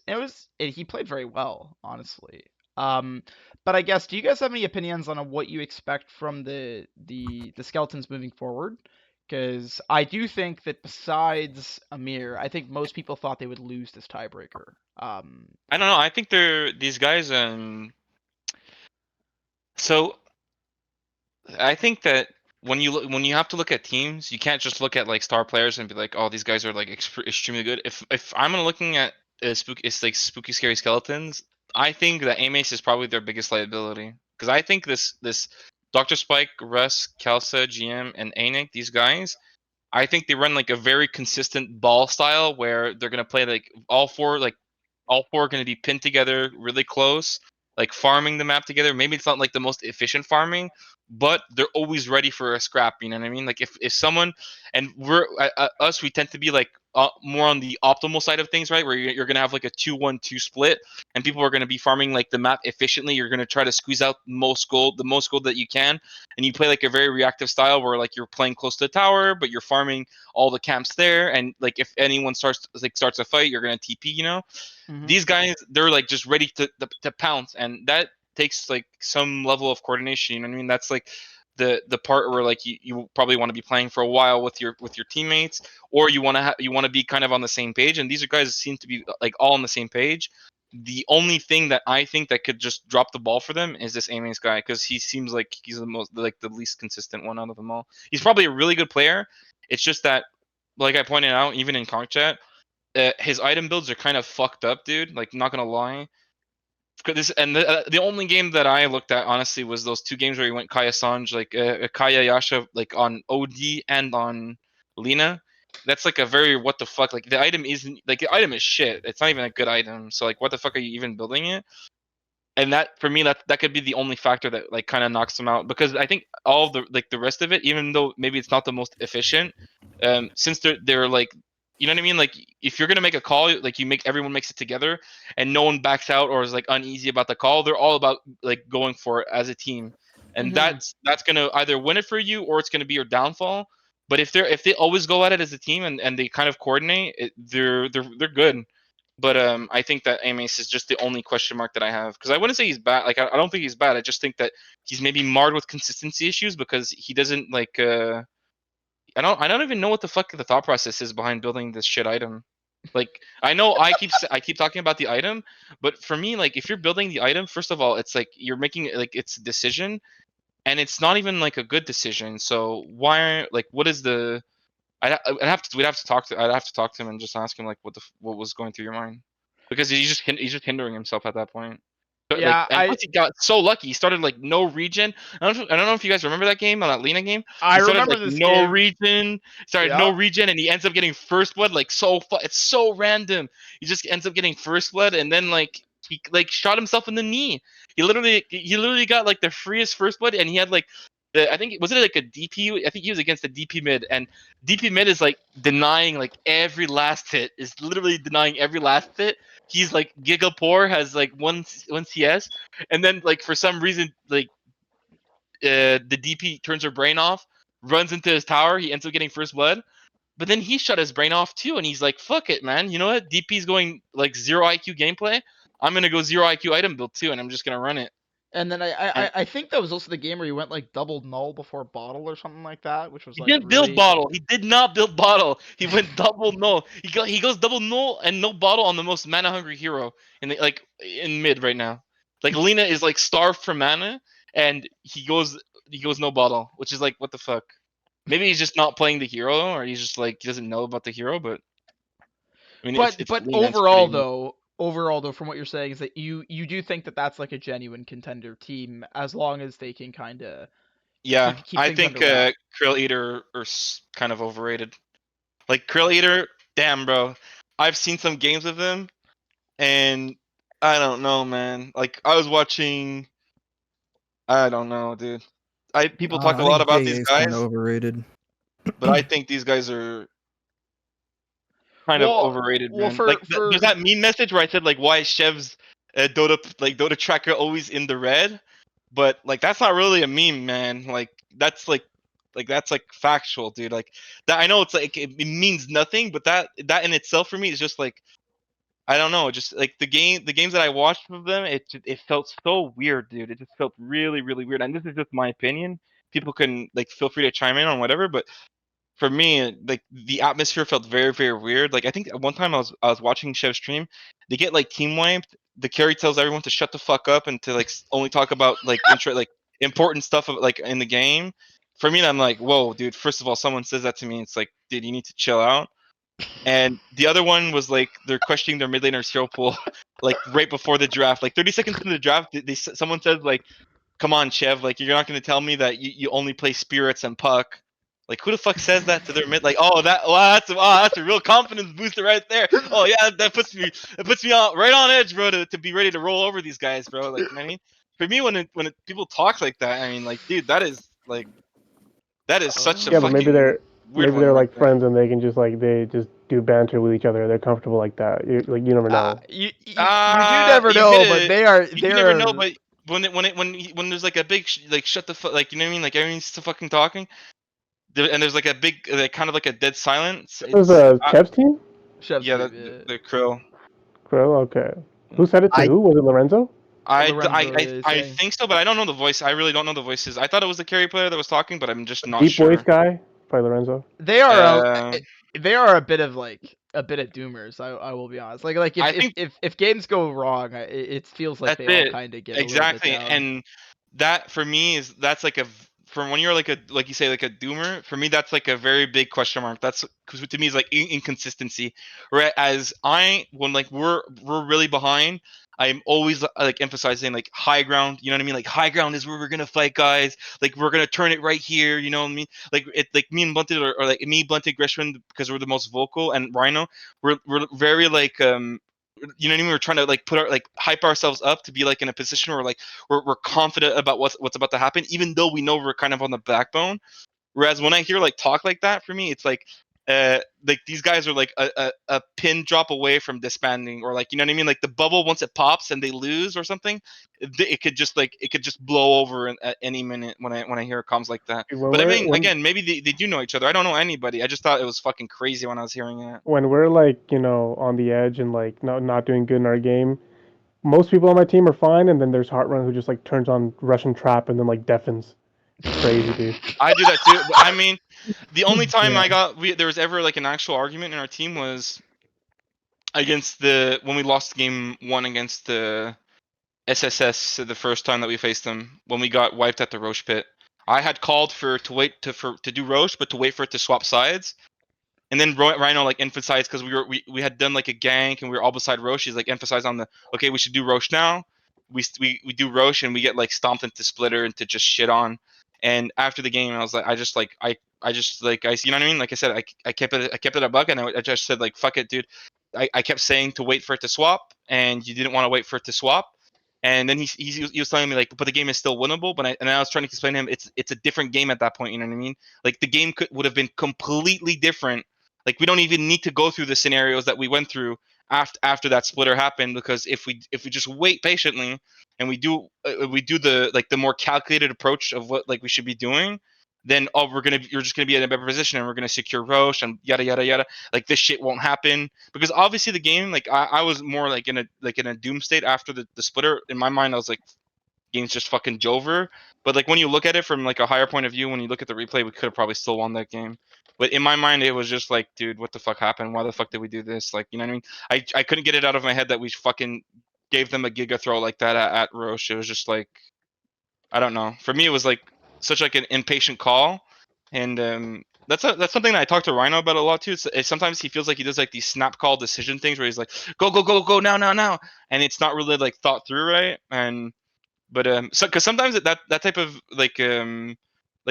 He played very well, honestly. Um, but I guess, do you guys have any opinions on what you expect from the skeletons moving forward? Because I do think that besides Ameer, I think most people thought they would lose this tiebreaker. I don't know. I think they're these guys. So I think that when you have to look at teams, you can't just look at like star players and be like, oh, these guys are like extremely good. If I'm looking at it's like spooky scary skeletons, I think that Amace is probably their biggest liability because I think this Doctor Spike, Russ, Kelsa, GM, and Anik, these guys, I think they run like a very consistent ball style where they're gonna play like all four are gonna be pinned together really close, like farming the map together. Maybe it's not like the most efficient farming, but they're always ready for a scrap. You know what I mean? Like if someone and we're us, we tend to be like more on the optimal side of things, right? Where you're gonna have like a 2-1-2 split, and people are gonna be farming like the map efficiently. You're gonna try to squeeze out the most gold that you can, and you play like a very reactive style where like you're playing close to the tower, but you're farming all the camps there, and like if anyone starts a fight, you're gonna TP. You know, Mhm. these guys they're like just ready to pounce, and that takes like some level of coordination. You know what I mean? That's like the part where like you probably want to be playing for a while with your teammates, or you want to be kind of on the same page. And these are guys that seem to be like all on the same page. The only thing that I think that could just drop the ball for them is this Ami's guy because he seems like he's the least consistent one out of them all. He's probably a really good player. It's just that, like I pointed out, even in Conch chat, his item builds are kind of fucked up, dude. Like, not gonna lie. The only game that I looked at honestly was those two games where he went Kaya Sanj, like Kaya Yasha, like on OD and on Lina. That's like a very what the fuck. Like the item isn't like the item is shit. It's not even a good item. So like, what the fuck are you even building it? And that for me that could be the only factor that like kind of knocks them out because I think all the like the rest of it, even though maybe it's not the most efficient, since they're like, you know what I mean, like if you're gonna make a call, like you make everyone makes it together and no one backs out or is like uneasy about the call. They're all about like going for it as a team, and Mhm. that's gonna either win it for you or it's gonna be your downfall. But if they always go at it as a team and they kind of coordinate, they're good. But I think that Amace is just the only question mark that I have because I wouldn't say he's bad. Like I don't think he's bad. I just think that he's maybe marred with consistency issues because he doesn't like. I don't even know what the fuck the thought process is behind building this shit item. Like I know I keep talking about the item, but for me, like if you're building the item, first of all, it's like you're making it like it's a decision, and it's not even like a good decision. So why like what is the we'd have to talk to I'd have to talk to him and just ask him like what was going through your mind, because he's just hindering himself at that point. But like, Yeah, and plus he got so lucky. He started like no regen. I don't know if you guys remember that game, that Lena game. I He started remember like this no game. regen, Yeah. and he ends up getting first blood. Like it's so random. He just ends up getting first blood, and then like he like shot himself in the knee. He literally got like the freest first blood, and he had like I think was it like a DP? I think he was against the DP mid, and DP mid is like denying like every last hit. Is literally denying every last hit. He's like Giga Poor has like one CS, and then like for some reason like the DP turns her brain off, runs into his tower. He ends up getting first blood, but then he shut his brain off too, and he's like, "Fuck it, man. You know what? DP's going like 0 IQ gameplay. I'm gonna go 0 IQ item build too, and I'm just gonna run it." And then And I think that was also the game where he went like double null before bottle or something like that, which was he like didn't build really. bottle. He did not build bottle. He went double null. He goes double null and no bottle on the most mana hungry hero in the, like in mid right now. Like Lena is like starved for mana, and he goes no bottle, which is like what the fuck. Maybe he's just not playing the hero, or he's just like he doesn't know about the hero. But I mean, it's But Lena. It's pretty. overall though, from what you're saying, is that you do think that that's like a genuine contender team as long as they can kind of Yeah, keep I things think under wrap. Krill Eater are kind of overrated. Like Krill Eater, damn bro, I've seen some games of him, and I don't know, man. Like I was watching, I don't know, dude. People talk a I lot think about JA these is kind of guys, overrated. but I think these guys are kind of Well, overrated, well man. Like there's for that meme message where I said like why is Chev's Dota tracker always in the red, but like that's not really a meme, man. Like that's like factual, dude. Like that I know it's like it means nothing, but that in itself for me is just like I don't know, just like the games that I watched of them, it felt so weird, dude. It just felt really, really weird. And this is just my opinion. People can like feel free to chime in on whatever, but for me, like the atmosphere felt very, very weird. Like I think at one time I was watching Chev's stream, they get like team wiped. The carry tells everyone to shut the fuck up and to like only talk about like important stuff of, like in the game. For me, I'm like, whoa, dude. First of all, someone says that to me, it's like, dude, you need to chill out. And the other one was like they're questioning their mid laner's hero pool, like right before the draft, like 30 seconds into the draft. Someone said like, "Come on, Chev, like you're not going to tell me that you only play spirits and puck." Like who the fuck says that to their mid? Like, oh that's a real confidence booster right there. Oh yeah, that puts me on right on edge, bro, to be ready to roll over these guys, bro. Like you know what I mean? For me, people talk like that, I mean, like, dude, that is such a Yeah, but fucking weird maybe one they're right like there. friends and they can just like they just do banter with each other. They're comfortable like that. You never know. you do never You hit know, but it. You can never know, they're but when there's like a big like shut the fuck, like you know what I mean, like everyone's still fucking talking, and there's like a big like kind of like a dead silence. This was It's Chev's team. Chef's yeah, team. Yeah. the krill. Crow. Okay. Who said it to I who? Was it Lorenzo? Lorenzo is I saying think so, but I don't know the voice. I really don't know the voices. I thought it was the carry player that was talking, but I'm just not Deep voice sure. guy. Probably Lorenzo. they are Uh, they are a bit of like a bit of doomers. I will be honest. Like I think if games go wrong, it feels like that's they all it. kind of get a little bit Exactly. down. And that for me is that's like from when you're like you say like a doomer, for me that's like a very big question mark. That's because to me is like inconsistency. Whereas when like we're really behind, I'm always like emphasizing like high ground, you know what I mean? Like high ground is where we're gonna fight, guys. Like we're gonna turn it right here, you know what I mean? Like it like me and Blunted or like me, Blunted, Gresham, because we're the most vocal, and Rhino, we're very like you know what I mean? We're trying to like put our like hype ourselves up to be like in a position where like we're confident about what's about to happen, even though we know we're kind of on the backbone. Whereas when I hear like talk like that, for me, it's like these guys are like a pin drop away from disbanding, or like you know what I mean, like the bubble once it pops and they lose or something, it could just blow over at any minute when I hear comms like that. When But I we're mean, again, maybe they do know each other. I don't know anybody. I just thought it was fucking crazy when I was hearing it. when we're like on the edge and like not doing good in our game, most people on my team are fine, and then there's Heartrun who just like turns on Russian trap and then like deafens. Crazy, dude. I do that too. But I mean, the only time Yeah. there was ever like an actual argument in our team was against when we lost game 1 against the SSS the first time that we faced them when we got wiped at the Roche pit. I had called to do Roche, but to wait for it to swap sides. And then Rhino like emphasized because we had done like a gank and we were all beside Roche. He's like emphasized on the okay, we should do Roche now. We do Roche and we get like stomped into Splitter and to just shit on. And after the game, I was like, I just like you know what I mean? Like I said, I kept it a buck and I just said like fuck it, dude. I kept saying to wait for it to swap, and you didn't want to wait for it to swap. And then he was telling me like, but the game is still winnable. But I was trying to explain to him it's a different game at that point. You know what I mean? Like the game would have been completely different. Like we don't even need to go through the scenarios that we went through after that splitter happened, because if we just wait patiently and we do the like the more calculated approach of what like we should be doing, then you're just gonna be in a better position and we're gonna secure Roche and yada yada yada. Like this shit won't happen because obviously the game like I was more like in a doom state after the splitter. In my mind, I was like, game's just fucking Jover. But like when you look at it from like a higher point of view, when you look at the replay, we could have probably still won that game. But in my mind, it was just like, dude, what the fuck happened? Why the fuck did we do this? Like, you know what I mean? I couldn't get it out of my head that we fucking gave them a giga throw like that at Roche. It was just like, I don't know. For me, it was like such like an impatient call, and that's something that I talk to Rhino about a lot too. It's sometimes he feels like he does like these snap call decision things where he's like, go go go go now now now, and it's not really like thought through right. And but so because sometimes that type of like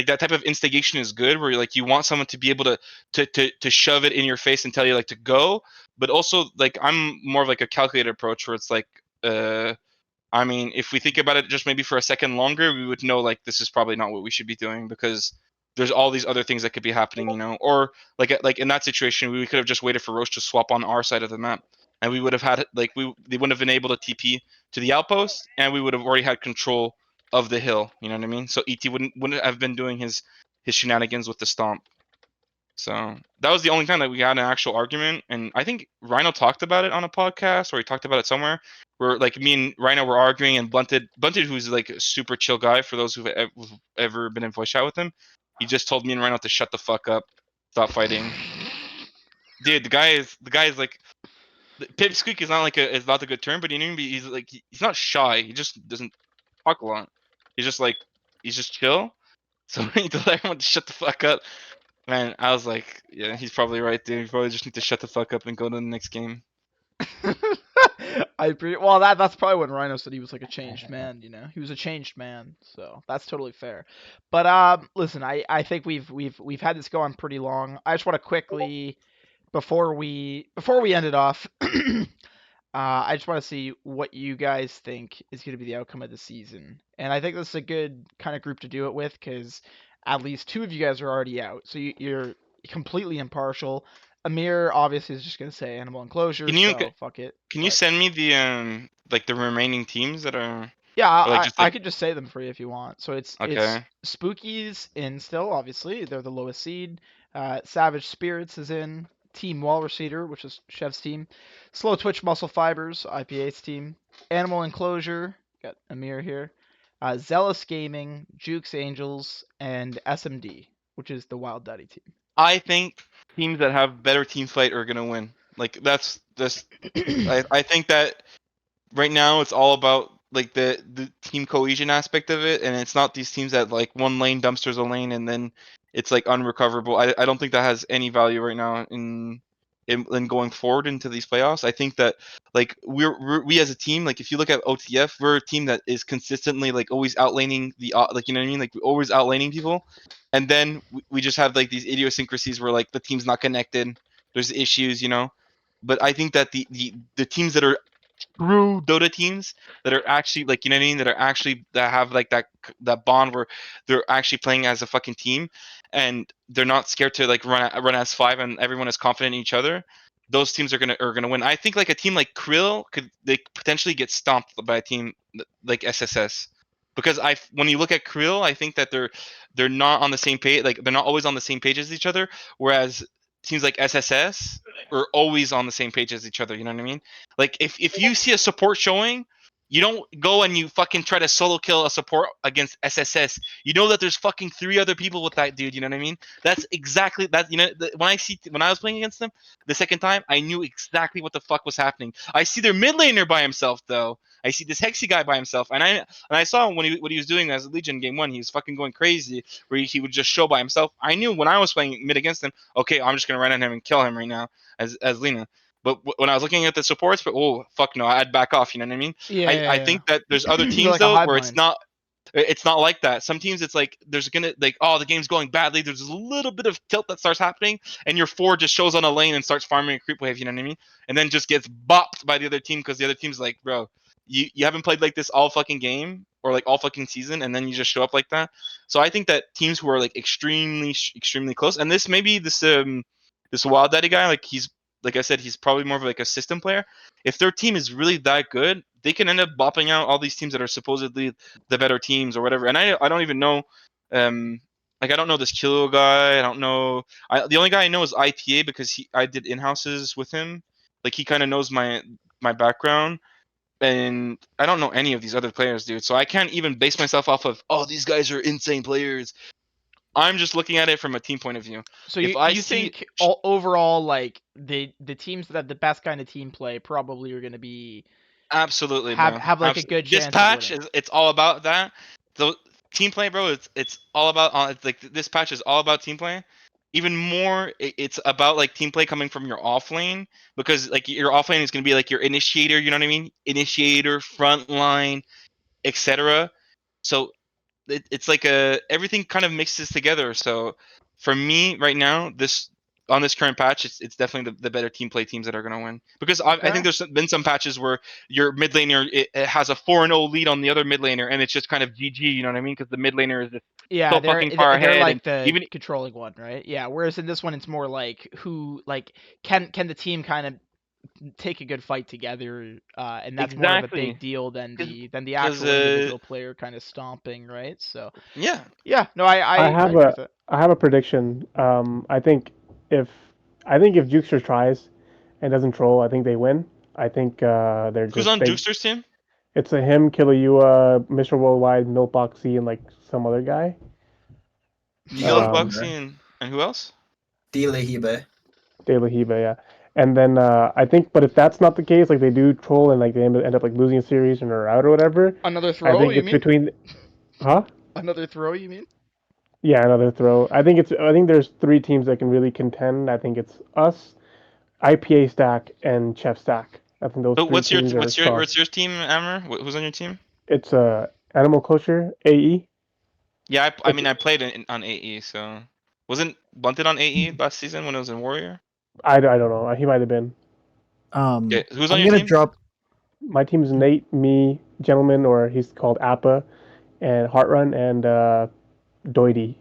that type of instigation is good, where like you want someone to be able to shove it in your face and tell you like to go, but also like I'm more of like a calculated approach where it's like I mean, if we think about it just maybe for a second longer, we would know like this is probably not what we should be doing because there's all these other things that could be happening, you know. Or like in that situation, we could have just waited for Roche to swap on our side of the map, and we would have had like they wouldn't have been able to TP to the outpost, and we would have already had control of the hill. You know what I mean? So ET wouldn't have been doing his shenanigans with the stomp. So that was the only time that we had an actual argument, and I think Rhino talked about it on a podcast, or he talked about it somewhere, where like me and Rhino were arguing, and Bunted, who's like a super chill guy for those who've ever been in voice chat with him, he just told me and Rhino to shut the fuck up, stop fighting. Dude, the guy is like pipsqueak is not a good term, but you know he's like he's not shy. He just doesn't talk a lot. He's just like he's just chill. So he told everyone to shut the fuck up. Man, I was like, yeah, he's probably right, dude. You probably just need to shut the fuck up and go to the next game. I agree. Well, that's probably when Rhino said he was like a changed man. You know, he was a changed man, so that's totally fair. But listen, I think we've had this go on pretty long. I just want to quickly before we end it off. I just want to see what you guys think is going to be the outcome of the season, and I think this is a good kind of group to do it with because at least two of you guys are already out, so you're completely impartial. Ameer obviously is just going to say animal enclosure, Can you so fuck it. can you But send me the like the remaining teams that are yeah, or like I, just I like could just say them for you if you want. So it's okay. Spookies in still, obviously. They're the lowest seed. Savage Spirits is in. Team Walrus Eater, which is Chef's team. Slow Twitch Muscle Fibers, IPA's team. Animal Enclosure, got Ameer here. Zealous Gaming, Jukes Angels, and SMD, which is the Wild Daddy I think teams that have better team fight are gonna win. Like that's just team. I think that right now it's all about like the team cohesion aspect of it, and it's not these teams that like one lane dumpsters a lane and then it's like unrecoverable. I don't think that has any value right now in going forward into these playoffs. I think that like we as a team, like if you look at OTF, we're a team that is consistently like always outlaning the like you know what I mean, like we're always outlaning people, and then we just have like these idiosyncrasies where like the team's not connected, there's issues, you know. But I think that the teams that are true Dota teams that are actually like you know what I mean, that are actually that have like that bond where they're actually playing as a fucking team, and they're not scared to like run as five, and everyone is confident in each other. Those teams are gonna win. I think like a team like Krill could they potentially get stomped by a team like SSS. Because when you look at Krill, I think that they're not on the same page. Like they're not always on the same page as each other. Whereas teams like SSS are always on the same page as each other. You know what I mean? Like if you see a support showing, You don't go and you fucking try to solo kill a support against SSS. You know that there's fucking 3 other people with that dude. You know what I mean? That's exactly that. You know, when I was playing against them the second time, I knew exactly what the fuck was happening. I see their mid laner by himself though. I see this Hexy guy by himself, and I saw him when what he was doing as a Legion game 1. He was fucking going crazy, where he would just show by himself. I knew when I was playing mid against him, okay, I'm just gonna run at him and kill him right now as Lena. But when I was looking at the supports, but oh fuck no, I'd back off. You know what I mean? Yeah, I yeah, think that there's other yeah. teams Like a though hive where mind. it's not like that. Some teams it's like there's gonna like the game's going badly. There's a little bit of tilt that starts happening, and your 4 just shows on a lane and starts farming a creep wave. You know what I mean? And then just gets bopped by the other team because the other team's like, bro, you haven't played like this all fucking game or like all fucking season, and then you just show up like that. So I think that teams who are like extremely close, and this Wild Daddy guy, like he's like I said, he's probably more of like a system player. If their team is really that good, they can end up bopping out all these teams that are supposedly the better teams or whatever. And I don't even know, like I don't know this Kilo guy. I don't know. The only guy I know is IPA because I did in houses with him. Like he kind of knows my background, and I don't know any of these other players, dude. So I can't even base myself off of these guys are insane players. I'm just looking at it from a team point of view. So If I you see think overall, like the teams that have the best kind of team play probably are going to be Absolutely, bro. have like a good This chance of patch winning. it's all about that. The team play, bro. It's all about. It's like this patch is all about team play. Even more, it's about like team play coming from your off lane because like your off lane is gonna be like your initiator. You know what I mean? Initiator, front line, etc. So it's like everything kind of mixes together. So for me right now, this on this current patch, it's definitely the better team play teams that are going to win because I think Okay. there's been some patches where your mid laner it has a 4-0 lead on the other mid laner and it's just kind of GG. You know what I mean? Because the mid laner is just Yeah, so fucking far they're ahead, and like the even controlling one, right? Yeah. Whereas in this one, it's more like who like can the team kind of take a good fight together, and that's more of a exactly big deal than the because actual individual player kind of stomping, right? So yeah. yeah, no, I I I have agree a with it. I have a prediction. If I think if Jukester tries and doesn't troll, I think they win. I think they're Who's just on they. Jukester's team? It's a him, Killiua, Mr. Worldwide, Milkboxy, and like some other guy. Milk Healer, Um, Bugsy and who else? Hibe. De La Hiba, yeah. And then I think, but if that's not the case, like they do troll and like they end up like losing a series and are out or whatever, Another I throw, think you it's mean? between, huh? Another throw, you mean? Yeah, another throw. I think there's 3 teams that can really contend. I think it's us, IPA Stack, and Chef Stack. I think those So 3 teams are strong. what's your team, Amer? Who's on your team? It's Animal Culture, AE. Yeah, I It's mean, I played on AE, so wasn't Bunted on AE last season when it was in Warrior? I don't know. He might have been. Okay, who's on I'm your gonna team? drop. My team's Nate, me, Gentleman, or he's called Appa, and Heartrun, and Doity.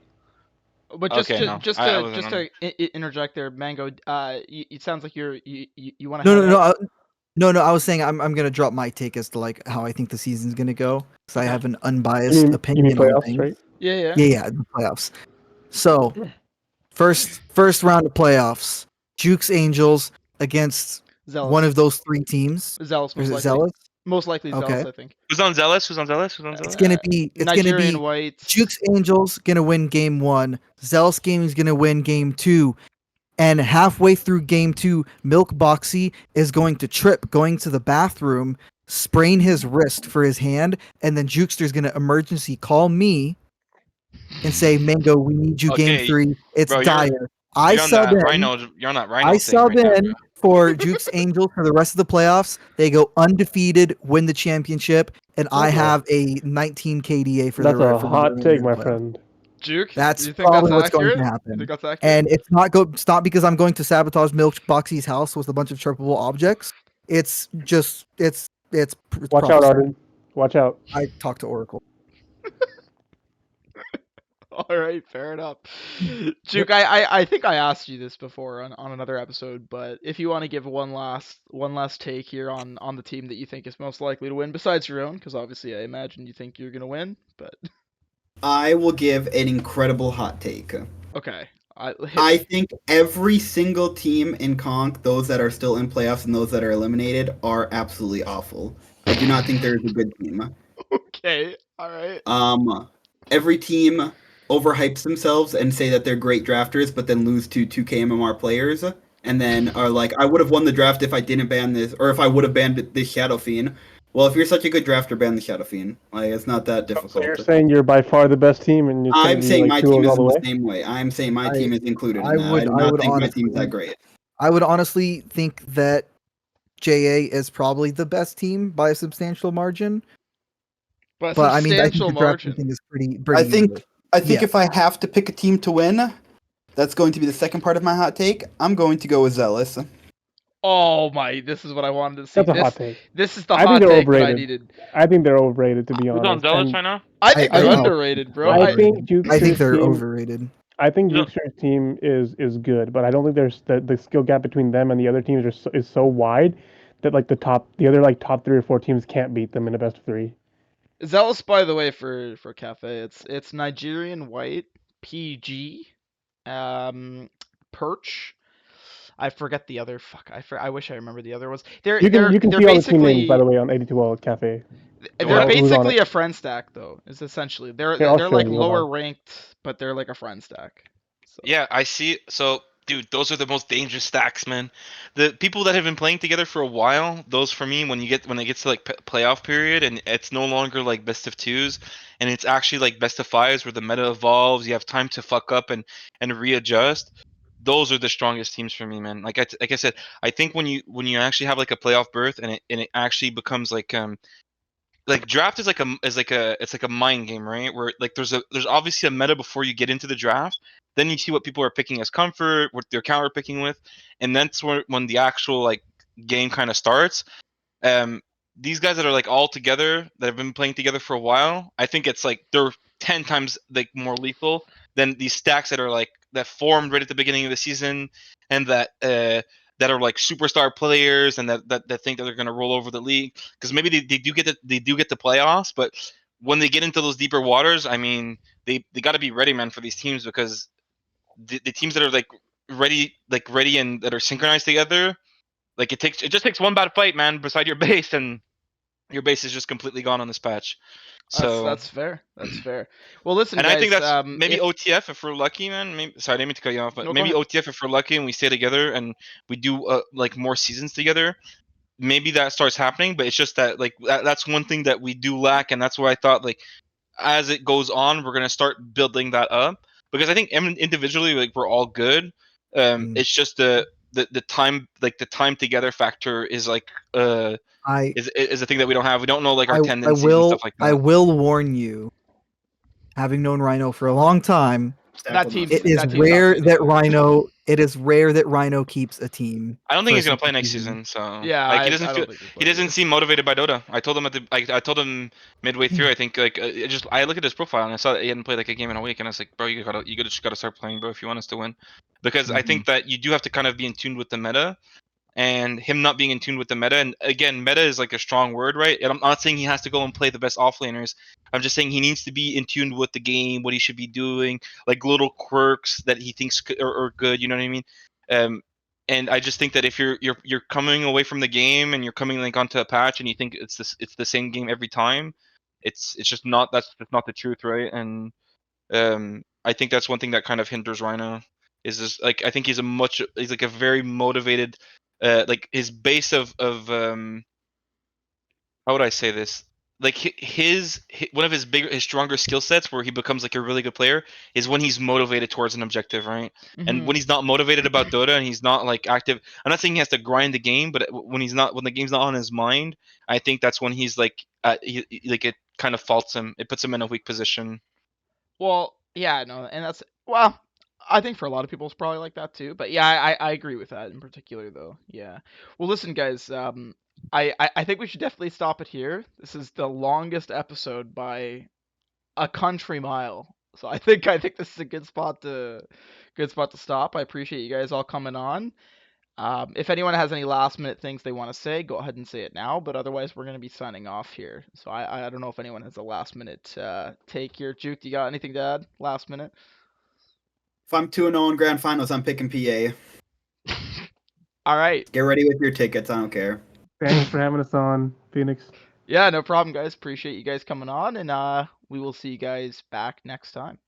But Okay, no, I wasn't just on. to interject there, Mango. It sounds like you want to No, head no, no, out. no. I was saying I'm gonna drop my take as to like how I think the season's gonna go because I Okay. have an unbiased You mean opinion on playoffs, things. right? Yeah, yeah. Yeah, yeah, the playoffs. So first round of playoffs, Jukes Angels against one Zealous. of those 3 teams. Zealous, Or is most it likely. Zealous? Most likely Okay. Zealous, I think. Who's on Zealous? Who's on Zealous? Who's on It's Zealous? gonna Nigerian be Whites. Jukes Angels gonna win game 1. Zealous Gaming's gonna win game 2. And halfway through game 2, Milk Boxy is going to trip, going to the bathroom, sprain his wrist for his hand, and then Jukester's gonna emergency call me and say, Mango, we need you game Okay, 3. It's bro, dire. I sub in. You're on that I Rhino thing sub right now, in bro. for Jukes Angels for the rest of the playoffs. They go undefeated, win the championship, and I That's a have a 19 KDA for that's a for the hot take, remainder of my the playoffs. friend. Juke, That's you think that's probably what's going to accurate? You think happen. that's accurate? And it's not because I'm going to sabotage Milk Boxy's house with a bunch of trippable objects. It's just it's Watch out, prophecy. Arden. Watch out. I talked to Oracle. All right, fair enough. Juke, I think I asked you this before on another episode, but if you want to give one last take here on the team that you think is most likely to win, besides your own, because obviously I imagine you think you're gonna win, but I will give an incredible hot take. okay, hit I me. think every single team in Conk, those that are still in playoffs and those that are eliminated, are absolutely awful. I do not think there is a good team. Okay, all right. Every team overhypes themselves and say that they're great drafters, but then lose to 2K MMR players, and then are like, I would have won the draft if I didn't ban this, or if I would have banned this Shadow Fiend. Well, if you're such a good drafter, ban the Shadow Fiend. Like, it's not that So difficult. you're saying you're by far the best team, and it's going I'm to be saying like my 2-0 team is all the in the way? same way. I'm saying my team is included in I that. I would- do I not would think my team's honestly- that great. I would honestly think that JA is probably the best team by a substantial margin. But But I mean, I think substantial the drafting margin. thing is pretty. I think easy. if Yes. I have to pick a team to win, that's going to be the second part of my hot take. I'm going to go with Zealous. Oh my! This is what I wanted to see. That's a hot take. This is the I think hot they're take that I overrated. needed. I think they're overrated, to be Who's on honest. Zealous And right now? I think I they're don't know. underrated, bro. I think I think Jukester's they're team. overrated. I think No. Jukester's team is good, but I don't think there's the skill gap between them and the other teams is so wide that like the other like top 3 or 4 teams can't beat them in a best of 3. Zealous, by the way, for Cafe, it's Nigerian white, PG, perch. I forget the other. Fuck, I wish I remember the other ones. They're You can they're see all the team names, by basically the way, on AD2L Cafe. they're What? Who's on basically it. a friend stack though. Is essentially Here, I'll they're show like you. Hold lower on. ranked, but they're like a friend stack. So. Yeah, I see. So, dude, those are the most dangerous stacks, man. The people that have been playing together for a while, those for me, when it gets to like playoff period, and it's no longer like best of twos, and it's actually like best of fives, where the meta evolves, you have time to fuck up and readjust. Those are the strongest teams for me, man. Like I said, I think when you actually have like a playoff berth, and it actually becomes like draft is it's like a mind game, right? Where like there's obviously a meta before you get into the draft. Then you see what people are picking as comfort, what they're counter picking with, and that's when the actual like game kind of starts. Um, these guys that are like all together that have been playing together for a while, I think it's like they're 10 times like more lethal than these stacks that are like that formed right at the beginning of the season and that are like superstar players and that think that they're gonna roll over the league because maybe they do get the playoffs, but when they get into those deeper waters, I mean they got to be ready, man, for these teams because the teams that are ready and that are synchronized together, like it just takes one bad fight, man, beside your base, and your base is just completely gone on this patch. So That's fair. That's fair. Well, listen, and I think guys. that's maybe If OTF if we're lucky, man. Maybe, sorry, I didn't mean to cut you off, but no, go maybe ahead. OTF if we're lucky and we stay together and we do like more seasons together. Maybe that starts happening, but it's just that like that's one thing that we do lack, and that's why I thought like as it goes on, we're gonna start building that up because I think individually like we're all good. Mm. It's just the time like the time together factor is like I is a thing that we don't have. We don't know like our I tendencies and stuff like I that. will warn you, having known Rhino for a long time, That it is team's not rare doing that well. Rhino keeps a team. I don't think for a he's gonna play single next season. season. So Yeah, like I don't think he's he playing doesn't either. seem motivated by Dota. I told him I told him midway through. I think like I look at his profile and I saw that he hadn't played like a game in a week, and I was like, bro, just gotta start playing, bro, if you want us to win, because I think that you do have to kind of be in tune with the meta. And him not being in tune with the meta, and again, meta is like a strong word, right? And I'm not saying he has to go and play the best offlaners. I'm just saying he needs to be in tune with the game, what he should be doing, like little quirks that he thinks are good. You know what I mean? Um, and I just think that if you're coming away from the game and you're coming like onto a patch and you think it's the same game every time, it's just not that's just not the truth, right? And I think that's one thing that kind of hinders Rhino. Is this like I think he's like a very motivated, like his base of how would I say this? Like one of his stronger skill sets where he becomes like a really good player is when he's motivated towards an objective, right? And Mhm. when he's not motivated about Dota and he's not like active, I'm not saying he has to grind the game, but when the game's not on his mind, I think that's when he's like like it kind of faults him. It puts him in a weak position. Well, yeah, no, and that's well. I think for a lot of people it's probably like that too. But yeah, I agree with that in particular though. Yeah. Well, listen, guys. I think we should definitely stop it here. This is the longest episode by a country mile. So I think this is a good spot to stop. I appreciate you guys all coming on. If anyone has any last minute things they want to say, go ahead and say it now. But otherwise, we're gonna be signing off here. So I don't know if anyone has a last minute take here. Juke, you got anything to add? Last minute. If I'm 2-0 in grand finals, I'm picking PA. All right. Get ready with your tickets. I don't care. Thanks for having us on, Phoenix. Yeah, no problem, guys. Appreciate you guys coming on, and we will see you guys back next time.